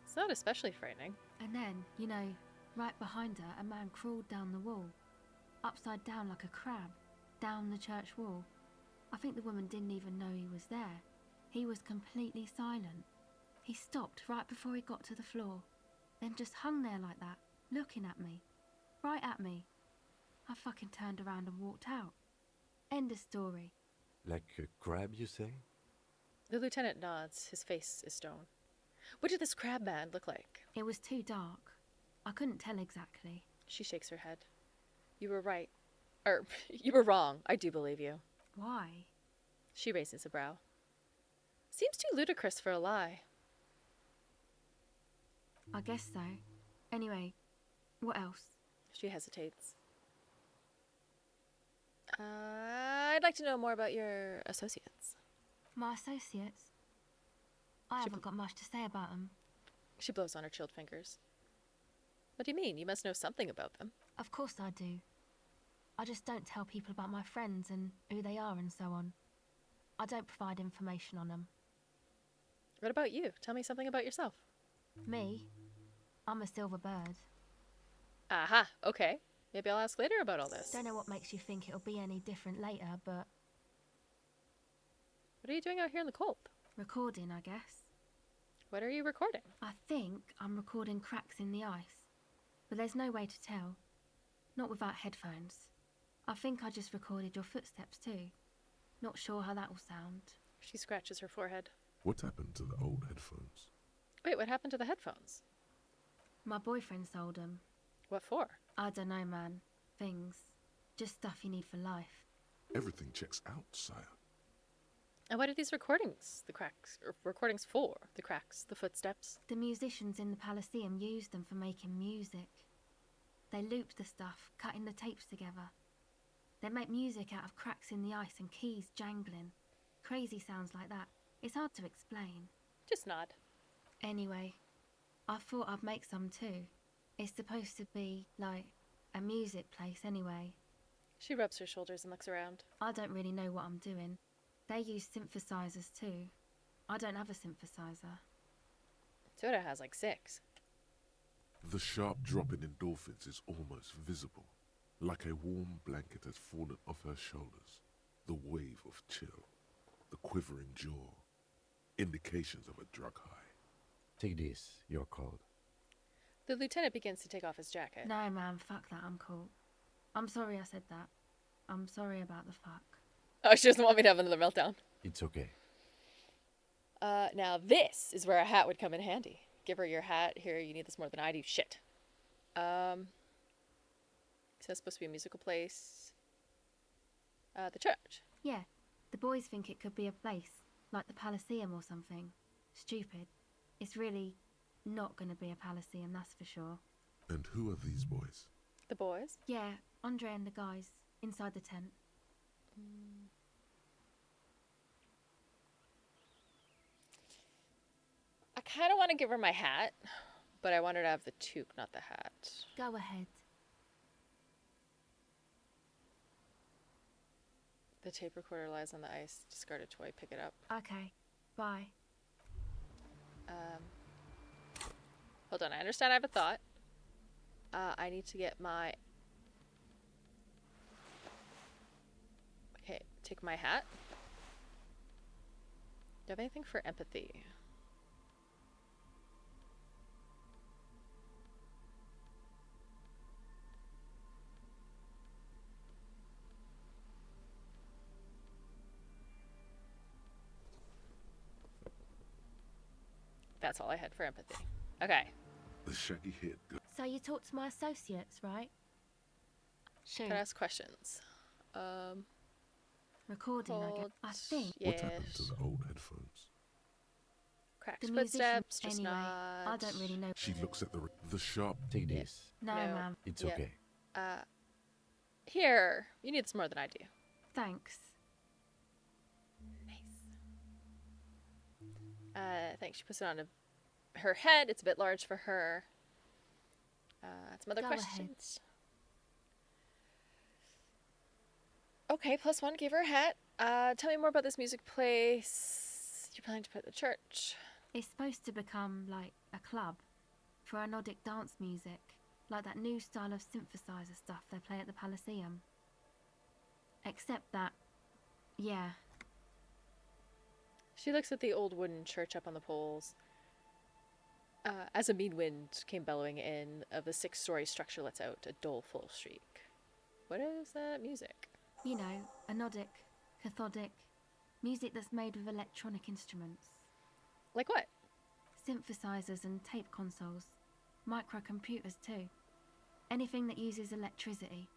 It's not especially frightening. And then, you know, right behind her, a man crawled down the wall. Upside down like a crab, down the church wall. I think the woman didn't even know he was there. He was completely silent. He stopped right before he got to the floor, then just hung there like that, looking at me. Right at me. I fucking turned around and walked out. End of story. Like a crab, you say? The lieutenant nods. His face is stone. What did this crab man look like? It was too dark. I couldn't tell exactly. She shakes her head. You were right. You were wrong. I do believe you. Why? She raises a brow. Seems too ludicrous for a lie. I guess so. Anyway, what else? She hesitates. I'd like to know more about your associates. My associates? I haven't got much to say about them. She blows on her chilled fingers. What do you mean? You must know something about them. Of course I do. I just don't tell people about my friends and who they are and so on. I don't provide information on them. What about you? Tell me something about yourself. Me? I'm a silver bird. Aha, okay. Maybe I'll ask later about all this. Don't know what makes you think it'll be any different later, but... What are you doing out here in the cold? Recording, I guess. What are you recording? I think I'm recording cracks in the ice. But there's no way to tell. Not without headphones. I think I just recorded your footsteps too. Not sure how that will sound. She scratches her forehead. What happened to the old headphones? Wait, what happened to the headphones? My boyfriend sold them. What for? I don't know, man. Things. Just stuff you need for life. Everything checks out, sire. And what are these recordings? The cracks, or recordings for? The cracks, the footsteps? The musicians in the Palaceum used them for making music. They looped the stuff, cutting the tapes together. They make music out of cracks in the ice and keys jangling. Crazy sounds like that. It's hard to explain. Just nod. Anyway, I thought I'd make some too. It's supposed to be, like, a music place anyway. She rubs her shoulders and looks around. I don't really know what I'm doing. They use synthesizers too. I don't have a synthesizer. Toda has like 6. The sharp drop in endorphins is almost visible, like a warm blanket has fallen off her shoulders. The wave of chill, the quivering jaw, indications of a drug high. Take this, you're cold. The lieutenant begins to take off his jacket. No, man, fuck that, I'm cool. I'm sorry I said that. I'm sorry about the fuck. Oh, she doesn't want me to have another meltdown. It's okay. Now this is where a hat would come in handy. Give her your hat. Here, you need this more than I do. Shit. So it's supposed to be a musical place. The church. Yeah, the boys think it could be a place, like the Palaceum or something. Stupid. It's really not gonna be a Palaceum, that's for sure. And who are these boys? The boys? Yeah, Andre and the guys, inside the tent. I kind of want to give her my hat, but I want her to have the toque, not the hat. Go ahead. The tape recorder lies on the ice. Discard a toy. Pick it up. Okay, bye. Hold on. I understand I have a thought. I need to get my... Okay, take my hat. Do you have anything for empathy? that's all I had for empathy. Okay. The shaggy head So you talked to my associates, right? Shoot. Can I ask questions? Recording, I guess. I think. What happened to the old headphones? Cracked The musician- footsteps, just anyway, not. I don't really know. She looks at the sharp. Take this. No, ma'am. It's Yeah. okay. Here, you need this more than I do. Thanks. Thanks. She puts it on her head. It's a bit large for her. Some other Go questions. Okay, +1 gave her a hat. Tell me more about this music place you're planning to put at the church. It's supposed to become like a club for anodic dance music, like that new style of synthesizer stuff they play at the Palaceum. Except that, yeah. She looks at the old wooden church up on the poles. As a mean wind came bellowing in, of the 6-story structure lets out a doleful shriek. What is that music? You know, anodic, cathodic, music that's made with electronic instruments. Like what? Synthesizers and tape consoles. Microcomputers too. Anything that uses electricity,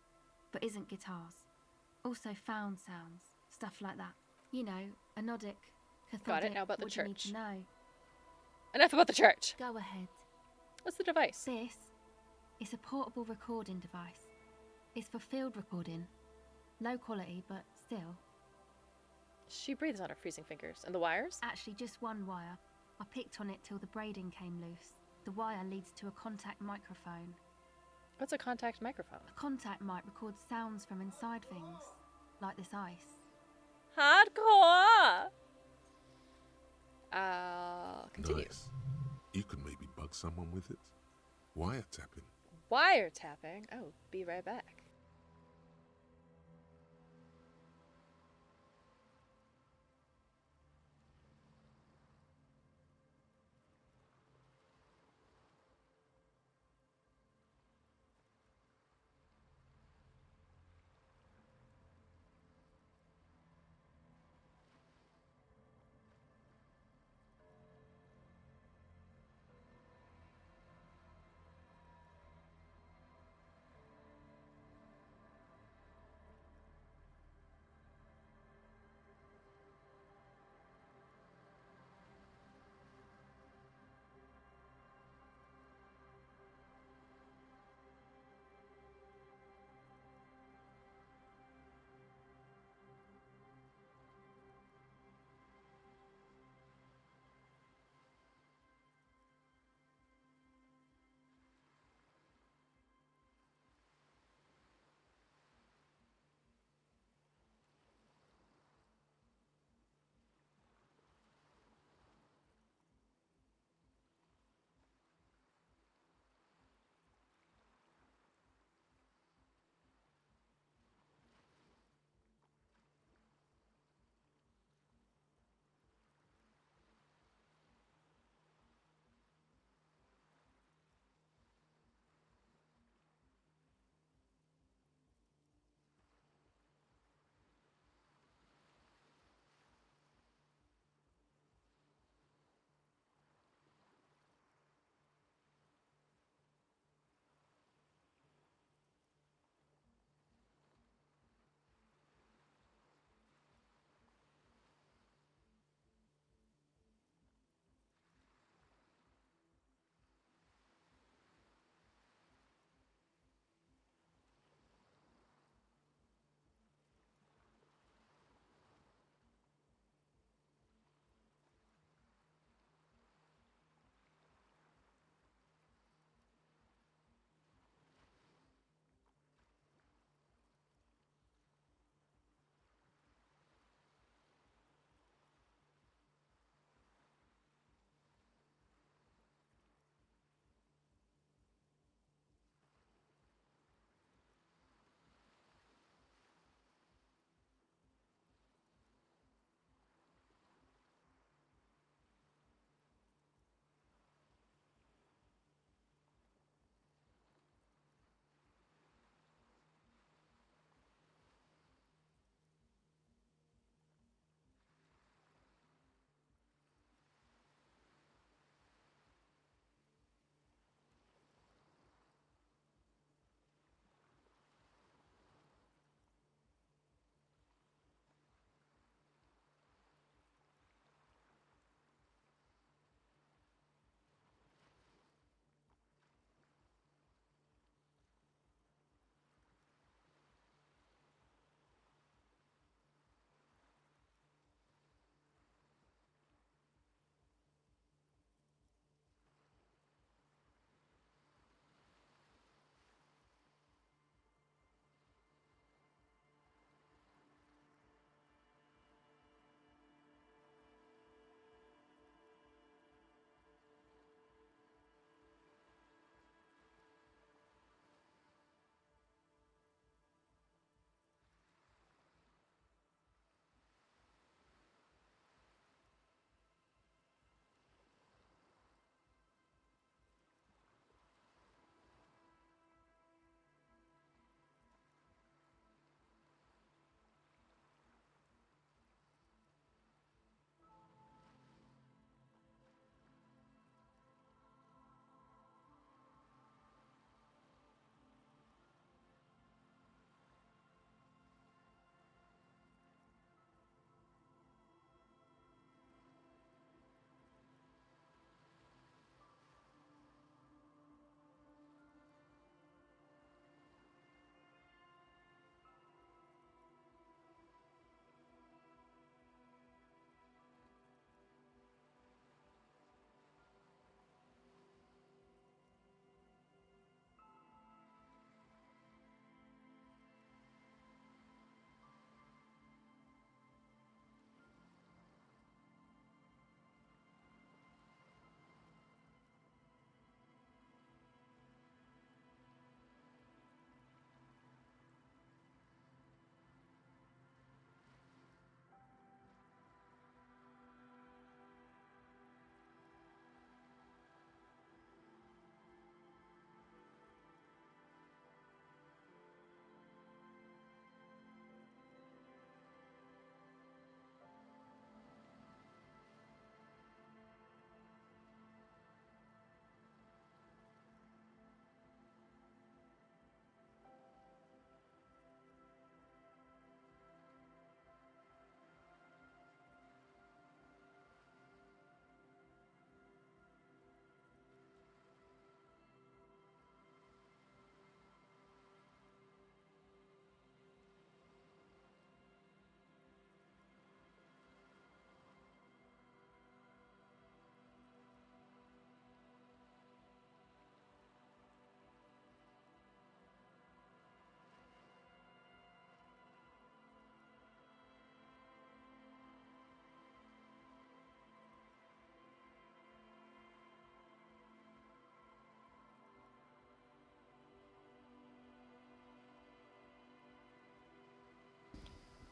but isn't guitars. Also found sounds, stuff like that. You know, anodic, cathodic. Got it, now about the what do you need church. to know? Enough about the church. Go ahead. What's the device? This is a portable recording device. It's for field recording. Low quality, but still. She breathes on her freezing fingers. And the wires? Actually, just one wire. I picked on it till the braiding came loose. The wire leads to a contact microphone. What's a contact microphone? A contact mic records sounds from inside things, like this ice. Hardcore! Continue. Nice. You could maybe bug someone with it. Wiretapping. Wiretapping? Oh, be right back.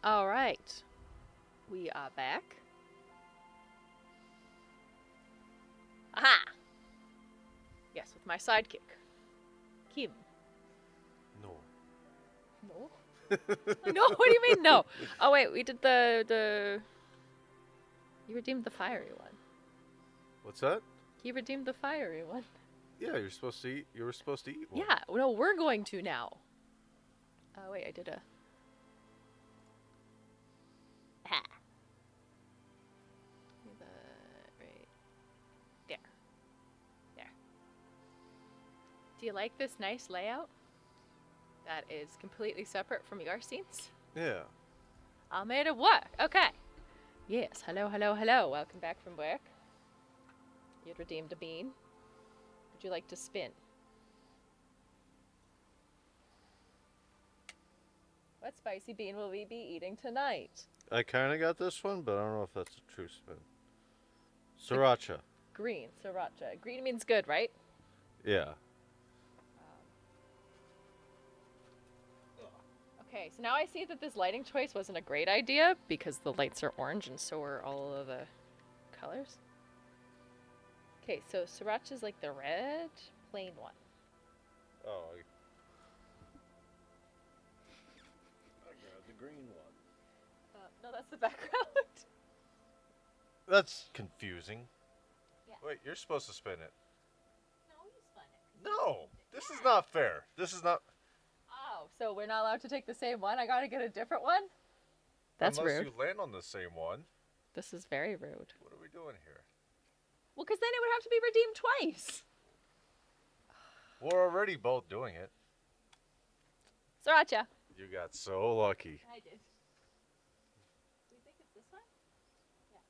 All right. We are back. Aha! Yes, with my sidekick. Kim. No. No? No, what do you mean no? Oh wait, we did the You redeemed the fiery one. What's that? He redeemed the fiery one. Yeah, you're supposed to eat. You were supposed to eat one. Yeah, no, we're going to now. Oh wait, I did a Ha. Right there. There. Do you like this nice layout? That is completely separate from your scenes. Yeah. I made it work. Okay. Yes. Hello, hello, hello. Welcome back from work. You'd redeemed a bean. Would you like to spin? What spicy bean will we be eating tonight? I kind of got this one, but I don't know if that's a true spin. Sriracha. Green. Sriracha. Green means good, right? Yeah. Okay, so now I see that this lighting choice wasn't a great idea because the lights are orange and so are all of the colors. Okay, so Sriracha is like the red, plain one. Oh, I grabbed the green one. No, that's the background. That's confusing. Yeah. Wait, you're supposed to spin it. No, you spun it. No, this is not fair. This is not. Oh, so we're not allowed to take the same one? I gotta get a different one? That's Unless rude. you land on the same one. This is very rude. What are we doing here? Well, because then it would have to be redeemed twice. We're already both doing it. Sriracha. You got so lucky. I did. Do you think it's this one? Yeah.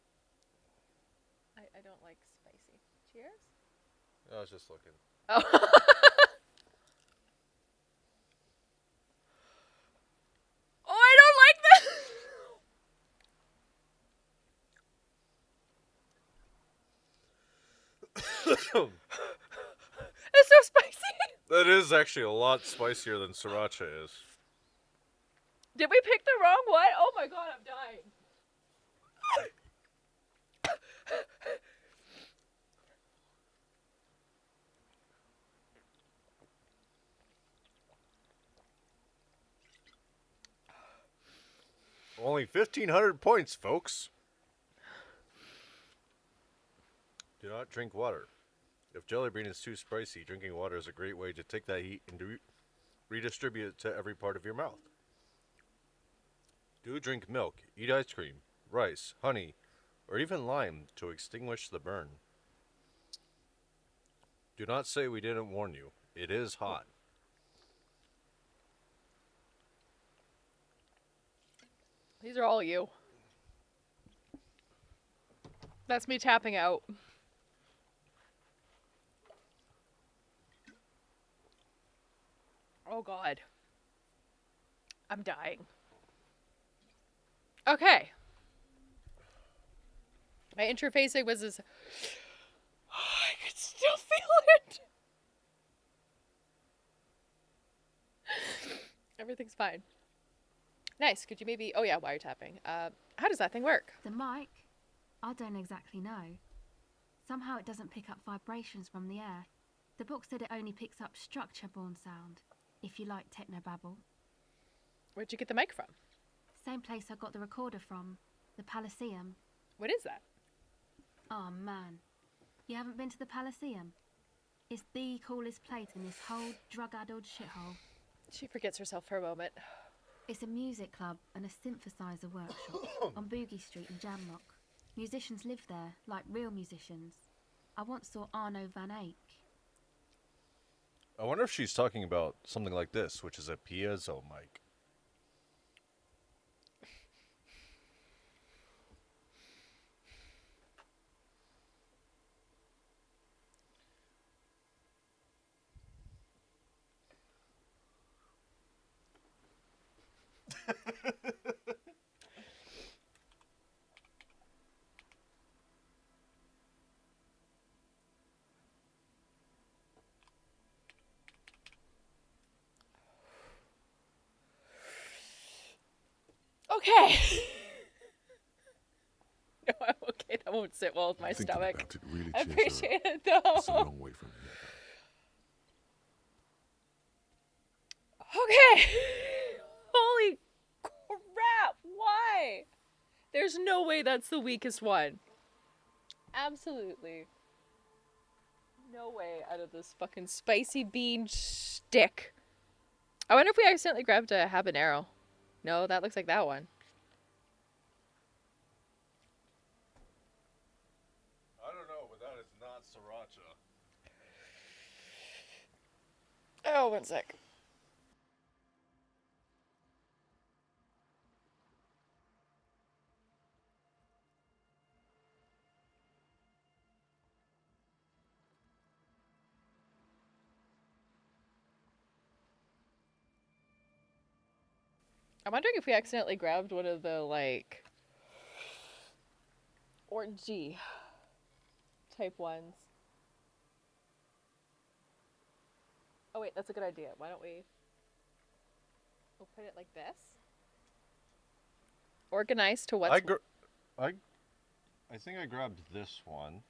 I don't like spicy. Cheers? I was just looking. Oh. Oh, I don't like this! It's so spicy! That is actually a lot spicier than sriracha is. Did we pick the wrong one? Oh my god, I'm dying. Only 1,500 points, folks. Do not drink water. If jelly bean is too spicy, drinking water is a great way to take that heat and redistribute it to every part of your mouth. Do drink milk, eat ice cream, rice, honey, or even lime to extinguish the burn. Do not say we didn't warn you. It is hot. These are all you. That's me tapping out. Oh god. I'm dying. Okay. My interfacing was as... I could still feel it. Everything's fine. Nice. Could you maybe... Oh yeah, wiretapping. How does that thing work? The mic? I don't exactly know. Somehow it doesn't pick up vibrations from the air. The book said it only picks up structure-borne sound, if you like technobabble. Where'd you get the mic from? Same place I got the recorder from, the Palaceum. What is that? Oh man, you haven't been to the Palaceum? It's the coolest place in this whole drug-addled shithole. She forgets herself for a moment. It's a music club and a synthesizer workshop on Boogie Street in Jamlock. Musicians live there, like real musicians. I once saw Arno van Eyck. I wonder if she's talking about something like this, which is a piezo mic. Okay. No, I'm okay. That won't sit well with my Thinking stomach. about it really I cheers her appreciate up. it though. It's a long way from here. Okay. Holy crap. Why? There's no way that's the weakest one. Absolutely. No way out of this fucking spicy bean stick. I wonder if we accidentally grabbed a habanero. No, that looks like that one. I don't know, but that is not sriracha. Oh, one sec. I'm wondering if we accidentally grabbed one of the, like, orangey type ones. Oh wait, that's a good idea. Why don't we'll put it like this? Organized to what's... I think I grabbed this one.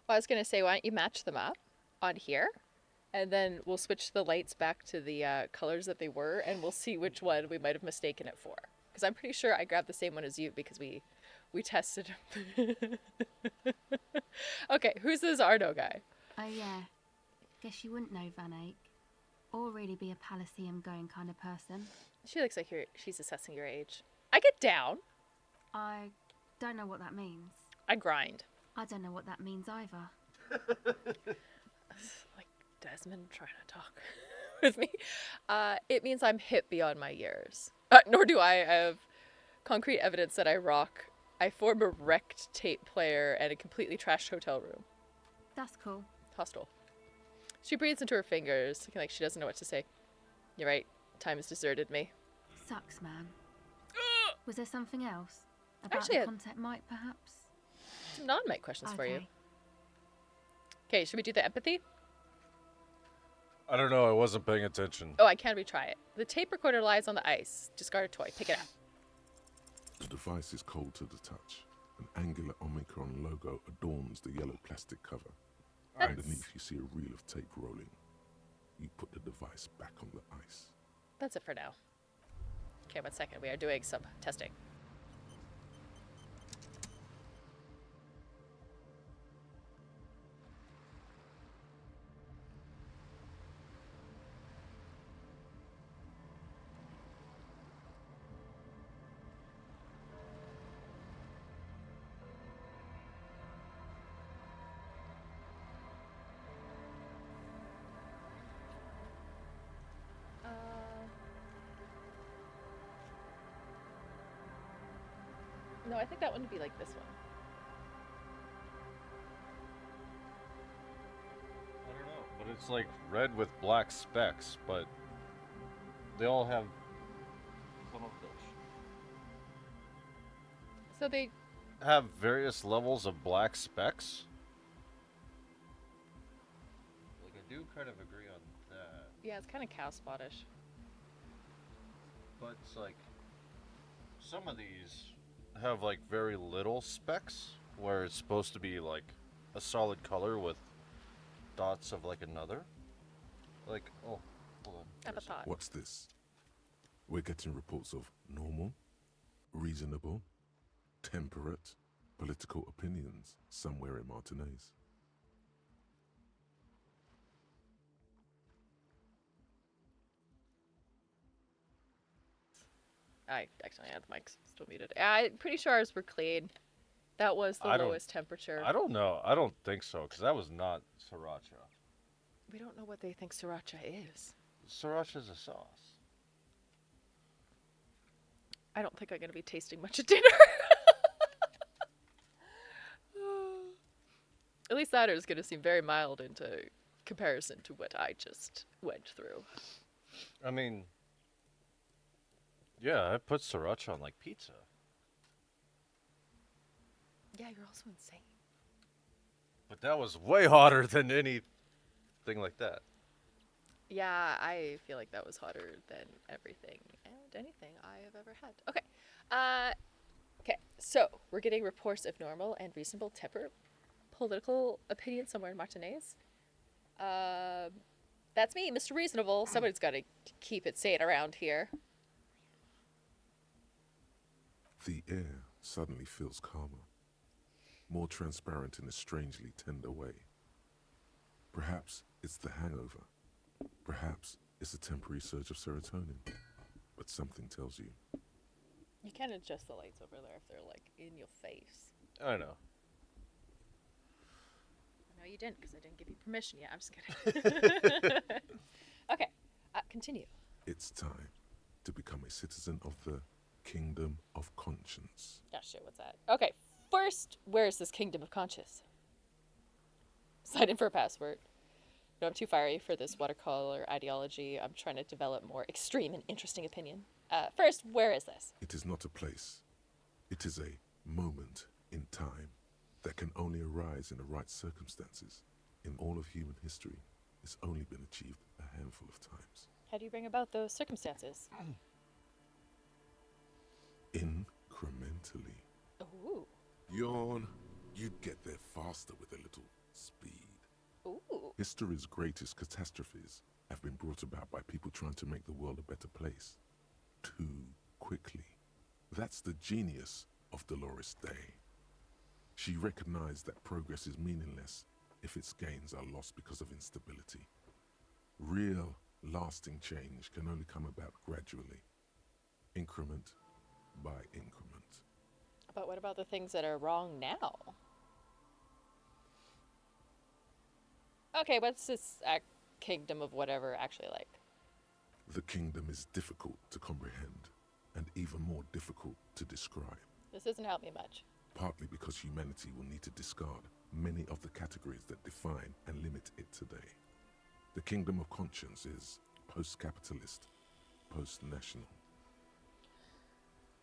Well, I was going to say, why don't you match them up on here? And then we'll switch the lights back to the colors that they were, and we'll see which one we might have mistaken it for. Because I'm pretty sure I grabbed the same one as you because we tested them. Okay, who's this Arno guy? Oh yeah. Guess you wouldn't know Van Eyck. Or really be a Palaceum going kind of person. She looks like she's assessing your age. I get down. I don't know what that means. I grind. I don't know what that means either. Like Desmond trying to talk with me. It means I'm hip beyond my years. Nor do I have concrete evidence that I form a wrecked tape player and a completely trashed hotel room. That's cool. Hostile. She breathes into her fingers, looking like she doesn't know what to say. You're right. Time has deserted me. Sucks, man. Was there something else? About Actually, the contact mic, perhaps? Some non-mic questions for you. Okay. Okay, should we do the empathy? I don't know, I wasn't paying attention. Oh, I can retry it. The tape recorder lies on the ice. Discard a toy. Pick it up. The device is cold to the touch. An angular Omicron logo adorns the yellow plastic cover. Underneath, you see a reel of tape rolling. You put the device back on the ice. That's it for now. Okay, 1 second. We are doing some testing. No, I think that one would be like this one. I don't know, but it's like red with black specks, but they all have some of those. So they Have various levels of black specks? Like, I do kind of agree on that. Yeah, it's kind of cow spottish. But it's like, some of these have like very little specks, where it's supposed to be like a solid color with dots of like another. Like, oh, hold on. I have a thought. What's this? We're getting reports of normal, reasonable, temperate, political opinions somewhere in Martinez. I accidentally had the mics still muted. I'm pretty sure ours were clean. That was the lowest temperature. I don't know. I don't think so, because that was not sriracha. We don't know what they think sriracha is. Sriracha's a sauce. I don't think I'm going to be tasting much at dinner. At least that is going to seem very mild into comparison to what I just went through. I mean, yeah, I put sriracha on like pizza. Yeah, you're also insane. But that was way hotter than anything like that. Yeah, I feel like that was hotter than everything else. anything I have ever had. Okay. Okay, so we're getting reports of normal and reasonable temper political opinion somewhere in Martinez. That's me, Mr. Reasonable. Somebody's got to keep it sane around here. The air suddenly feels calmer, more transparent in a strangely tender way. Perhaps it's the hangover. Perhaps it's a temporary surge of serotonin. But something tells you. You can't adjust the lights over there if they're, like, in your face. I know. No, you didn't, because I didn't give you permission yet. I'm just kidding. Okay, continue. It's time to become a citizen of the Kingdom of Conscience. Oh, shit, what's that? Okay, first, where is this Kingdom of Conscience? Sign in for a password. No, I'm too fiery for this watercolor ideology. I'm trying to develop more extreme and interesting opinion. First, where is this? It is not a place. It is a moment in time that can only arise in the right circumstances. In all of human history, it's only been achieved a handful of times. How do you bring about those circumstances? Incrementally. Ooh. Yawn. You'd get there faster with a little speed. Ooh. History's greatest catastrophes have been brought about by people trying to make the world a better place. Too quickly. That's the genius of Dolores Day. She recognized that progress is meaningless if its gains are lost because of instability. Real, lasting change can only come about gradually, increment by increment. But what about the things that are wrong now? Okay, what's this kingdom of whatever actually like? The kingdom is difficult to comprehend, and even more difficult to describe. This isn't helping me much. Partly because humanity will need to discard many of the categories that define and limit it today. The kingdom of conscience is post-capitalist, post-national.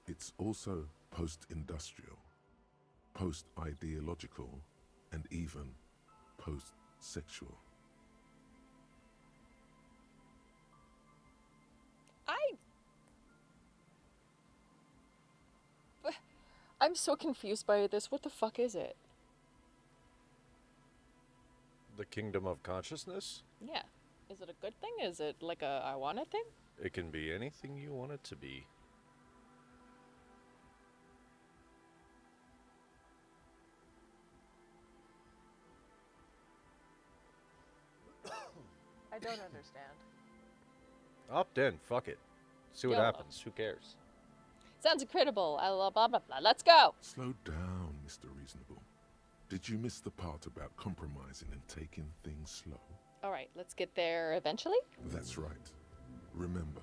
It's also post-industrial, post-ideological, and even post-sexual. I'm so confused by this. What the fuck is it? The Kingdom of Consciousness? Yeah. Is it a good thing? Is it like a I want it thing? It can be anything you want it to be. I don't understand. Opt in, fuck it. See what YOLO. happens. Who cares? Sounds incredible. Blah, blah, blah, blah. Let's go. Slow down, Mr. Reasonable. Did you miss the part about compromising and taking things slow? All right, let's get there eventually. That's right. Remember,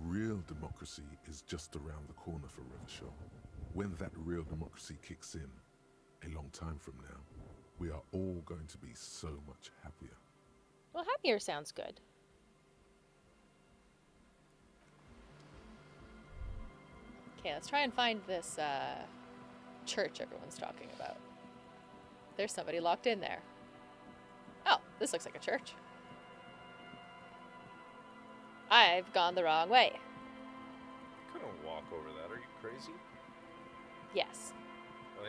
real democracy is just around the corner for Revachol. When that real democracy kicks in, a long time from now, we are all going to be so much happier. Well, happier sounds good. Okay, let's try and find this church everyone's talking about. There's somebody locked in there. Oh, this looks like a church. I've gone the wrong way. Couldn't walk over that. Are you crazy? Yes. Oh,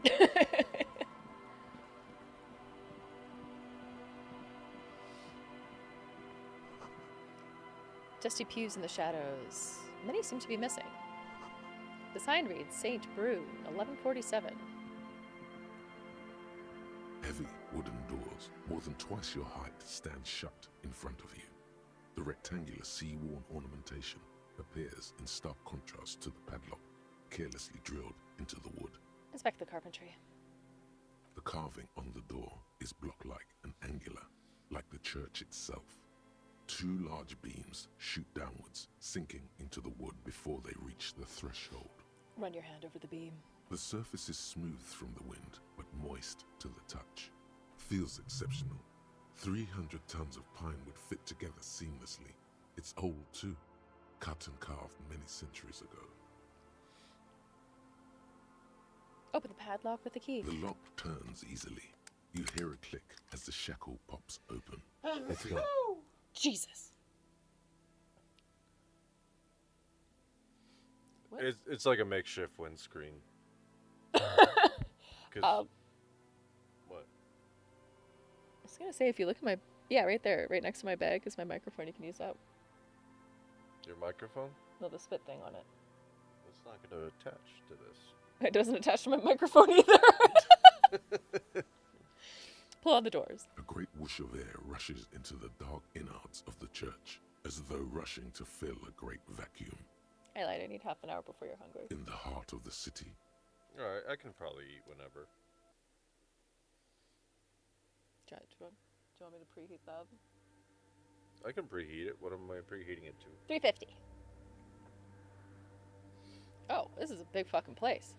yeah. Dusty pews in the shadows. Many seem to be missing. The sign reads St. Brune, 1147. Heavy wooden doors, more than twice your height, stand shut in front of you. The rectangular sea-worn ornamentation appears in stark contrast to the padlock, carelessly drilled into the wood. Inspect the carpentry. The carving on the door is block-like and angular, like the church itself. Two large beams shoot downwards, sinking into the wood before they reach the threshold. Run your hand over the beam. The surface is smooth from the wind, but moist to the touch. Feels exceptional. 300 tons of pine would fit together seamlessly. It's old too, cut and carved many centuries ago. Open the padlock with the key. The lock turns easily. You hear a click as the shackle pops open. Let's go. Jesus. What? It's like a makeshift windscreen. 'Cause- what? I was gonna say, if you look at my... Yeah, right there, right next to my bag is my microphone. You can use that. Your microphone? No, the spit thing on it. It's not going to attach to this. It doesn't attach to my microphone either. Pull on the doors. A great whoosh of air rushes into the dark innards of the church, as though rushing to fill a great vacuum. I lied, I need half an hour before you're hungry. In the heart of the city. Alright, I can probably eat whenever. Do you want me to preheat the oven? I can preheat it. What am I preheating it to? 350. Oh, this is a big fucking place.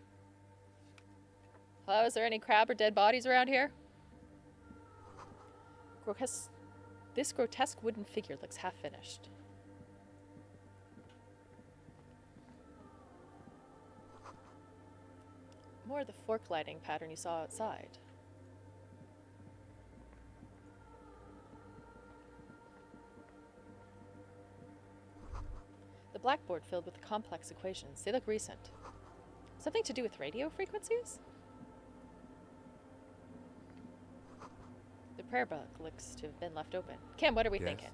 Hello, is there any crab or dead bodies around here? This grotesque wooden figure looks half finished. More of the fork lighting pattern you saw outside. The blackboard filled with complex equations. They look recent. Something to do with radio frequencies? The prayer book looks to have been left open. Kim, what are we thinking?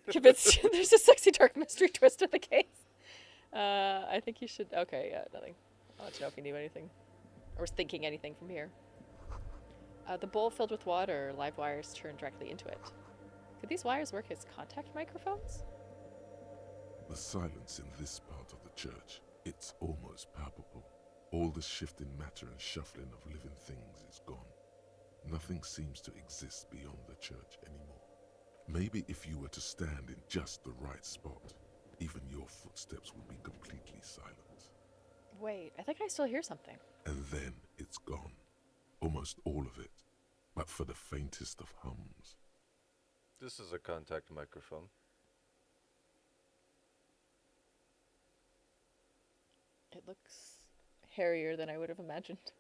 Convinced there's a sexy dark mystery twist to the case. I think you should... Okay, yeah, nothing. I'll let you know if you need anything. Or was thinking anything from here. The bowl filled with water, live wires turned directly into it. Could these wires work as contact microphones? The silence in this part of the church, it's almost palpable. All the shifting matter and shuffling of living things is gone. Nothing seems to exist beyond the church anymore. Maybe if you were to stand in just the right spot, even your footsteps would be completely silent. Wait, I think I still hear something. And then it's gone. Almost all of it. But for the faintest of hums. This is a contact microphone. It looks hairier than I would have imagined.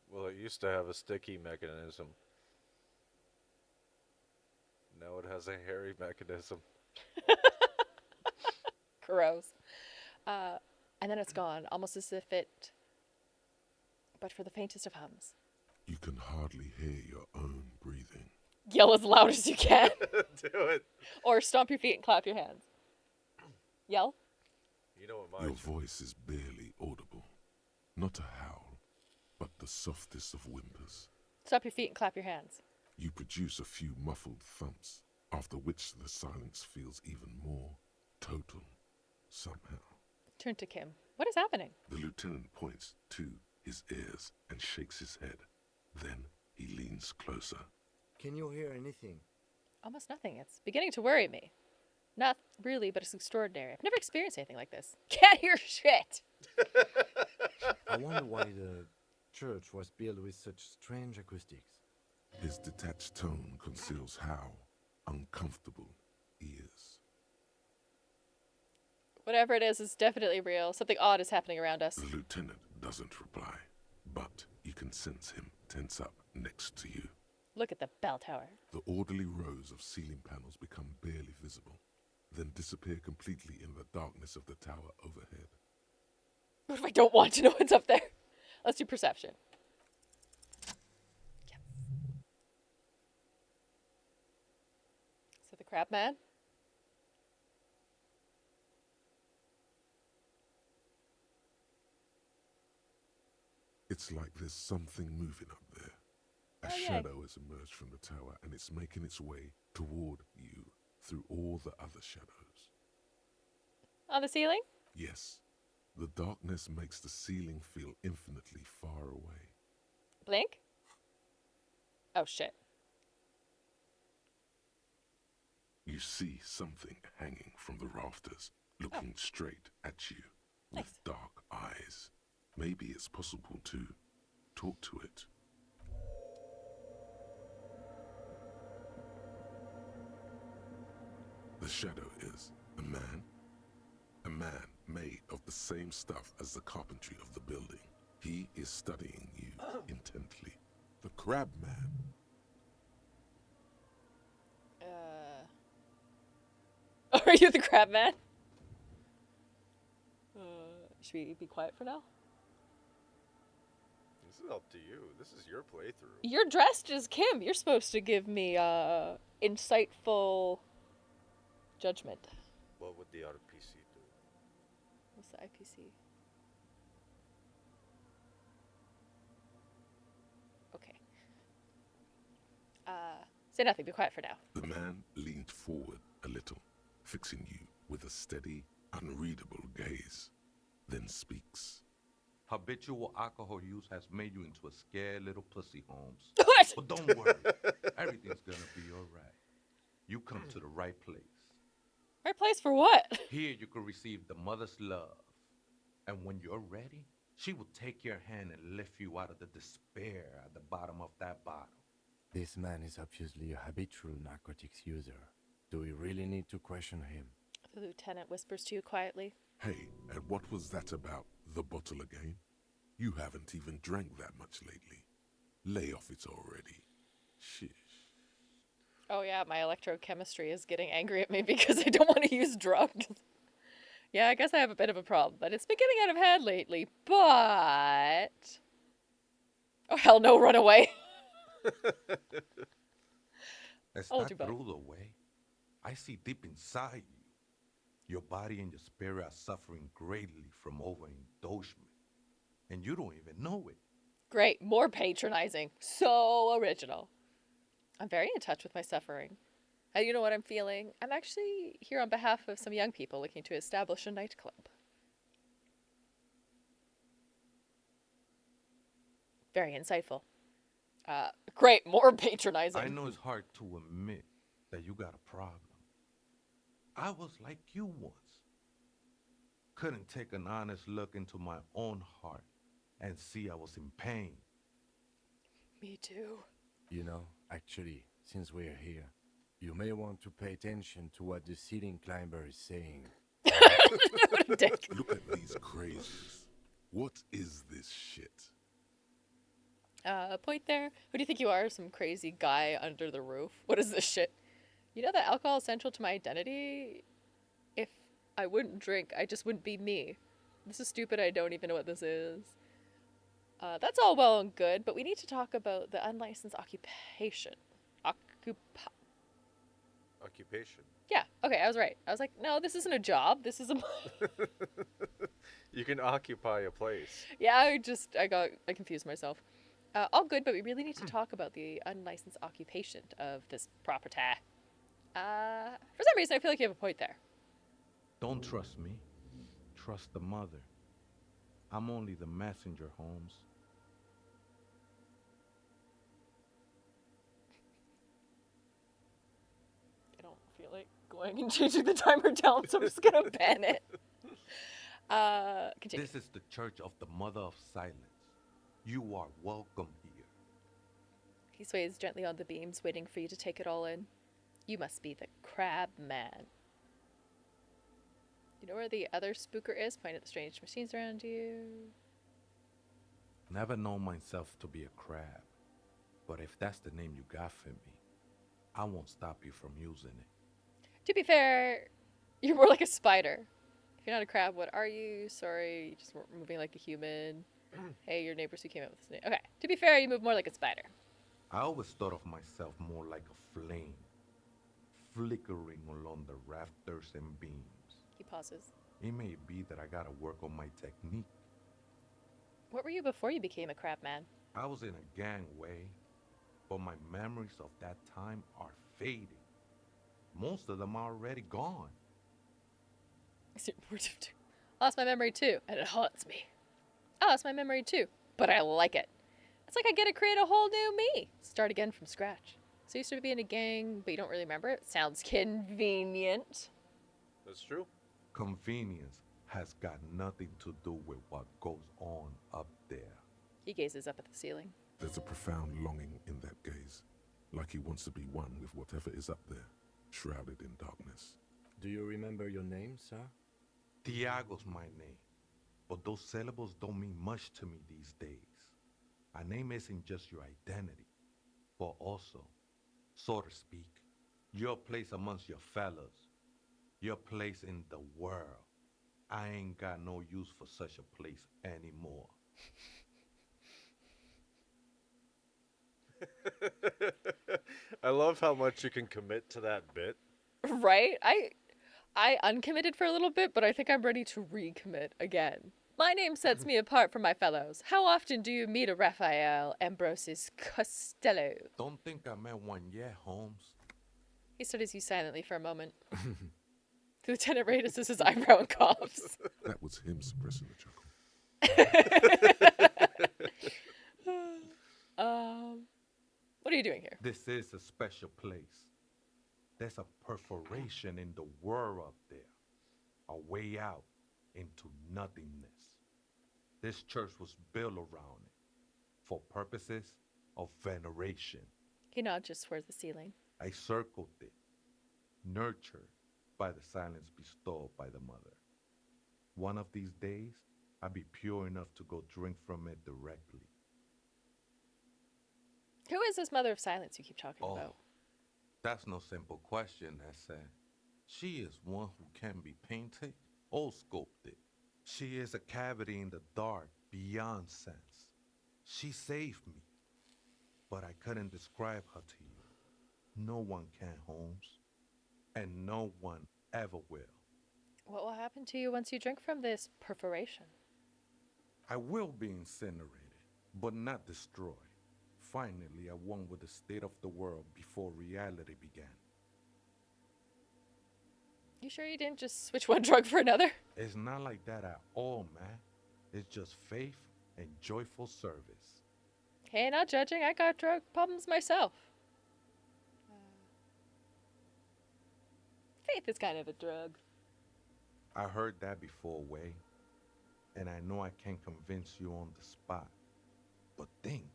Well, it used to have a sticky mechanism. Now it has a hairy mechanism. Gross. And then it's gone, almost as if it... But for the faintest of hums. You can hardly hear your own breathing. Yell as loud as you can. Do it. Or stomp your feet and clap your hands. Yell. You know what my... Your voice is barely audible. Not a howl, but the softest of whimpers. Stomp your feet and clap your hands. You produce a few muffled thumps, after which the silence feels even more total, somehow. Turn to Kim. What is happening? The lieutenant points to his ears and shakes his head. Then he leans closer. Can you hear anything? Almost nothing. It's beginning to worry me. Not really, but it's extraordinary. I've never experienced anything like this. Can't hear shit! I wonder why the church was built with such strange acoustics. His detached tone conceals how uncomfortable he is. Whatever it is definitely real. Something odd is happening around us. The lieutenant doesn't reply, but you can sense him tense up next to you. Look at the bell tower. The orderly rows of ceiling panels become barely visible, then disappear completely in the darkness of the tower overhead. What if I don't want to know what's up there? Let's do perception. Yes. Is it the crab man? It's like there's something moving up there. A shadow has emerged from the tower and it's making its way toward you through all the other shadows. On the ceiling? Yes. The darkness makes the ceiling feel infinitely far away. Blink? Oh shit. You see something hanging from the rafters, looking straight at you with dark eyes. Maybe it's possible to talk to it. The shadow is a man made of the same stuff as the carpentry of the building. He is studying you intently. The crab man. Are you the crab man? Should we be quiet for now? This is up to you. This is your playthrough. You're dressed as Kim. You're supposed to give me insightful judgment. What would the RPC do? What's the IPC? Okay. Say nothing. Be quiet for now. The man leaned forward a little, fixing you with a steady, unreadable gaze, then speaks. Habitual alcohol use has made you into a scared little pussy, Holmes. What? But don't worry. Everything's gonna be alright. You come to the right place. Right place for what? Here you can receive the mother's love. And when you're ready, she will take your hand and lift you out of the despair at the bottom of that bottle. This man is obviously a habitual narcotics user. Do we really need to question him? The lieutenant whispers to you quietly. Hey, and what was that about the bottle again? You haven't even drank that much lately. Lay off it already. Shish. Oh yeah, my electrochemistry is getting angry at me because I don't want to use drugs. Yeah, I guess I have a bit of a problem, but it's been getting out of hand lately, but... Oh hell no, run away. It's I'll not do better. through the way. I see deep inside you. Your body and your spirit are suffering greatly from overindulgence. And you don't even know it. Great, more patronizing. So original. I'm very in touch with my suffering. And you know what I'm feeling? I'm actually here on behalf of some young people looking to establish a nightclub. Very insightful. Great, more patronizing. I know it's hard to admit that you got a problem. I was like you once. Couldn't take an honest look into my own heart and see I was in pain. Me too. You know, actually, since we're here, you may want to pay attention to what the ceiling climber is saying. Dick. Look at these crazies. What is this shit? Point there. Who do you think you are? Some crazy guy under the roof? What is this shit? You know that alcohol is central to my identity? If I wouldn't drink, I just wouldn't be me. This is stupid. I don't even know what this is. That's all well and good, but we need to talk about the unlicensed occupation. Occupation. Yeah, okay, I was right. I was like, no, this isn't a job. This is a... You can occupy a place. Yeah, I confused myself. All good, but we really need to talk about the unlicensed occupation of this property. For some reason, I feel like you have a point there. Don't trust me. Trust the mother. I'm only the messenger, Holmes. I don't feel like going and changing the timer down, so I'm just gonna ban it. Continue. This is the Church of the Mother of Silence. You are welcome here. He sways gently on the beams, waiting for you to take it all in. You must be the crab man. You know where the other spooker is? Point at the strange machines around you. Never known myself to be a crab. But if that's the name you got for me, I won't stop you from using it. To be fair, you're more like a spider. If you're not a crab, what are you? Sorry, you just weren't moving like a human. Hey, your neighbors who came up with this name. Okay, to be fair, you move more like a spider. I always thought of myself more like a flame, flickering along the rafters and beams. He pauses. It may be that I gotta work on my technique. What were you before you became a crab man? I was in a gangway, but my memories of that time are fading. Most of them are already gone. I lost my memory too, and it haunts me. I lost my memory too, but I like it. It's like I get to create a whole new me. Start again from scratch. So you used to be in a gang, but you don't really remember it. Sounds convenient. That's true. Convenience has got nothing to do with what goes on up there. He gazes up at the ceiling. There's a profound longing in that gaze, like he wants to be one with whatever is up there, shrouded in darkness. Do you remember your name, sir? Tiago's my name, but those syllables don't mean much to me these days. A name isn't just your identity, but also, so to speak, Your place amongst your fellas. Your place in the world. I ain't got no use for such a place anymore. I love how much you can commit to that bit. Right? I uncommitted for a little bit, but I think I'm ready to recommit again. My name sets me apart from my fellows. How often do you meet a Raphael Ambrosius Costello? Don't think I met one yet, Holmes. He studies you silently for a moment. Lieutenant raises his eyebrow and coughs. That was him suppressing the chuckle. What are you doing here? This is a special place. There's a perforation in the world up there. A way out into nothingness. This church was built around it for purposes of veneration. He nods just towards the ceiling. I circled it, nurtured by the silence bestowed by the mother. One of these days, I'll be pure enough to go drink from it directly. Who is this mother of silence you keep talking about? That's no simple question, Essa. She is one who can be painted or sculpted. She is a cavity in the dark beyond sense. She saved me, but I couldn't describe her to you. No one can, Holmes, and no one ever will. What will happen to you once you drink from this perforation? I will be incinerated, but not destroyed. Finally, I won with the state of the world before reality began. You sure you didn't just switch one drug for another? It's not like that at all, man. It's just faith and joyful service. Hey, not judging. I got drug problems myself. Faith is kind of a drug. I heard that before, Way. And I know I can't convince you on the spot. But think,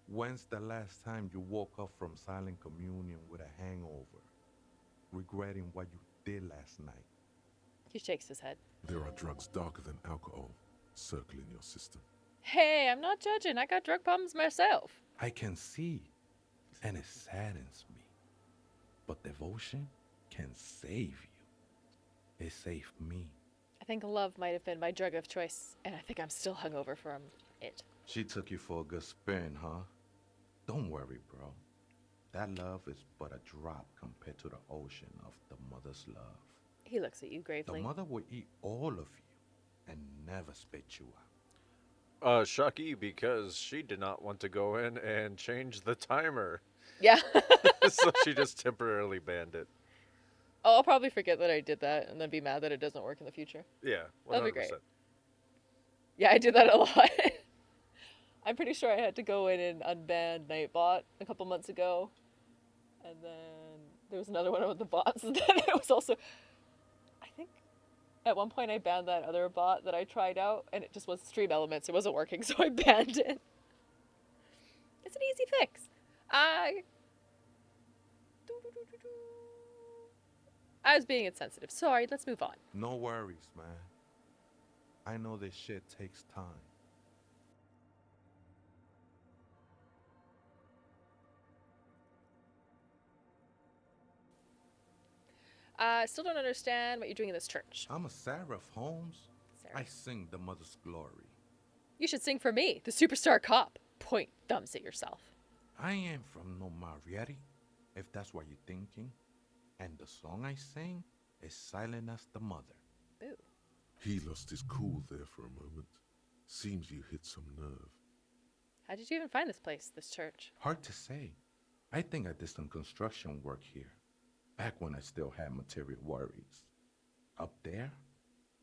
when's the last time you woke up from silent communion with a hangover, regretting what you did last night? He shakes his head. There are drugs darker than alcohol circling your system. Hey, I'm not judging. I got drug problems myself. I can see, and it saddens me. But devotion can save you. It saved me. I think love might have been my drug of choice, and I think I'm still hungover from it. She took you for a good spin, huh? Don't worry, bro. That love is but a drop compared to the ocean of the mother's love. He looks at you gravely. The mother will eat all of you and never spit you out. Shucky, because she did not want to go in and change the timer. Yeah. So she just temporarily banned it. Oh, I'll probably forget that I did that and then be mad that it doesn't work in the future. Yeah, 100%. That'll be great. Yeah, I did that a lot. I'm pretty sure I had to go in and unban Nightbot a couple months ago. And then there was another one with the bots. And then it was also, I think, at one point I banned that other bot that I tried out. And it just was Stream Elements. It wasn't working, so I banned it. It's an easy fix. I was being insensitive. Sorry, let's move on. No worries, man. I know this shit takes time. Still don't understand what you're doing in this church. I'm a seraph, Holmes. Seraph. I sing the mother's glory. You should sing for me, the superstar cop. Point thumbs at yourself. I ain't from no Marietti, if that's what you're thinking. And the song I sing is silent as the mother. Boo. He lost his cool there for a moment. Seems you hit some nerve. How did you even find this place, this church? Hard to say. I think I did some construction work here, back when I still had material worries. Up there,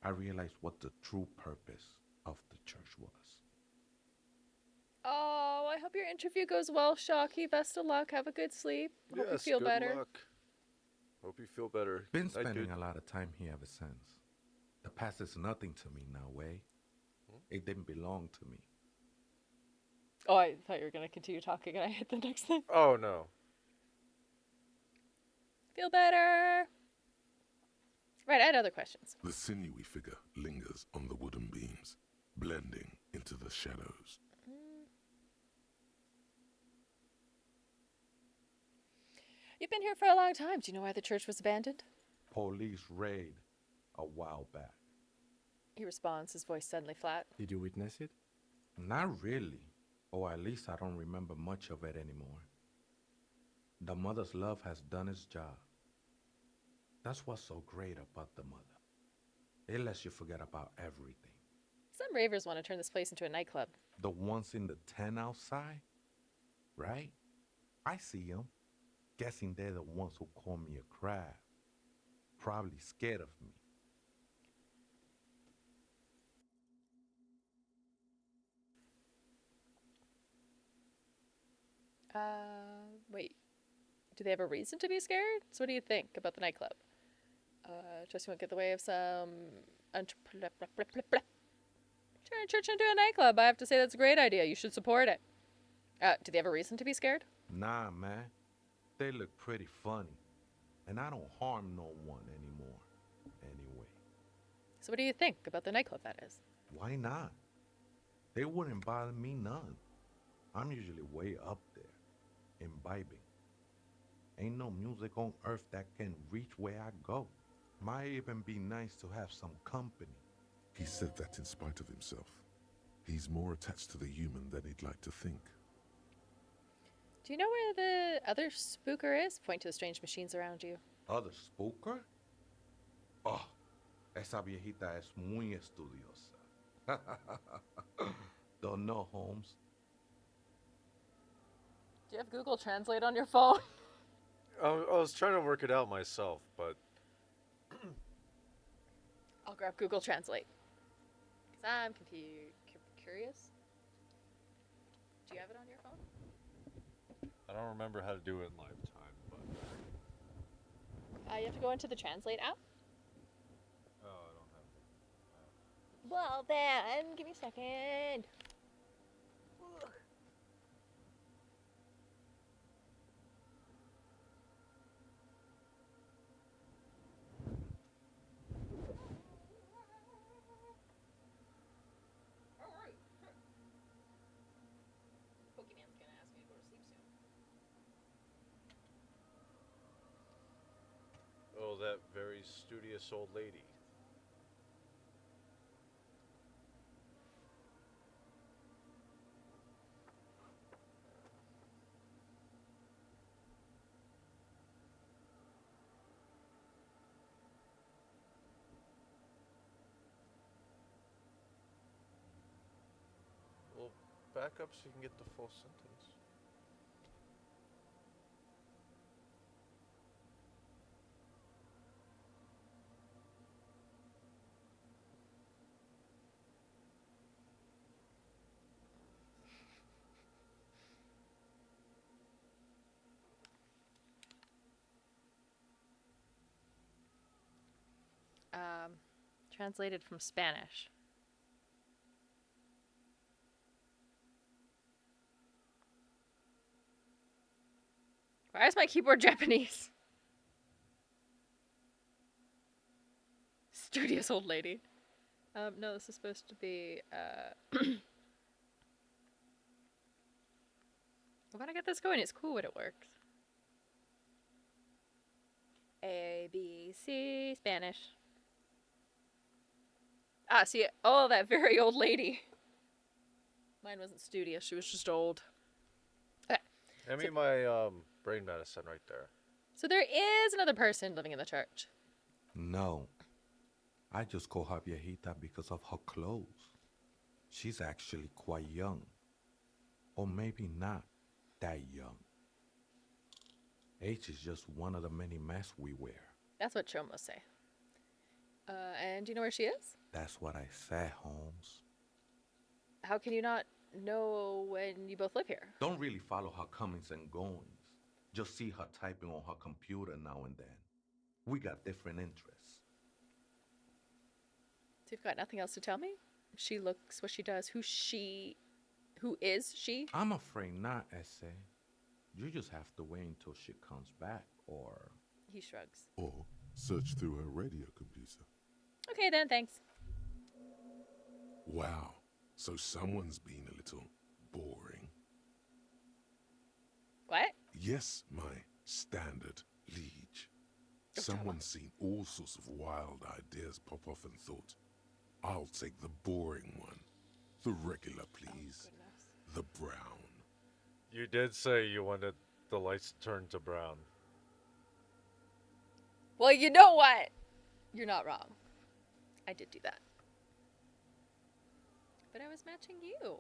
I realized what the true purpose of the church was. Oh, I hope your interview goes well, Shocky. Best of luck. Have a good sleep. Hope you feel good better. Luck. Hope you feel better. Been spending a lot of time here ever since. The past is nothing to me now, Way. It didn't belong to me. Oh, I thought you were going to continue talking and I hit the next thing. Oh, no. Feel better. Right, I had other questions. The sinewy figure lingers on the wooden beams, blending into the shadows. You've been here for a long time. Do you know why the church was abandoned? Police raid a while back. He responds, his voice suddenly flat. Did you witness it? Not really. Or at least I don't remember much of it anymore. The mother's love has done its job. That's what's so great about the mother. It lets you forget about everything. Some ravers want to turn this place into a nightclub. The ones in the tent outside, right? I see them. Guessing they're the ones who call me a crab. Probably scared of me. Wait. Do they have a reason to be scared? So what do you think about the nightclub? Just won't get the way of some... Turn church into a nightclub. I have to say that's a great idea. You should support it. Do they have a reason to be scared? Nah, man. They look pretty funny. And I don't harm no one anymore. Anyway. So what do you think about the nightclub, that is? Why not? They wouldn't bother me none. I'm usually way up there, imbibing. Ain't no music on earth that can reach where I go. Might even be nice to have some company. He said that in spite of himself. He's more attached to the human than he'd like to think. Do you know where the other spooker is? Point to the strange machines around you. Other spooker? Oh, esa viejita es muy estudiosa. Don't know, Holmes. Do you have Google Translate on your phone? I was trying to work it out myself, but... I'll grab Google Translate. Because I'm curious. Do you have it on your phone? I don't remember how to do it in lifetime, but... You have to go into the Translate app. Oh, I don't have it. Well then, give me a second. Ugh. Pokemon's gonna ask me to go to sleep soon. Oh, that very studious old lady. Well, back up so you can get the full sentence. Translated from Spanish. Why is my keyboard Japanese? Studious old lady. No, this is supposed to be, when I get this going, it's cool when it works. A, B, C, Spanish. Ah, see, oh, that very old lady. Mine wasn't studious, she was just old. Okay. I mean, my brain medicine right there. So there is another person living in the church. No. I just call her viejita because of her clothes. She's actually quite young. Or maybe not that young. Age is just one of the many masks we wear. That's what Chomos say. And do you know where she is? That's what I said, Holmes. How can you not know when you both live here? Don't really follow her comings and goings. Just see her typing on her computer now and then. We got different interests. So you've got nothing else to tell me? She looks, what she does, who is she? I'm afraid not, Ese. You just have to wait until she comes back, or... He shrugs. Or search through her radio computer. Okay then, thanks. Wow, so someone's been a little boring. What? Yes, my Standard liege. Someone's seen all sorts of wild ideas pop off and thought, I'll take the boring one. The regular, please. The brown. You did say you wanted the lights to turn to brown. Well, you know what? You're not wrong. I did do that. But I was matching you.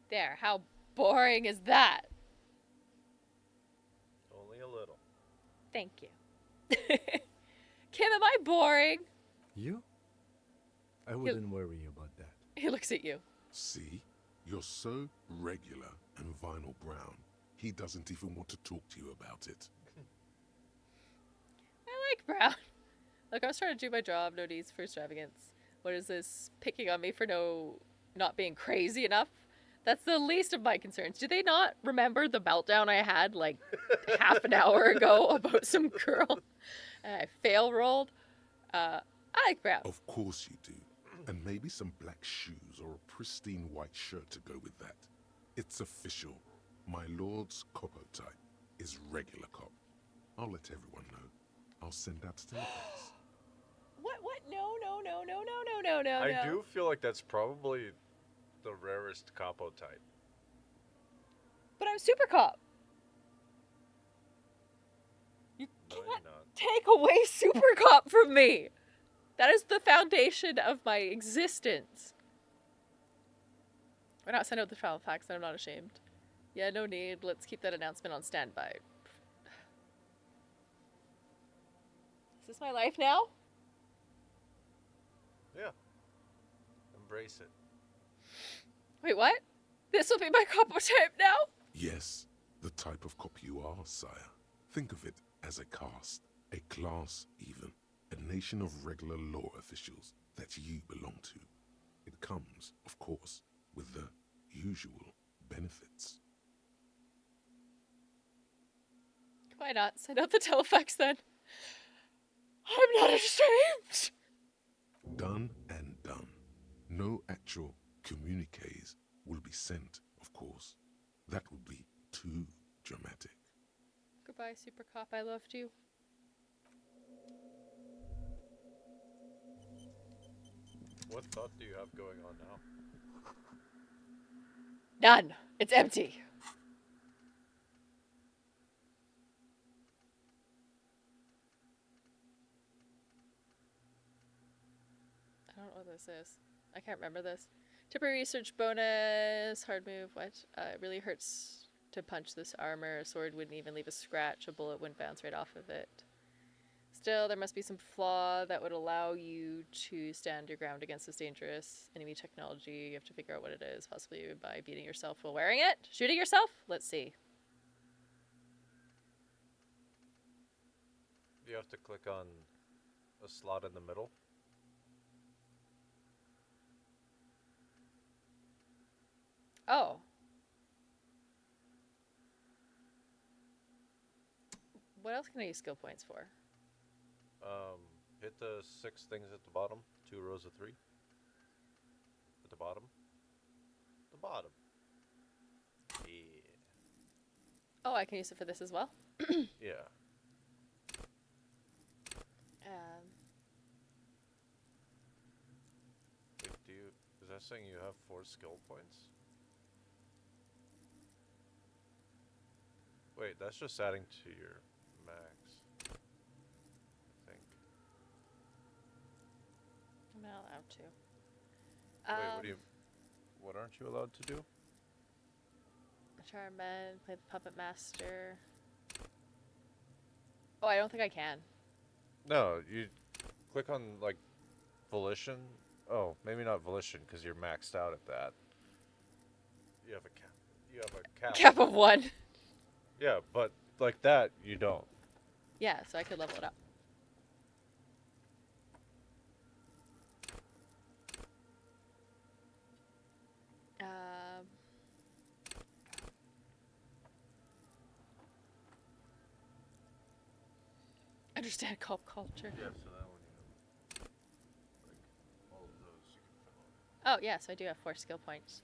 There, how boring is that? Only a little. Thank you. Kim, am I boring? You? I wouldn't worry about that. He looks at you. See? You're so regular and vinyl brown. He doesn't even want to talk to you about it. I like brown. Look, I was trying to do my job. No needs for extravagance. What is this? Picking on me for not being crazy enough? That's the least of my concerns. Do they not remember the meltdown I had like half an hour ago about some girl? And I fail rolled. I like brown. Of course you do. And maybe some black shoes or a pristine white shirt to go with that. It's official. My lord's copo type is regular cop. I'll let everyone know. I'll send out telephones. What? No. I do feel like that's probably the rarest capo type. But I'm super cop. You can't take away super cop from me. That is the foundation of my existence. Why not send out the travel packs? I'm not ashamed. Yeah, no need. Let's keep that announcement on standby. Is this my life now? Yeah. Embrace it. Wait, what? This will be my capo type now? Yes, the type of cop you are, sire. Think of it as a caste, a class even, a nation of regular law officials that you belong to. It comes, of course, with the usual benefits. Why not send out the telefax then? I'm not ashamed! Done and done. No actual communiques will be sent, of course. That would be too dramatic. Goodbye, super cop. I loved you. What thought do you have going on now? None. It's empty. I don't know what this is. I can't remember this. Temporary research bonus. Hard move. What? It really hurts to punch this armor. A sword wouldn't even leave a scratch. A bullet wouldn't bounce right off of it. Still, there must be some flaw that would allow you to stand your ground against this dangerous enemy technology. You have to figure out what it is, possibly by beating yourself while wearing it. Shooting yourself? Let's see. You have to click on a slot in the middle. Oh. What else can I use skill points for? Hit the 6 things at the bottom. 2 rows of 3. At the bottom. The bottom. Yeah. Oh, I can use it for this as well? Yeah. Wait, is that saying you have 4 skill points? Wait, that's just adding to your max. I think. I'm not allowed to. Wait, what aren't you allowed to do? Charm Men, play the Puppet Master. Oh, I don't think I can. No, you click on like Volition. Oh, maybe not Volition because you're maxed out at that. You have a cap. You have a cap. Cap of 1. Yeah, but like that, you don't. Yeah, so I could level it up. understand cop culture. Yeah, so that one you have, like, all of those you can fill out. Oh, yes, I do have 4 skill points.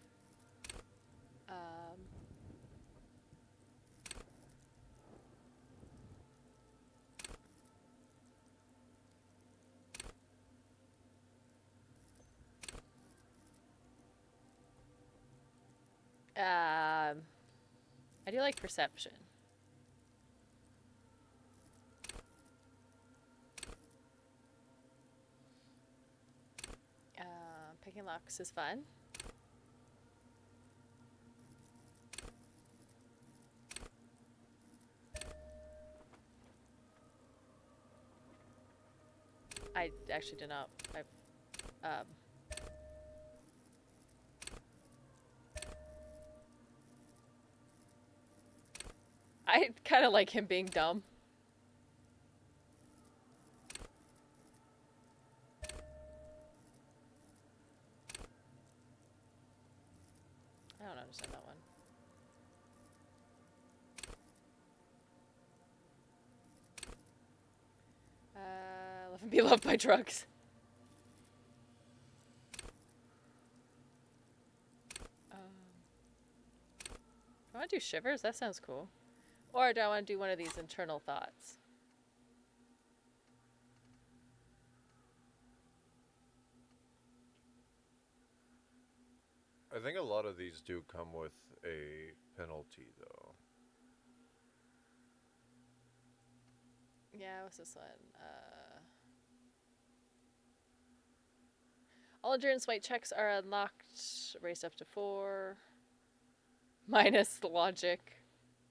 I do like perception. Picking locks is fun. I actually did not. I kind of like him being dumb. I don't understand that one. Love and be loved by drugs. Do I want to do shivers? That sounds cool. Or do I want to do one of these internal thoughts? I think a lot of these do come with a penalty, though. Yeah, what's this one? All endurance white checks are unlocked, raised up to 4. Minus logic.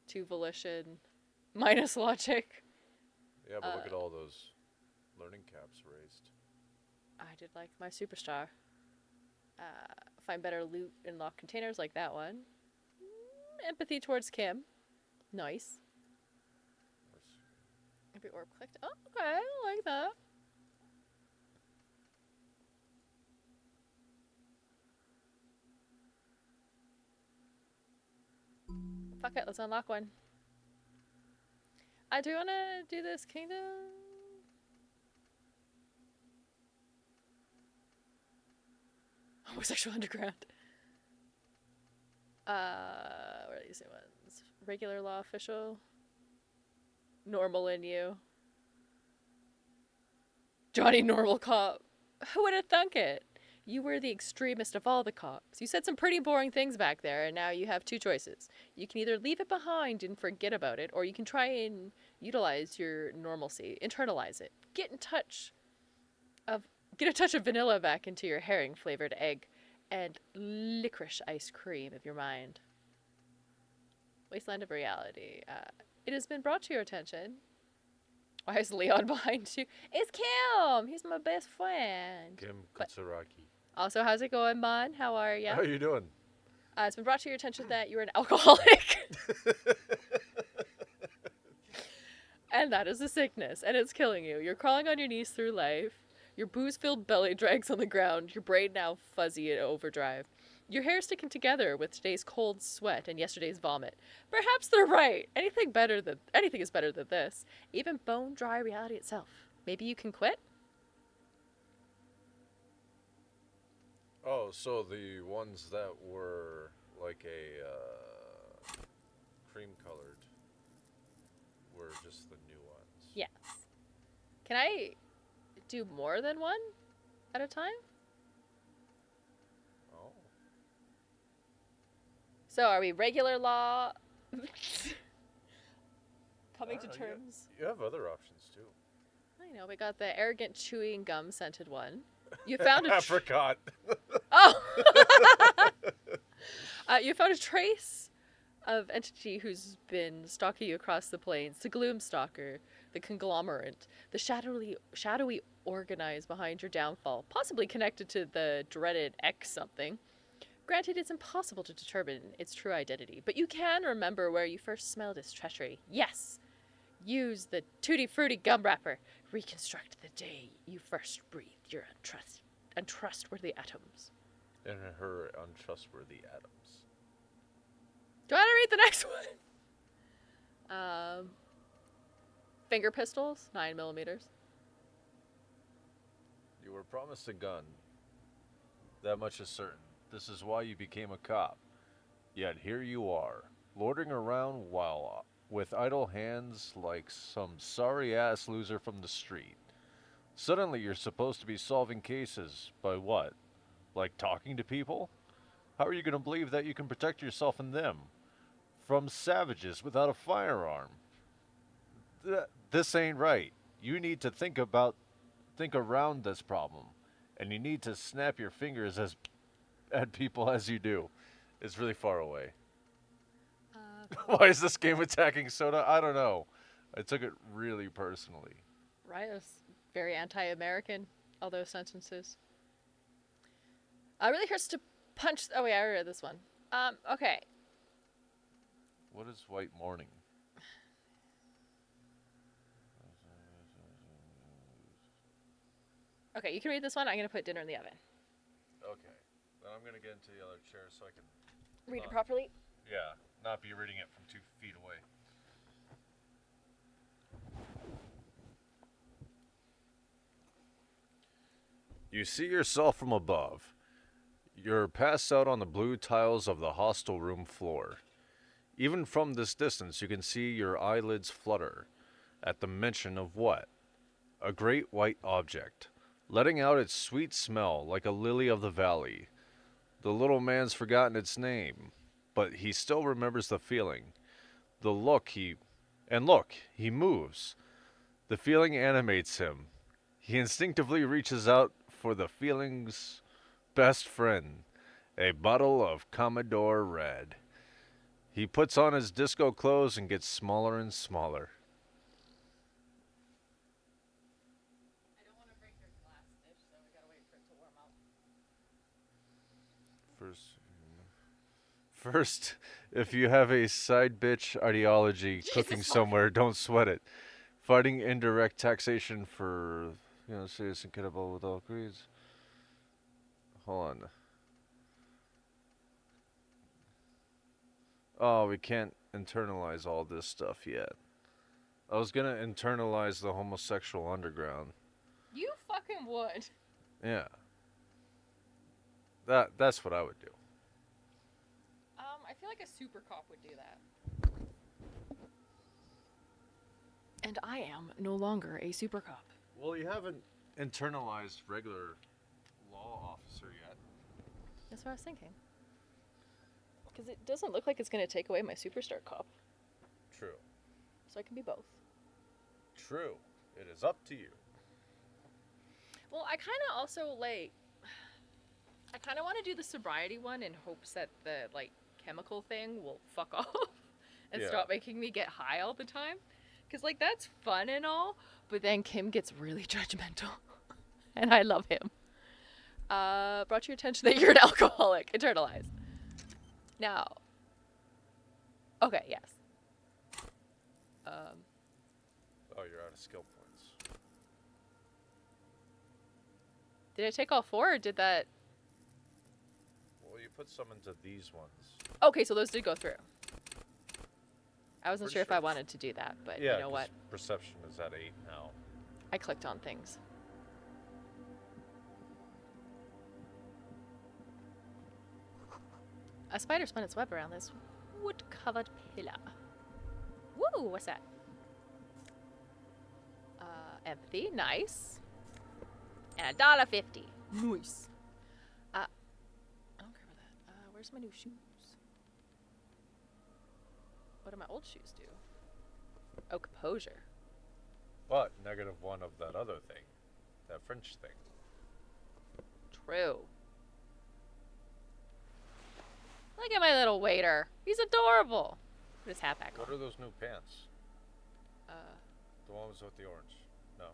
2 volition. Minus logic. Yeah, but look at all those learning caps raised. I did like my superstar. Find better loot in locked containers like that one. Empathy towards Kim. Nice. Every orb clicked. Oh, okay, I like that. Fuck it, let's unlock one. I do want to do this kingdom. Homosexual underground. What are these new ones? Regular law official. Normal in you. Johnny Normal Cop. Who would have thunk it? You were the extremist of all the cops. You said some pretty boring things back there, and now you have 2 choices. You can either leave it behind and forget about it, or you can try and utilize your normalcy, internalize it. Get a touch of vanilla back into your herring-flavored egg, and licorice ice cream of your mind. Wasteland of reality. It has been brought to your attention. Why is Leon behind you? It's Kim! He's my best friend. Kim Kutsuraki. Also, how's it going, Mon? How are ya? How are you doing? It's been brought to your attention that you're an alcoholic. And that is a sickness, and it's killing you. You're crawling on your knees through life. Your booze-filled belly drags on the ground. Your brain now fuzzy in overdrive. Your hair sticking together with today's cold sweat and yesterday's vomit. Perhaps they're right. Anything is better than this. Even bone-dry reality itself. Maybe you can quit? Oh, so the ones that were like a cream-colored were just the new ones. Yes. Can I do more than one at a time? Oh. So are we regular law? Coming to terms. You have other options too. I know, we got the arrogant chewing gum scented one. You found a apricot. Oh. You found a trace of entity who's been stalking you across the plains. The Gloomstalker, the conglomerate, the shadowy organized behind your downfall, possibly connected to the dreaded X something. Granted, it's impossible to determine its true identity, but you can remember where you first smelled its treachery. Yes! Use the Tutti Frutti gum wrapper. Reconstruct the day you first breathed your untrustworthy atoms. And her untrustworthy atoms. Do I want to read the next one? Finger pistols, 9mm. You were promised a gun. That much is certain. This is why you became a cop. Yet here you are, loitering around while with idle hands like some sorry-ass loser from the street. Suddenly you're supposed to be solving cases by what? Like talking to people? How are you going to believe that you can protect yourself and them from savages without a firearm? This ain't right. You need to think around this problem, and you need to snap your fingers at people as you do. It's really far away. Why is this game attacking Soda? I don't know. I took it really personally. Right, it was very anti-American, all those sentences. Really hurts to punch. Oh wait, I already read this one. Okay. What is White Morning? Okay, you can read this one. I'm gonna put dinner in the oven. Okay. Then I'm gonna get into the other chair so I can Read it properly. Yeah, not be reading it from 2 feet away. You see yourself from above. You're passed out on the blue tiles of the hostel room floor. Even from this distance, you can see your eyelids flutter at the mention of what? A great white object, letting out its sweet smell like a lily of the valley. The little man's forgotten its name, but he still remembers the feeling. Look, he moves. The feeling animates him. He instinctively reaches out for the feeling's best friend, a bottle of Commodore Red. He puts on his disco clothes and gets smaller and smaller. First, if you have a side bitch ideology cooking somewhere, don't sweat it. Fighting indirect taxation for, serious and kidable with all creeds. Hold on. Oh, we can't internalize all this stuff yet. I was gonna internalize the homosexual underground. You fucking would. Yeah. That's what I would do. I feel like a super cop would do that. And I am no longer a super cop. Well, you haven't internalized regular law officer yet. That's what I was thinking. Because it doesn't look like it's going to take away my superstar cop. True. So I can be both. True. It is up to you. Well, I kind of also, I kind of want to do the sobriety one in hopes that the, chemical thing will fuck off and stop making me get high all the time. Because, that's fun and all, but then Kim gets really judgmental. And I love him. Brought to your attention that you're an alcoholic. Internalized. Now. Okay, yes. Oh, you're out of skill points. Did I take all 4 or did that... Well, you put some into these ones. Okay, so those did go through. I wasn't sure if I wanted to do that, but yeah, you know what? Perception is at 8 now. I clicked on things. A spider spun its web around this wood-covered pillar. Woo! What's that? Empathy. Nice. And $1.50. Nice. I don't care about that. Where's my new shoes? What do my old shoes do? Oh, composure. But -1 of that other thing. That French thing. True. Look at my little waiter. He's adorable. Put his hat back on. What are those new pants? Uh. The ones with the orange. No.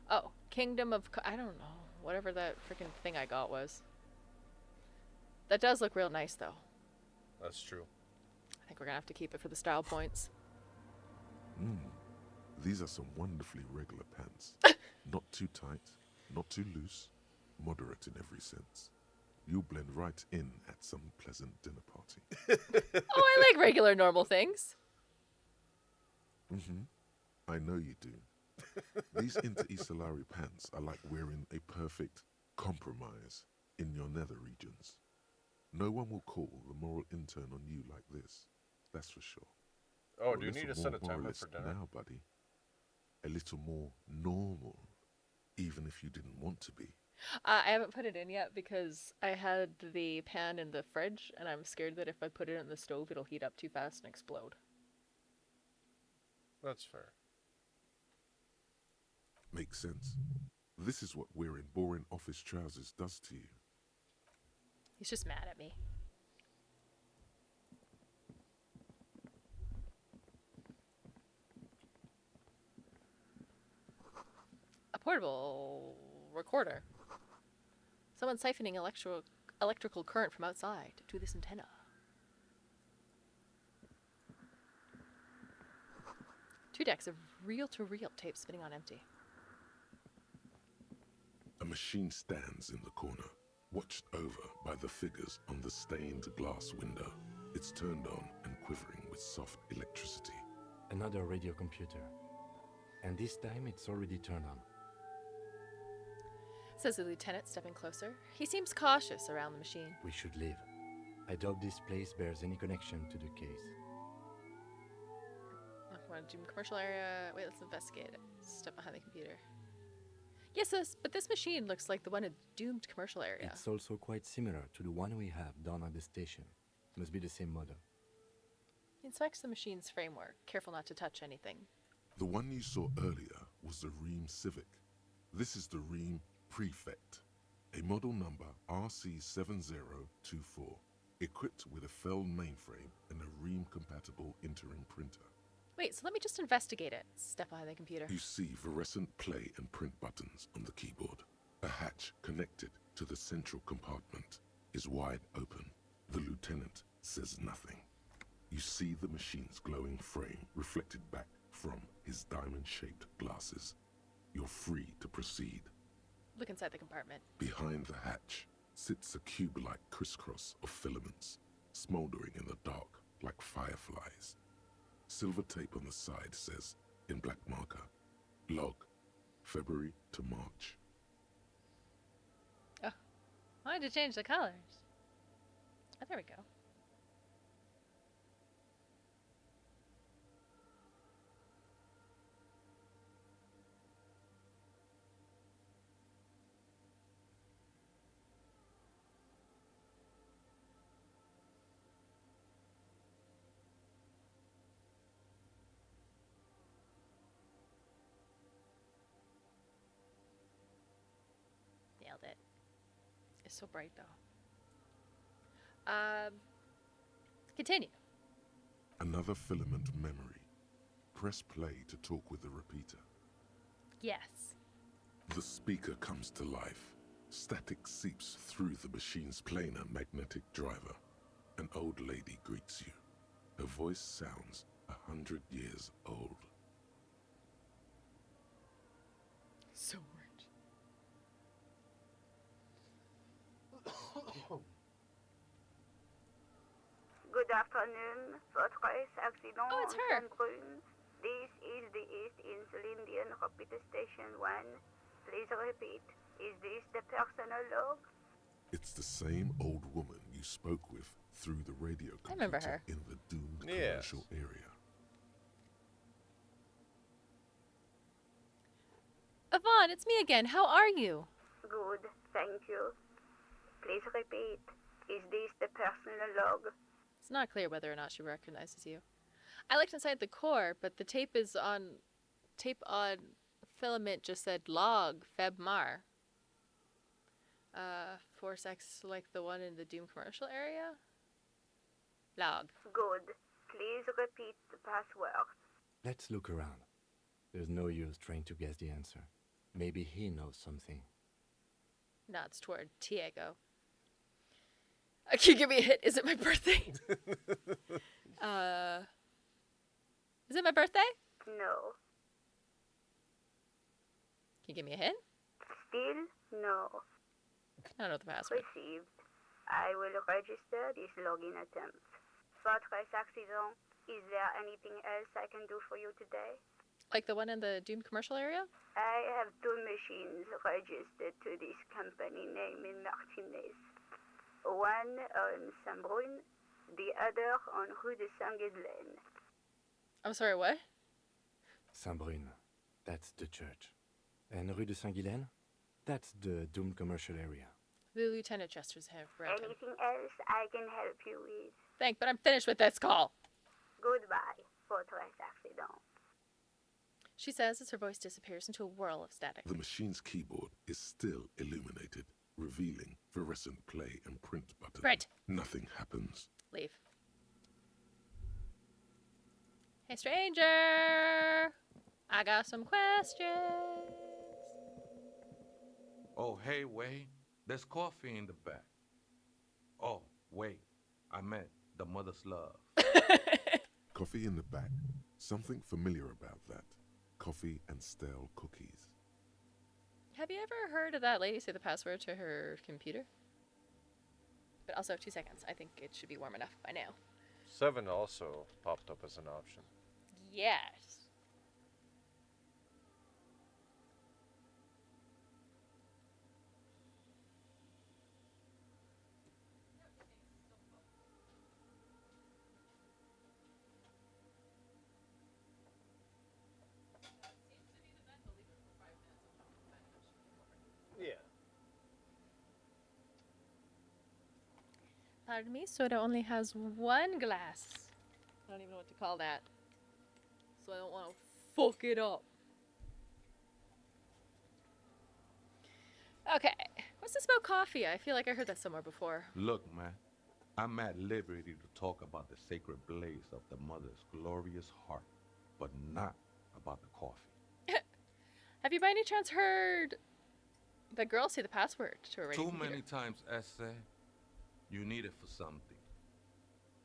Oh, Kingdom of... I don't know. Whatever that freaking thing I got was. That does look real nice, though. That's true. I think we're gonna have to keep it for the style points. These are some wonderfully regular pants. Not too tight, not too loose, moderate in every sense. You'll blend right in at some pleasant dinner party. Oh, I like regular, normal things. I know you do. These Inter-Isolari pants are like wearing a perfect compromise in your nether regions. No one will call the moral intern on you like this, that's for sure. Oh, You're do you little need to set a more timer moralist for dinner? now, buddy. A little more normal, even if you didn't want to be. I haven't put it in yet because I had the pan in the fridge, and I'm scared that if I put it in the stove, it'll heat up too fast and explode. That's fair. Makes sense. This is what wearing boring office trousers does to you. He's just mad at me. A portable recorder. Someone siphoning electrical current from outside to this antenna. Two decks of reel-to-reel tape spinning on empty. A machine stands in the corner, watched over by the figures on the stained glass window. It's turned on and quivering with soft electricity. Another radio computer. And this time it's already turned on. Says the lieutenant, stepping closer. He seems cautious around the machine. We should leave. I doubt this place bears any connection to the case. Want to do commercial area? Wait, let's investigate it. Step behind the computer. Yes, but this machine looks like the one in doomed commercial area. It's also quite similar to the one we have down at the station. Must be the same model. He inspects the machine's framework, careful not to touch anything. The one you saw earlier was the Ream Civic. This is the Ream Prefect, a model number RC7024, equipped with a Feld mainframe and a Ream-compatible interim printer. Wait, so let me just investigate it. Step behind the computer. You see fluorescent play and print buttons on the keyboard. A hatch connected to the central compartment is wide open. The lieutenant says nothing. You see the machine's glowing frame reflected back from his diamond-shaped glasses. You're free to proceed. Look inside the compartment. Behind the hatch sits a cube-like crisscross of filaments, smoldering in the dark like fireflies. Silver tape on the side says, in black marker, log, February to March. Oh, I wanted to change the colors. Oh, there we go. Nailed it. It's so bright though. Continue. Another filament memory. Press play to talk with the repeater. Yes. The speaker comes to life. Static seeps through the machine's planar magnetic driver. An old lady greets you. Her voice sounds 100 years old. So weird. Good afternoon, Fortress Accident Oh, it's her. Brune. This is the East Insulindian Repeater Station 1. Please repeat. Is this the personal log? It's the same old woman you spoke with through the radio I remember computer her. in the doomed Yes. commercial area. Yvonne, it's me again. How are you? Good, thank you. Please repeat. Is this the personal log? It's not clear whether or not she recognizes you. I looked inside the core, but the tape on filament just said log Feb Mar. Force X like the one in the Doom commercial area? Log. Good. Please repeat the password. Let's look around. There's no use trying to guess the answer. Maybe he knows something. Nods toward Tiago. Can you give me a hint? Is it my birthday? Is it my birthday? No. Can you give me a hint? Still no. I don't know the password. Received. I will register this login attempt. Fortress Accident, is there anything else I can do for you today? Like the one in the Doom commercial area? I have 2 machines registered to this company name in Martinez. One on Saint-Brun, the other on Rue de Saint-Ghislaine. I'm sorry, what? Saint-Brun, that's the church. And Rue de Saint-Ghislaine, that's the Doom commercial area. The Lieutenant Jesters have Brenton. Anything else I can help you with? Thank, but I'm finished with this call. Goodbye, Fortress Accident. She says as her voice disappears into a whirl of static. The machine's keyboard is still illuminated, revealing fluorescent play and print buttons. Right. Nothing happens. Leave. Hey, stranger! I got some questions. Oh, hey, Wade. There's coffee in the back. Oh, wait. I meant the mother's love. Coffee in the back. Something familiar about that. Coffee and stale cookies. Have you ever heard of that lady say the password to her computer? But also, 2 seconds. I think it should be warm enough by now. 7 also popped up as an option. Yes. Yeah. Pardon me, soda only has 1 glass. I don't even know what to call that. So I don't want to fuck it up. Okay, what's this about coffee? I feel like I heard that somewhere before. Look, man. I'm at liberty to talk about the sacred blaze of the mother's glorious heart, but not about the coffee. Have you by any chance heard the girl say the password to a radio Too computer? many times, essay. You need it for something.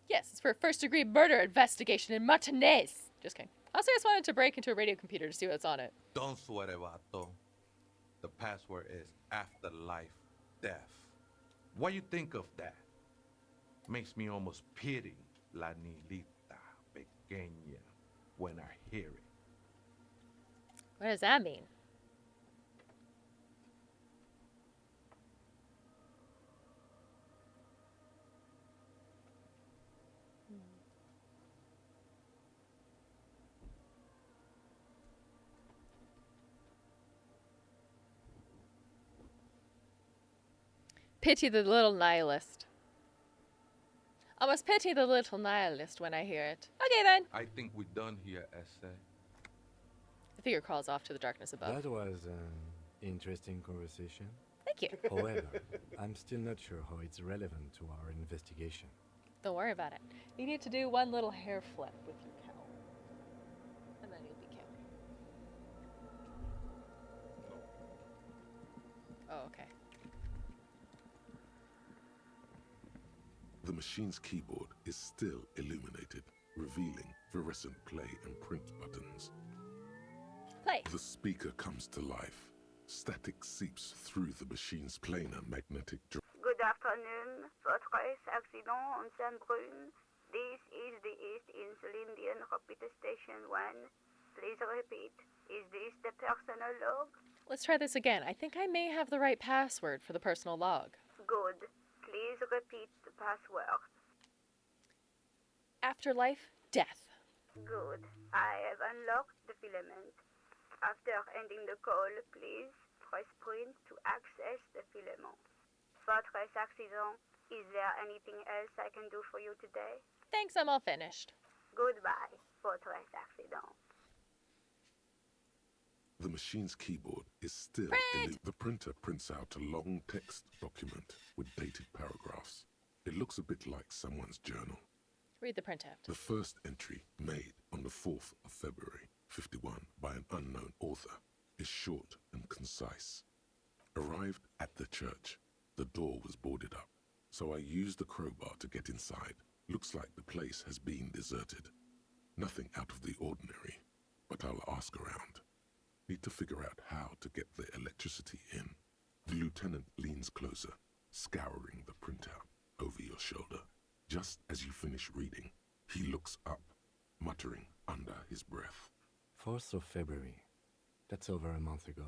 Yes, it's for a first-degree murder investigation in Martinez. Just kidding. Also, I just wanted to break into a radio computer to see what's on it. Don't sweat it, vato. The password is afterlife death. What you think of that? Makes me almost pity La Nilita Pequeña when I hear it. What does that mean? Pity the little nihilist. I must pity the little nihilist when I hear it. Okay then. I think we're done here, essay. The figure crawls off to the darkness above. That was an interesting conversation. Thank you. However, I'm still not sure how it's relevant to our investigation. Don't worry about it. You need to do 1 little hair flip with your cowl. And then you'll be killed. Oh, okay. The machine's keyboard is still illuminated, revealing fluorescent play and print buttons. Play. The speaker comes to life. Static seeps through the machine's planar magnetic drive. Good afternoon, Fortress Accident on Saint-Brun. This is the East Insulindian Repeater Station 1. Please repeat. Is this the personal log? Let's try this again. I think I may have the right password for the personal log. Good. Please repeat the password. Afterlife, death. Good. I have unlocked the filament. After ending the call, please press print to access the filament. Fortress Accident, is there anything else I can do for you today? Thanks, I'm all finished. Goodbye, Fortress Accident. The machine's keyboard is still the printer prints out a long text document with dated paragraphs. It looks a bit like someone's journal. Read the printout. The first entry, made on the 4th of February, 51, by an unknown author, is short and concise. Arrived at the church. The door was boarded up, so I used the crowbar to get inside. Looks like the place has been deserted. Nothing out of the ordinary, but I'll ask around. Need to figure out how to get the electricity in. The lieutenant leans closer, scouring the printout over your shoulder. Just as you finish reading, he looks up, muttering under his breath. 4th of February. That's over a month ago.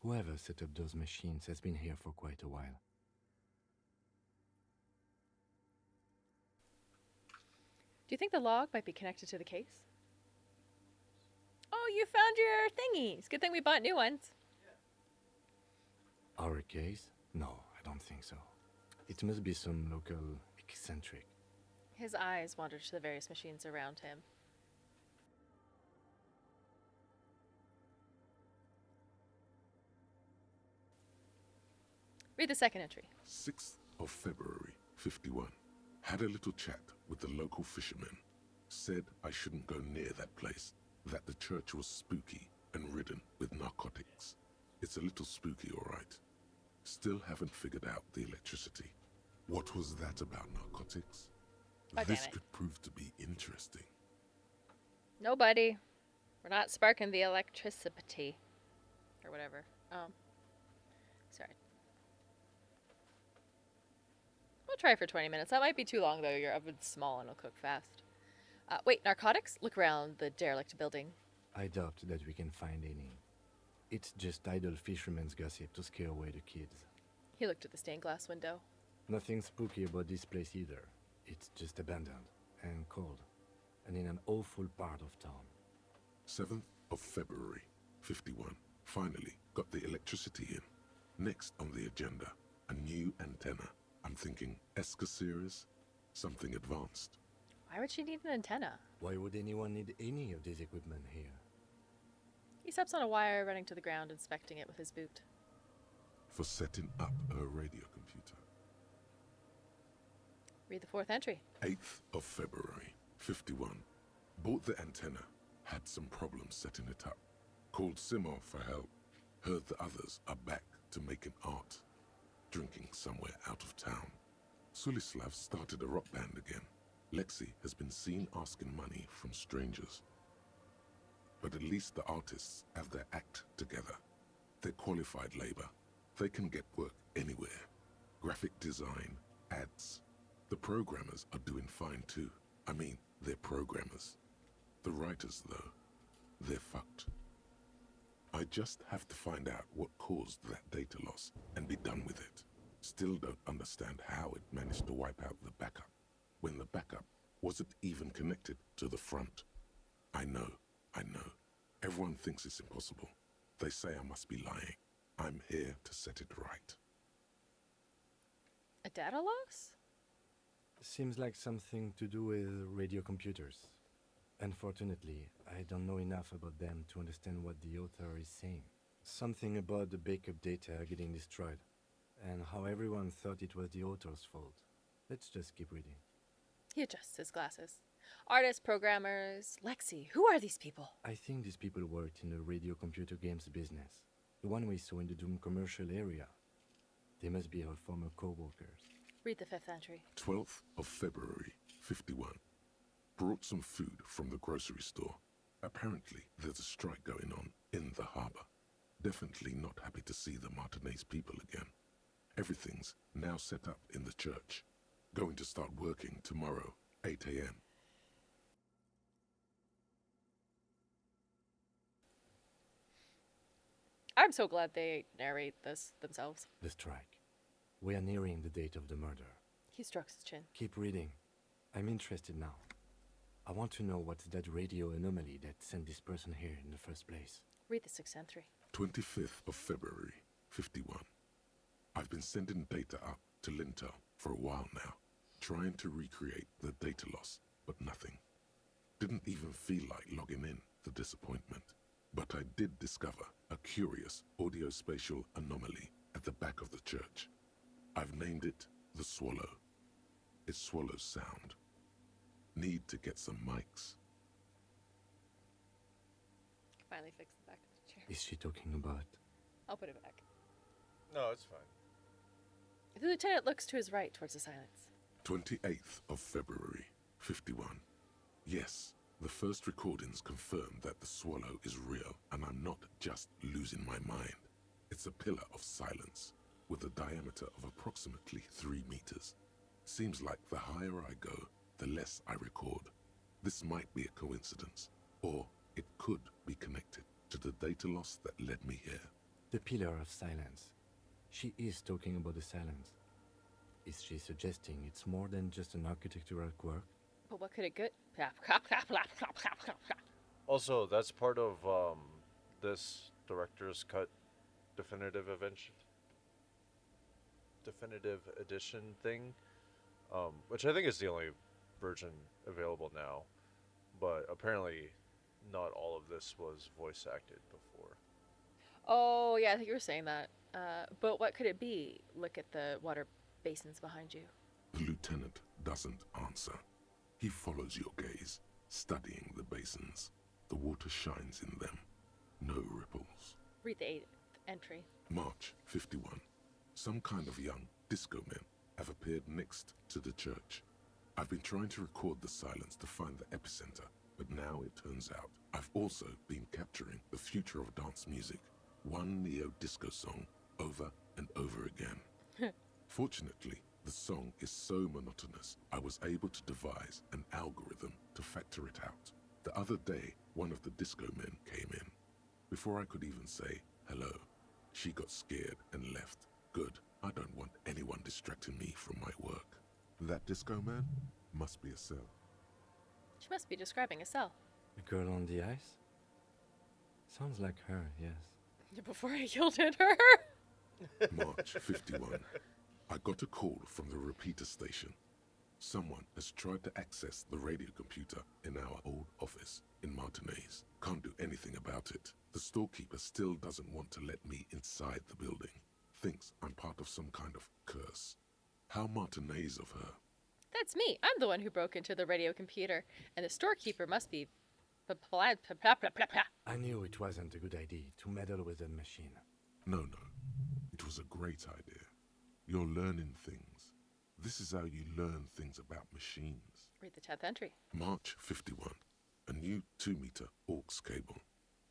Whoever set up those machines has been here for quite a while. Do you think the log might be connected to the case? Oh, you found your thingies. Good thing we bought new ones. Our case? No, I don't think so. It must be some local eccentric. His eyes wandered to the various machines around him. Read the second entry. 6th of February, 51. Had a little chat with the local fishermen. Said I shouldn't go near that place, that the church was spooky and ridden with narcotics. It's a little spooky, all right. Still haven't figured out the electricity. What was that about narcotics? Oh, This damn it. could prove to be interesting. Nobody. We're not sparking the electricity. Or whatever. Sorry. We'll try for 20 minutes. That might be too long, though. Your oven's small and it'll cook fast. Wait, narcotics? Look around the derelict building. I doubt that we can find any. It's just idle fishermen's gossip to scare away the kids. He looked at the stained glass window. Nothing spooky about this place either. It's just abandoned and cold, and in an awful part of town. 7th of February, 51. Finally got the electricity in. Next on the agenda, a new antenna. I'm thinking ESCA series, something advanced. Why would she need an antenna? Why would anyone need any of this equipment here? He steps on a wire, running to the ground, inspecting it with his boot. For setting up a radio computer. Read the fourth entry. 8th of February, 51. Bought the antenna, had some problems setting it up. Called Simon for help. Heard the others are back to making art. Drinking somewhere out of town. Sulislav started a rock band again. Lexi has been seen asking money from strangers. But at least the artists have their act together. They're qualified labor. They can get work anywhere. Graphic design, ads. The programmers are doing fine too. I mean, they're programmers. The writers, though, they're fucked. I just have to find out what caused that data loss and be done with it. Still don't understand how it managed to wipe out the backup, when the backup wasn't even connected to the front. I know. Everyone thinks it's impossible. They say I must be lying. I'm here to set it right. A data loss? Seems like something to do with radio computers. Unfortunately, I don't know enough about them to understand what the author is saying. Something about the backup data getting destroyed, and how everyone thought it was the author's fault. Let's just keep reading. He adjusts his glasses. Artists, programmers, Lexi. Who are these people? I think these people worked in the radio computer games business. The one we saw in the Doom commercial area. They must be our former co-workers. Read the fifth entry. 12th of February, 51. Brought some food from the grocery store. Apparently, there's a strike going on in the harbor. Definitely not happy to see the Martinez people again. Everything's now set up in the church. Going to start working tomorrow, 8 a.m. I'm so glad they narrate this themselves. The strike. We are nearing the date of the murder. He strokes his chin. Keep reading. I'm interested now. I want to know what's that radio anomaly that sent this person here in the first place. Read the sixth entry. 25th of February, 51. I've been sending data up to Lintel for a while now, trying to recreate the data loss, but nothing. Didn't even feel like logging in, the disappointment. But I did discover a curious audio-spatial anomaly at the back of the church. I've named it the Swallow. It swallows sound. Need to get some mics. Finally fix the back of the chair. Is she talking about? I'll put it back. No, it's fine. The lieutenant looks to his right towards the silence. 28th of February, 51. Yes, the first recordings confirm that the Swallow is real, and I'm not just losing my mind. It's a pillar of silence, with a diameter of approximately 3 meters. Seems like the higher I go, the less I record. This might be a coincidence, or it could be connected to the data loss that led me here. The Pillar of Silence. She is talking about the silence. Is she suggesting it's more than just an architectural quirk? But what could it get? Also, that's part of this director's cut definitive edition thing, which I think is the only version available now. But apparently, not all of this was voice acted before. Oh, yeah, I think you were saying that. But what could it be? Look at the water basins behind you. The lieutenant doesn't answer. He follows your gaze, studying the basins. The water shines in them. No ripples. Read the 8th entry. March 51. Some kind of young disco men have appeared next to the church. I've been trying to record the silence to find the epicenter, but now it turns out I've also been capturing the future of dance music, one neo-disco song over and over again. Fortunately, the song is so monotonous, I was able to devise an algorithm to factor it out. The other day, one of the disco men came in. Before I could even say hello, she got scared and left. Good, I don't want anyone distracting me from my work. That disco man must be a cell. She must be describing a cell. The girl on the ice? Sounds like her, yes. Before I yelled at her. March 51. I got a call from the repeater station. Someone has tried to access the radio computer in our old office in Martinez. Can't do anything about it. The storekeeper still doesn't want to let me inside the building. Thinks I'm part of some kind of curse. How Martinez of her. That's me. I'm the one who broke into the radio computer, and the storekeeper must be... I knew it wasn't a good idea to meddle with the machine. No. It was a great idea. You're learning things. This is how you learn things about machines. Read the 10th entry. March 51. A new 2-meter aux cable.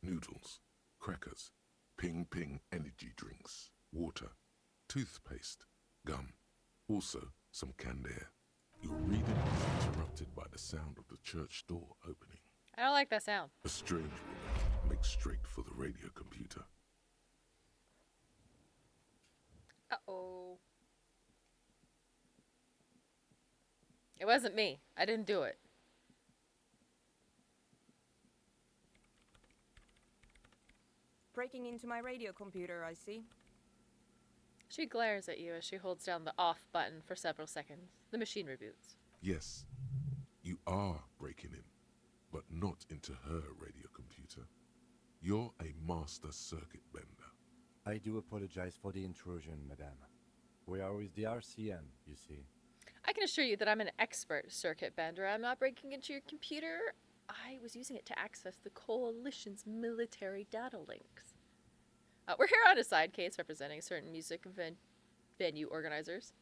Noodles. Crackers. Ping energy drinks. Water. Toothpaste. Gum. Also, some canned air. Your reading is interrupted by the sound of the church door opening. I don't like that sound. A strange woman makes straight for the radio computer. Uh-oh. It wasn't me. I didn't do it. Breaking into my radio computer, I see. She glares at you as she holds down the off button for several seconds. The machine reboots. Yes, you are breaking in, but not into her radio computer. You're a master circuit bender. I do apologize for the intrusion, madame. We are with the RCN, you see. I can assure you that I'm an expert circuit bender. I'm not breaking into your computer. I was using it to access the Coalition's military data links. We're here on a side case representing certain music venue organizers.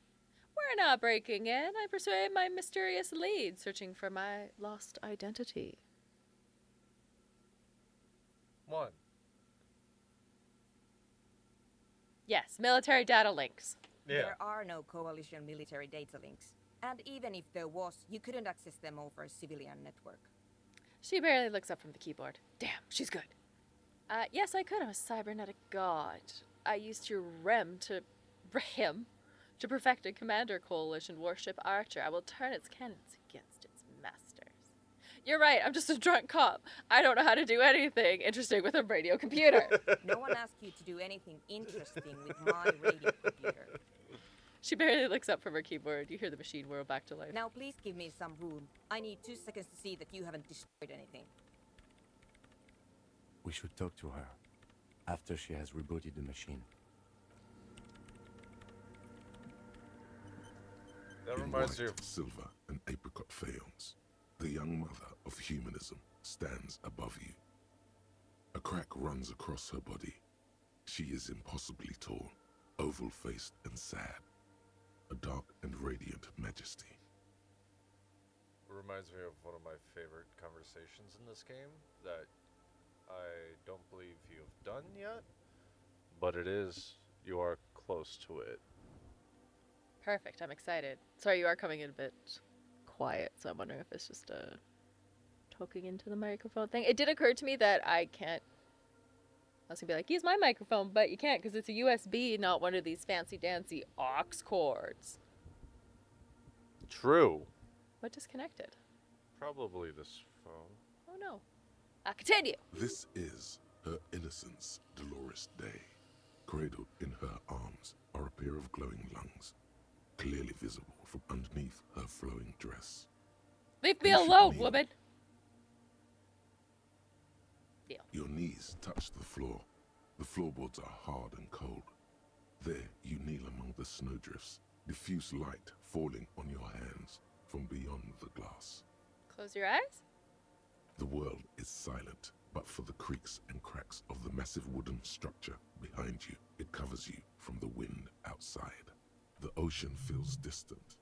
We're not breaking in. I persuade my mysterious lead, searching for my lost identity. 1. Yes, military data links. Yeah. There are no Coalition military data links. And even if there was, you couldn't access them over a civilian network. She barely looks up from the keyboard. Damn, she's good. Yes, I could. I'm a cybernetic god. I used your REM to perfect a Commander Coalition warship Archer. I will turn its cannons against its masters. You're right, I'm just a drunk cop. I don't know how to do anything interesting with a radio computer. No one asked you to do anything interesting with my radio computer. She barely looks up from her keyboard. You hear the machine whirl back to life. Now please give me some room. I need 2 seconds to see that you haven't destroyed anything. We should talk to her after she has rebooted the machine. That In reminds white, you. silver, and apricot faience, the young mother of humanism stands above you. A crack runs across her body. She is impossibly tall, oval-faced and sad. A dark and radiant majesty. It reminds me of one of my favorite conversations in this game that I don't believe you've done yet, but it is, you are close to it. Perfect, I'm excited. Sorry, you are coming in a bit quiet, so I'm wondering if it's just a hooking into the microphone thing. It did occur to me that I can't. I was gonna be like, use my microphone, but you can't because it's a USB, not one of these fancy dancy aux cords. True. What disconnected? Probably this phone. Oh no. Continue. This is her innocence, Dolores Day. Cradled in her arms are a pair of glowing lungs, clearly visible from underneath her flowing dress. Leave me You should alone, kneel. woman. Your knees touch the floor. The floorboards are hard and cold. There you kneel among the snowdrifts, diffuse light falling on your hands from beyond the glass. Close your eyes. The world is silent, but for the creaks and cracks of the massive wooden structure behind you, it covers you from the wind outside. The ocean feels distant,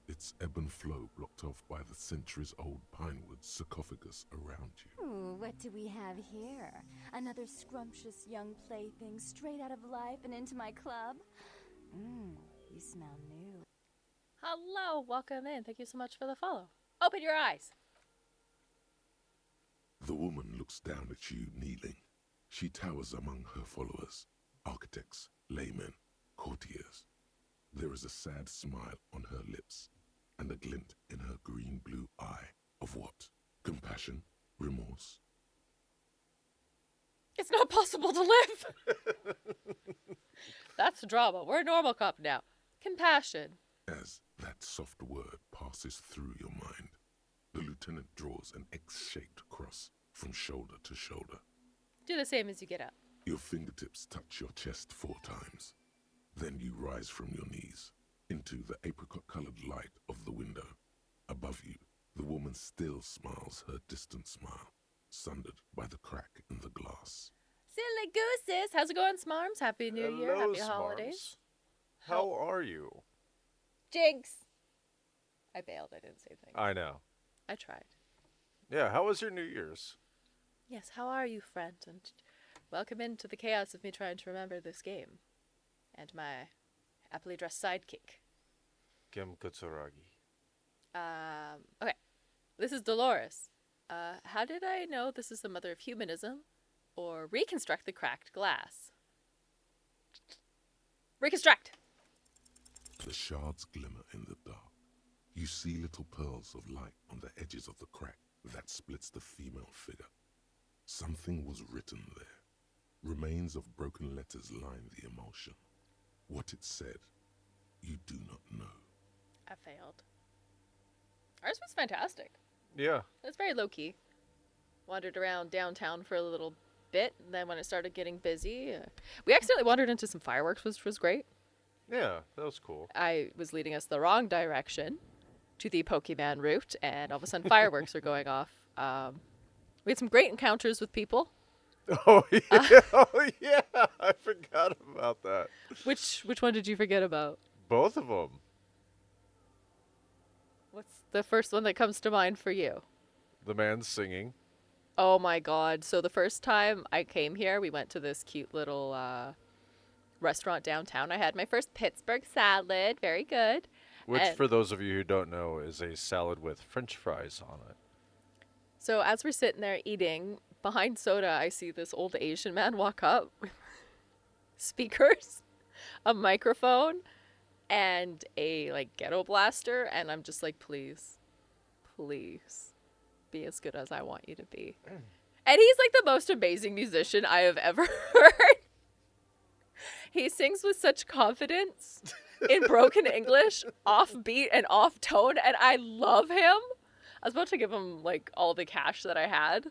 its ebb and flow blocked off by the centuries-old pinewood sarcophagus around you. Ooh, what do we have here? Another scrumptious young plaything straight out of life and into my club? You smell new. Hello, welcome in. Thank you so much for the follow. Open your eyes. The woman looks down at you kneeling. She towers among her followers, architects, laymen, courtiers. There is a sad smile on her lips, and a glint in her green-blue eye of what? Compassion? Remorse? It's not possible to live. That's drama. We're a normal cop now. Compassion. As that soft word passes through your mind, the lieutenant draws an X-shaped cross from shoulder to shoulder. Do the same as you get up. Your fingertips touch your chest 4 times. Then you rise from your knees into the apricot-colored light of the window. Above you, the woman still smiles her distant smile, sundered by the crack in the glass. Silly gooses. How's it going, Smarms? Happy New Year. Hello, Happy holidays. How are you? Jinx. I bailed. I didn't say things. I know. I tried. Yeah, how was your New Year's? Yes, how are you, friend? And welcome into the chaos of me trying to remember this game. And my happily dressed sidekick. Gem Kutsuragi. Okay. This is Dolores. How did I know this is the mother of humanism? Or reconstruct the cracked glass? Reconstruct! The shards glimmer in the dark. You see little pearls of light on the edges of the crack that splits the female figure. Something was written there. Remains of broken letters line the emulsion. What it said, you do not know. I failed. Ours was fantastic. Yeah. It was very low-key. Wandered around downtown for a little bit, and then when it started getting busy, we accidentally wandered into some fireworks, which was great. Yeah, that was cool. I was leading us the wrong direction to the Pokemon route, and all of a sudden fireworks are going off. We had some great encounters with people. Oh yeah, I forgot about that. Which one did you forget about? Both of them. What's the first one that comes to mind for you? The man singing. Oh my god. So the first time I came here, we went to this cute little restaurant downtown. I had my first Pittsburgh salad. Very good. Which, And for those of you who don't know, is a salad with French fries on it. so as we're sitting there eating, behind Soda, I see this old Asian man walk up with speakers, a microphone, and a ghetto blaster, and I'm just like, please, please, be as good as I want you to be. And he's like the most amazing musician I have ever heard. He sings with such confidence in broken English, off beat and off tone, and I love him. I was about to give him all the cash that I had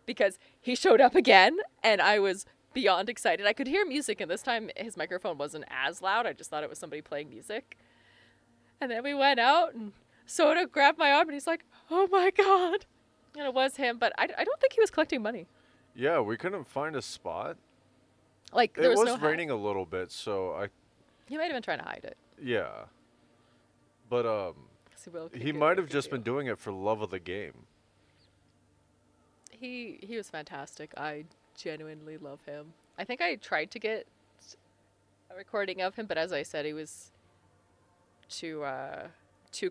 because he showed up again, and I was beyond excited. I could hear music, and this time his microphone wasn't as loud. I just thought it was somebody playing music. And then we went out, and Soda grabbed my arm, and he's like, oh my god. And it was him, but I don't think he was collecting money. Yeah, we couldn't find a spot. There it was was no raining a little bit, so He might have been trying to hide it. yeah. But he might have just been doing it for love of the game. He was fantastic. I genuinely love him. I think I tried to get a recording of him, but as I said, he was too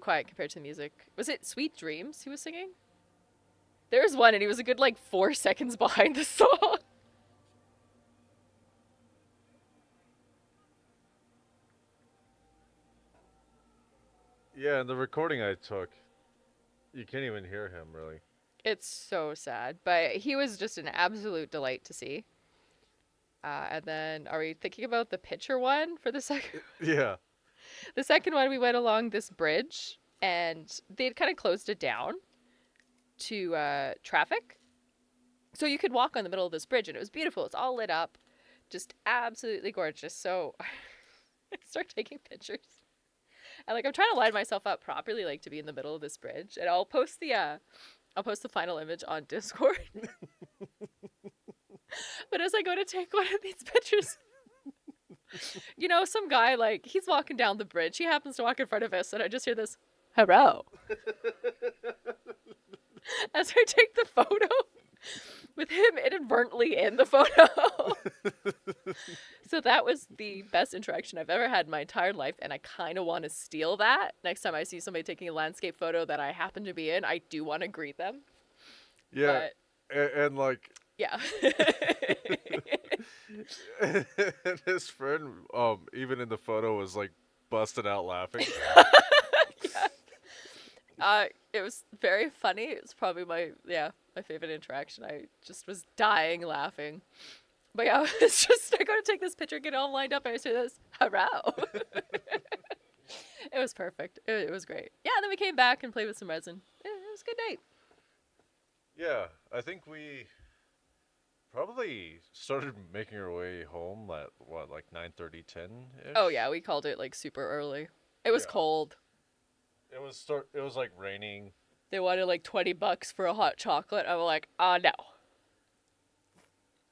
quiet compared to the music. Was it Sweet Dreams he was singing? There's one, and he was a good, like, 4 seconds behind the song. Yeah, and the recording I took, you can't even hear him, really. It's so sad, but he was just an absolute delight to see. And then, are we thinking about the picture one for the second? Yeah. The second one, we went along this bridge, and they'd kind of closed it down to traffic. So you could walk on the middle of this bridge, and it was beautiful. It's all lit up. Just absolutely gorgeous. So I start taking pictures. And, like, I'm trying to line myself up properly, like, to be in the middle of this bridge. And I'll post the final image on Discord. But as I go to take one of these pictures, you know, some guy, like, he's walking down the bridge. He happens to walk in front of us, and I just hear this, "Hello." As I take the photo, with him inadvertently in the photo. So that was the best interaction I've ever had in my entire life, and I kind of want to steal that. Next time I see somebody taking a landscape photo that I happen to be in, I do want to greet them. Yeah, and like... Yeah. And his friend, even in the photo, was, like, busted out laughing. It was very funny. It was probably my favorite interaction. I just was dying laughing. But yeah, it's just, I go to take this picture, get it all lined up, and I say this, "Hurrah." It was perfect. It was great. Yeah, and then we came back and played with some resin. It was a good night. Yeah, I think we probably started making our way home at, what, like 9:30, 10-ish? Oh yeah, we called it, like, super early. It was cold. It was like raining. They wanted like $20 for a hot chocolate. I was like, no.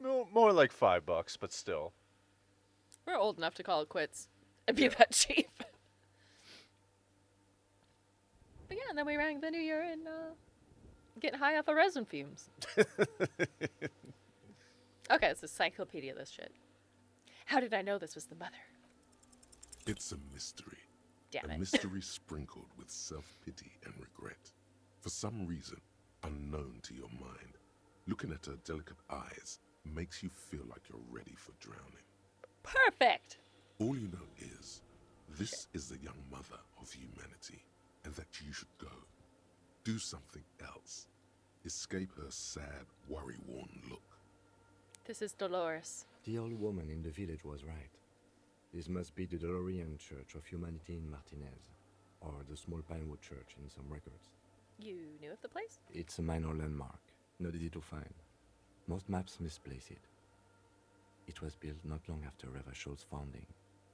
No, more like $5, but still. We're old enough to call it quits and be that cheap. But yeah, and then we rang the new year and getting high off of resin fumes. Okay, it's encyclopedia this shit. How did I know this was the mother? It's a mystery. Damn a it. mystery sprinkled with self-pity and regret. For some reason, unknown to your mind, looking at her delicate eyes makes you feel like you're ready for drowning. Perfect! All you know is, this is the young mother of humanity, and that you should go. Do something else. Escape her sad, worry-worn look. This is Dolores. The old woman in the village was right. This must be the Dolorian Church of Humanity in Martinez, or the Small Pinewood Church in some records. You knew of the place? It's a minor landmark, not easy to find. Most maps misplace it. It was built not long after Revachol's founding,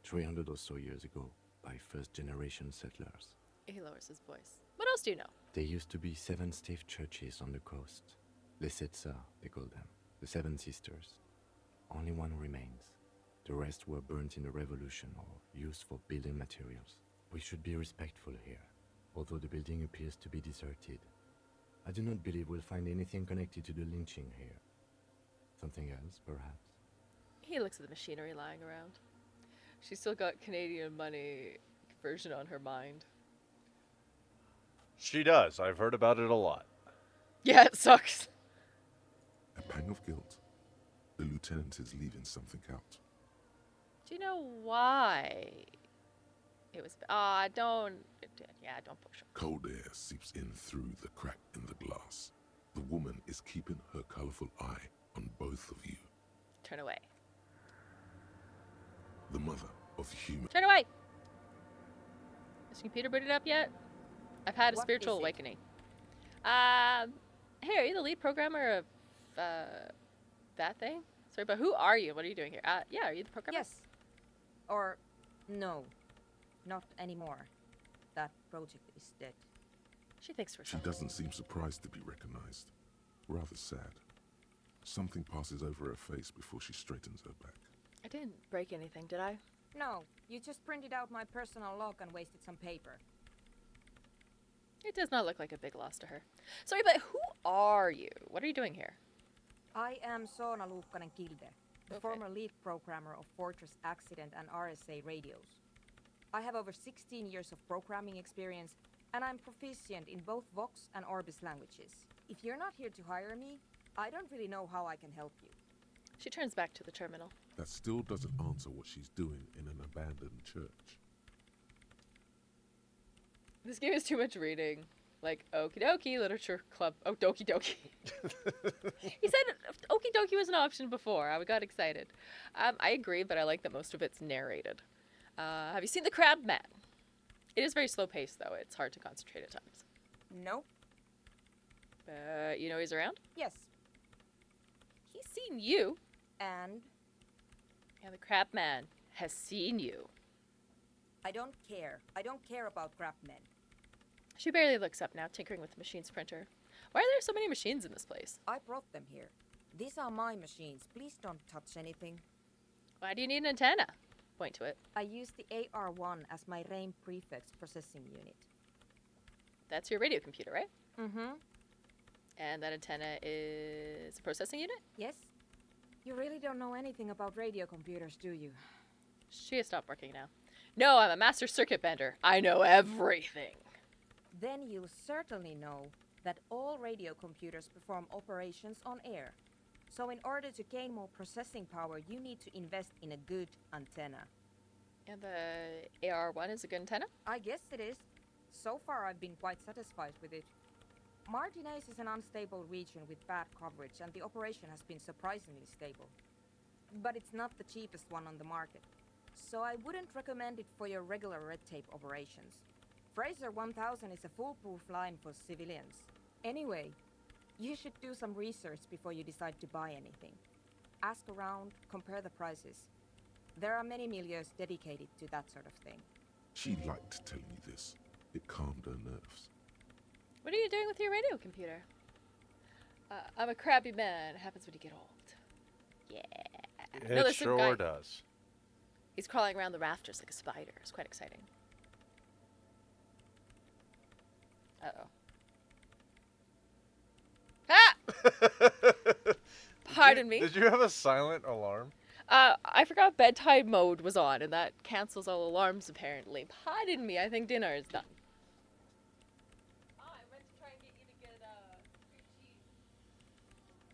300 or so years ago, by first-generation settlers. He lowers his voice. What else do you know? There used to be 7 stave churches on the coast. Les Setsa, they call them. The 7 Sisters. Only one remains. The rest were burnt in the revolution or used for building materials. We should be respectful here, although the building appears to be deserted. I do not believe we'll find anything connected to the lynching here. Something else, perhaps? He looks at the machinery lying around. She's still got Canadian money conversion on her mind. She does. I've heard about it a lot. Yeah, it sucks. A pang of guilt. The lieutenant is leaving something out. Do you know why? It was... don't push him. Cold air seeps in through the crack in the glass. The woman is keeping her colorful eye on both of you. Turn away. The mother of human... Turn away! Is your computer booted up yet? I've had a What spiritual is it? awakening. Hey, are you the lead programmer of, that thing? Sorry, but who are you? What are you doing here? Yeah, are you the programmer? Yes. Or, no. Not anymore. That project is dead. She thinks we're She doesn't seem surprised to be recognized. Rather sad. Something passes over her face before she straightens her back. I didn't break anything, did I? No, you just printed out my personal log and wasted some paper. It does not look like a big loss to her. Sorry, but who are you? What are you doing here? I am Soona Luukkanen-Kilde, the former lead programmer of Fortress Accident and RSA radios. I have over 16 years of programming experience, and I'm proficient in both Vox and Orbis languages. If you're not here to hire me, I don't really know how I can help you. She turns back to the terminal. That still doesn't answer what she's doing in an abandoned church. This game is too much reading. Like, okie dokie, literature club. Oh, dokie dokie. He said okie dokie was an option before. I got excited. I agree, but I like that most of it's narrated. Have you seen The Crab Man? It is very slow paced, though. It's hard to concentrate at times. Nope. You know he's around? Yes. He's seen you. And? And the Crab Man has seen you. I don't care. I don't care about crab men. She barely looks up now, tinkering with the machine's printer. Why are there so many machines in this place? I brought them here. These are my machines. Please don't touch anything. Why do you need an antenna? Point to it. I use the AR1 as my RAIN prefix processing unit. That's your radio computer, right? Mm-hmm. And that antenna is a processing unit? Yes. You really don't know anything about radio computers, do you? She has stopped working now. No, I'm a master circuit bender. I know everything. Then you'll certainly know that all radio computers perform operations on air. So in order to gain more processing power, you need to invest in a good antenna. And the AR1 is a good antenna? I guess it is. So far, I've been quite satisfied with it. Martinez is an unstable region with bad coverage, and the operation has been surprisingly stable. But it's not the cheapest one on the market, so I wouldn't recommend it for your regular red tape operations. Fraser 1000 is a foolproof line for civilians. Anyway, you should do some research before you decide to buy anything. Ask around, compare the prices. There are many milieus dedicated to that sort of thing. She liked telling me this. It calmed her nerves. What are you doing with your radio computer? I'm a crabby man. It happens when you get old. Yeah. It sure does. He's crawling around the rafters like a spider. It's quite exciting. Uh-oh. Ah! Pardon me. Did you have a silent alarm? I forgot bedtime mode was on, and that cancels all alarms, apparently. Pardon me, I think dinner is done. I meant to try and get you to get, cream cheese.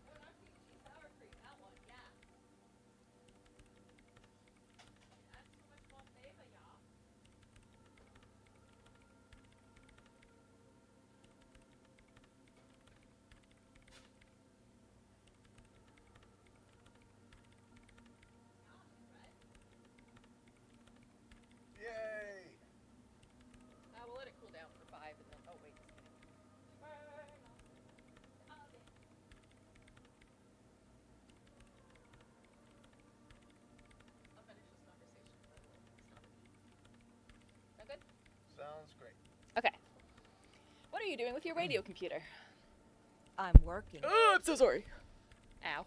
No, not cream cheese, sour cream, that one, yeah. That's so much more flavor, y'all. Yay! We'll let it cool down for 5 and then, oh wait, just kidding. I'll finish this conversation. Sound good? Sounds great. Okay. What are you doing with your radio computer? I'm working. Oh, I'm so sorry. Ow.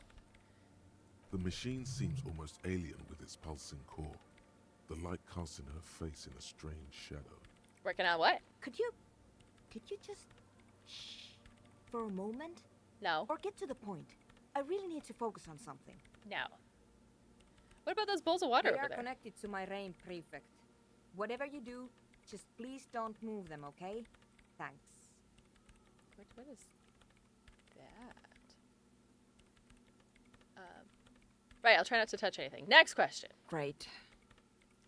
The machine seems almost alien with its pulsing core. The light casting her face in a strange shadow. Working on what? Could you just shh for a moment? No. Or get to the point. I really need to focus on something. No. What about those bowls of water They over are there? connected to my RAIN prefect. Whatever you do, just please don't move them, okay? Thanks. What is that? Right, I'll try not to touch anything. Next question. Great.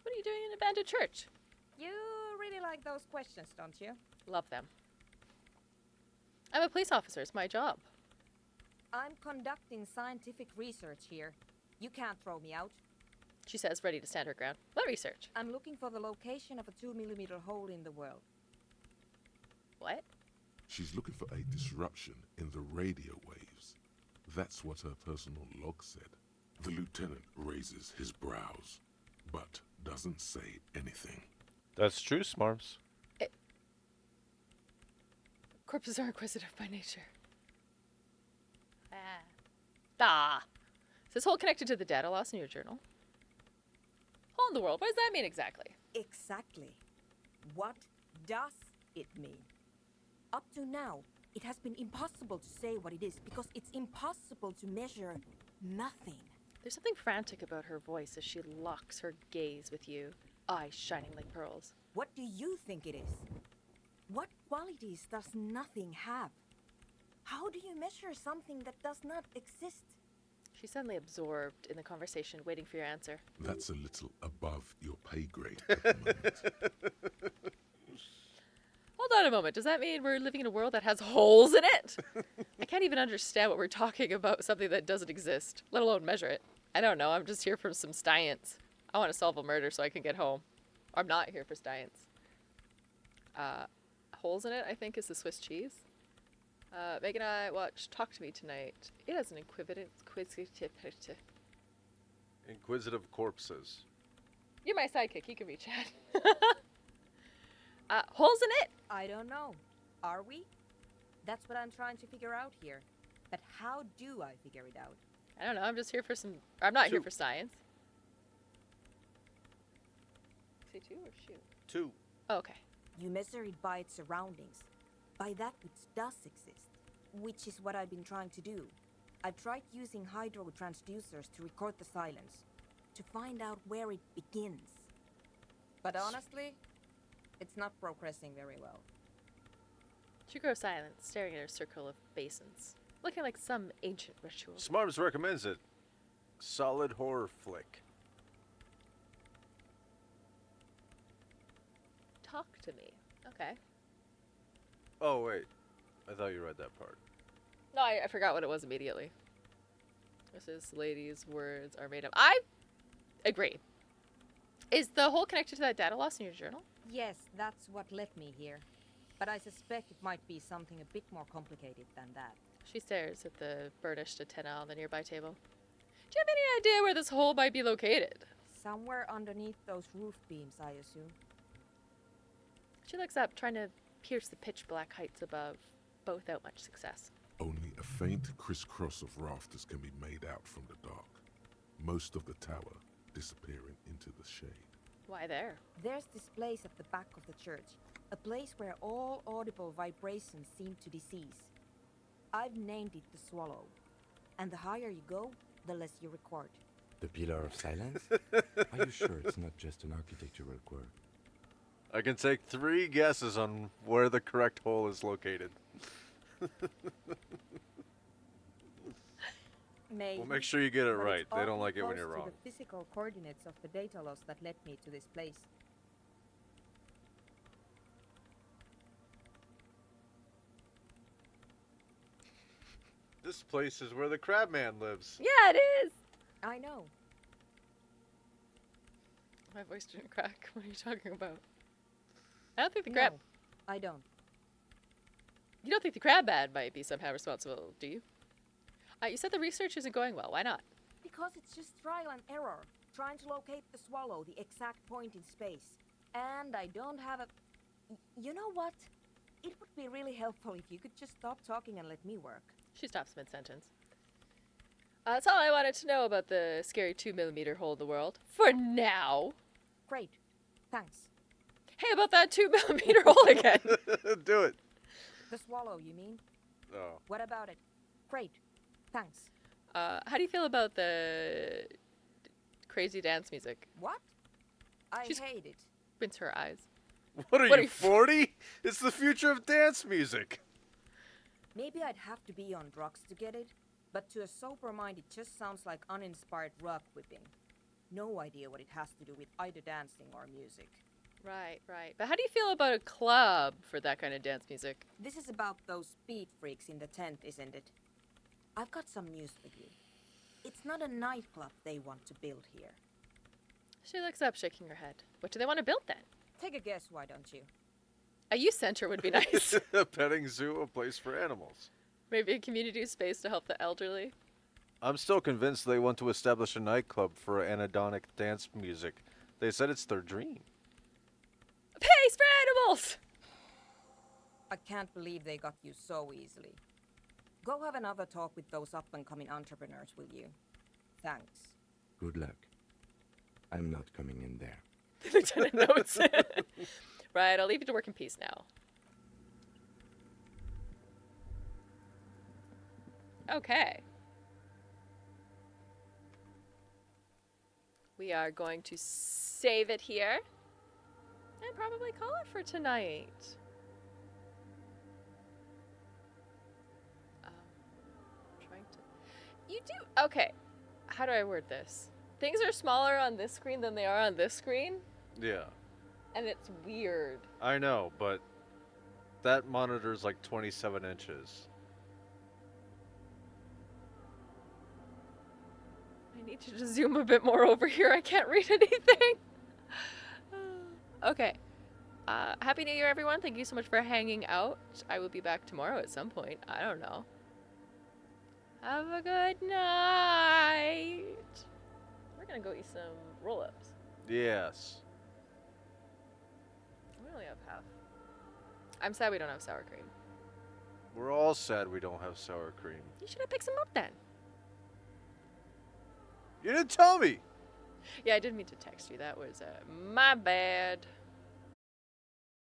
What are you doing in an abandoned church? You really like those questions, don't you? Love them. I'm a police officer. It's my job. I'm conducting scientific research here. You can't throw me out. She says, ready to stand her ground. What research? I'm looking for the location of a 2mm hole in the world. What? She's looking for a disruption in the radio waves. That's what her personal log said. The lieutenant raises his brows, but doesn't say anything. That's true, Smarms. Corpses are inquisitive by nature. Ah. Is this hole connected to the data loss in your journal? Hole in the world. What does that mean exactly? Exactly. What does it mean? Up to now, it has been impossible to say what it is because it's impossible to measure nothing. There's something frantic about her voice as she locks her gaze with you, eyes shining like pearls. What do you think it is? What qualities does nothing have? How do you measure something that does not exist? She's suddenly absorbed in the conversation, waiting for your answer. That's a little above your pay grade at the moment. Hold on a moment. Does that mean we're living in a world that has holes in it? I can't even understand what we're talking about, something that doesn't exist, let alone measure it. I don't know. I'm just here for some science. I want to solve a murder so I can get home. I'm not here for science. Holes in it, I think, is the Swiss cheese. Meg and I watched Talk to Me tonight. It has an Inquisitive corpses. You're my sidekick. You can reach out. Holes in it? I don't know. Are we? That's what I'm trying to figure out here. But how do I figure it out? I don't know. I'm just here for some... I'm not here for science. Say 2 or shoot? 2. Oh, okay. You measure it by its surroundings. By that which does exist. Which is what I've been trying to do. I've tried using hydro transducers to record the silence. To find out where it begins. But honestly, it's not progressing very well. She grows silent, staring at her circle of basins. Looking like some ancient ritual. Smarms recommends it. Solid horror flick. Talk to me. Okay. Oh, wait. I thought you read that part. No, I forgot what it was immediately. This is ladies' words are made up. I agree. Is the hole connected to that data loss in your journal? Yes, that's what led me here. But I suspect it might be something a bit more complicated than that. She stares at the burnished antenna on the nearby table. Do you have any idea where this hole might be located? Somewhere underneath those roof beams, I assume. She looks up, trying to pierce the pitch black heights above, but without much success. Only a faint crisscross of rafters can be made out from the dark. Most of the tower disappearing into the shade. Why there? There's this place at the back of the church. A place where all audible vibrations seem to decease. I've named it the Swallow. And the higher you go, the less you record. The Pillar of Silence? Are you sure it's not just an architectural quirk? I can take 3 guesses on where the correct hole is located. Maybe. We'll make sure you get it But right. it's They don't awfully like it when close you're to wrong. The physical coordinates of the data loss that led me to this place. This place is where the Crabman lives. Yeah, it is! I know. My voice didn't crack. What are you talking about? I don't think the crab... No, I don't. You don't think the crab man might be somehow responsible, do you? You said the research isn't going well. Why not? Because it's just trial and error. Trying to locate the Swallow, the exact point in space. And I don't have a... You know what? It would be really helpful if you could just stop talking and let me work. She stops mid-sentence. That's all I wanted to know about the scary 2mm hole in the world. For now. Great. Thanks. Hey, about that 2mm hole again. Do it. The Swallow, you mean? Oh. What about it? Great. Thanks. How do you feel about the crazy dance music? What? I She's hate it. Squints her eyes. What are you, 40? It's the future of dance music. Maybe I'd have to be on drugs to get it, but to a sober mind it just sounds like uninspired rug whipping. No idea what it has to do with either dancing or music. Right, right. But how do you feel about a club for that kind of dance music? This is about those speed freaks in the tent, isn't it? I've got some news for you. It's not a nightclub they want to build here. She looks up, shaking her head. What do they want to build then? Take a guess, why don't you? A youth center would be nice. A petting zoo, a place for animals. Maybe a community space to help the elderly. I'm still convinced they want to establish a nightclub for anhedonic dance music. They said it's their dream. A place for animals! I can't believe they got you so easily. Go have another talk with those up-and-coming entrepreneurs, will you? Thanks. Good luck. I'm not coming in there. Lieutenant notes. Right, I'll leave you to work in peace now. Okay. We are going to save it here. And probably call it for tonight. Okay, how do I word this? Things are smaller on this screen than they are on this screen, Yeah, and it's weird. I know, but that monitor's like 27 inches. I need to just zoom a bit more over here. I can't read anything. Okay. Happy New Year, everyone. Thank you so much for hanging out. I will be back tomorrow at some point. I don't know. Have a good night. We're gonna go eat some roll-ups. Yes. We only have half. I'm sad we don't have sour cream. We're all sad we don't have sour cream. You should have picked some up then. You didn't tell me! Yeah, I didn't mean to text you. That was my bad.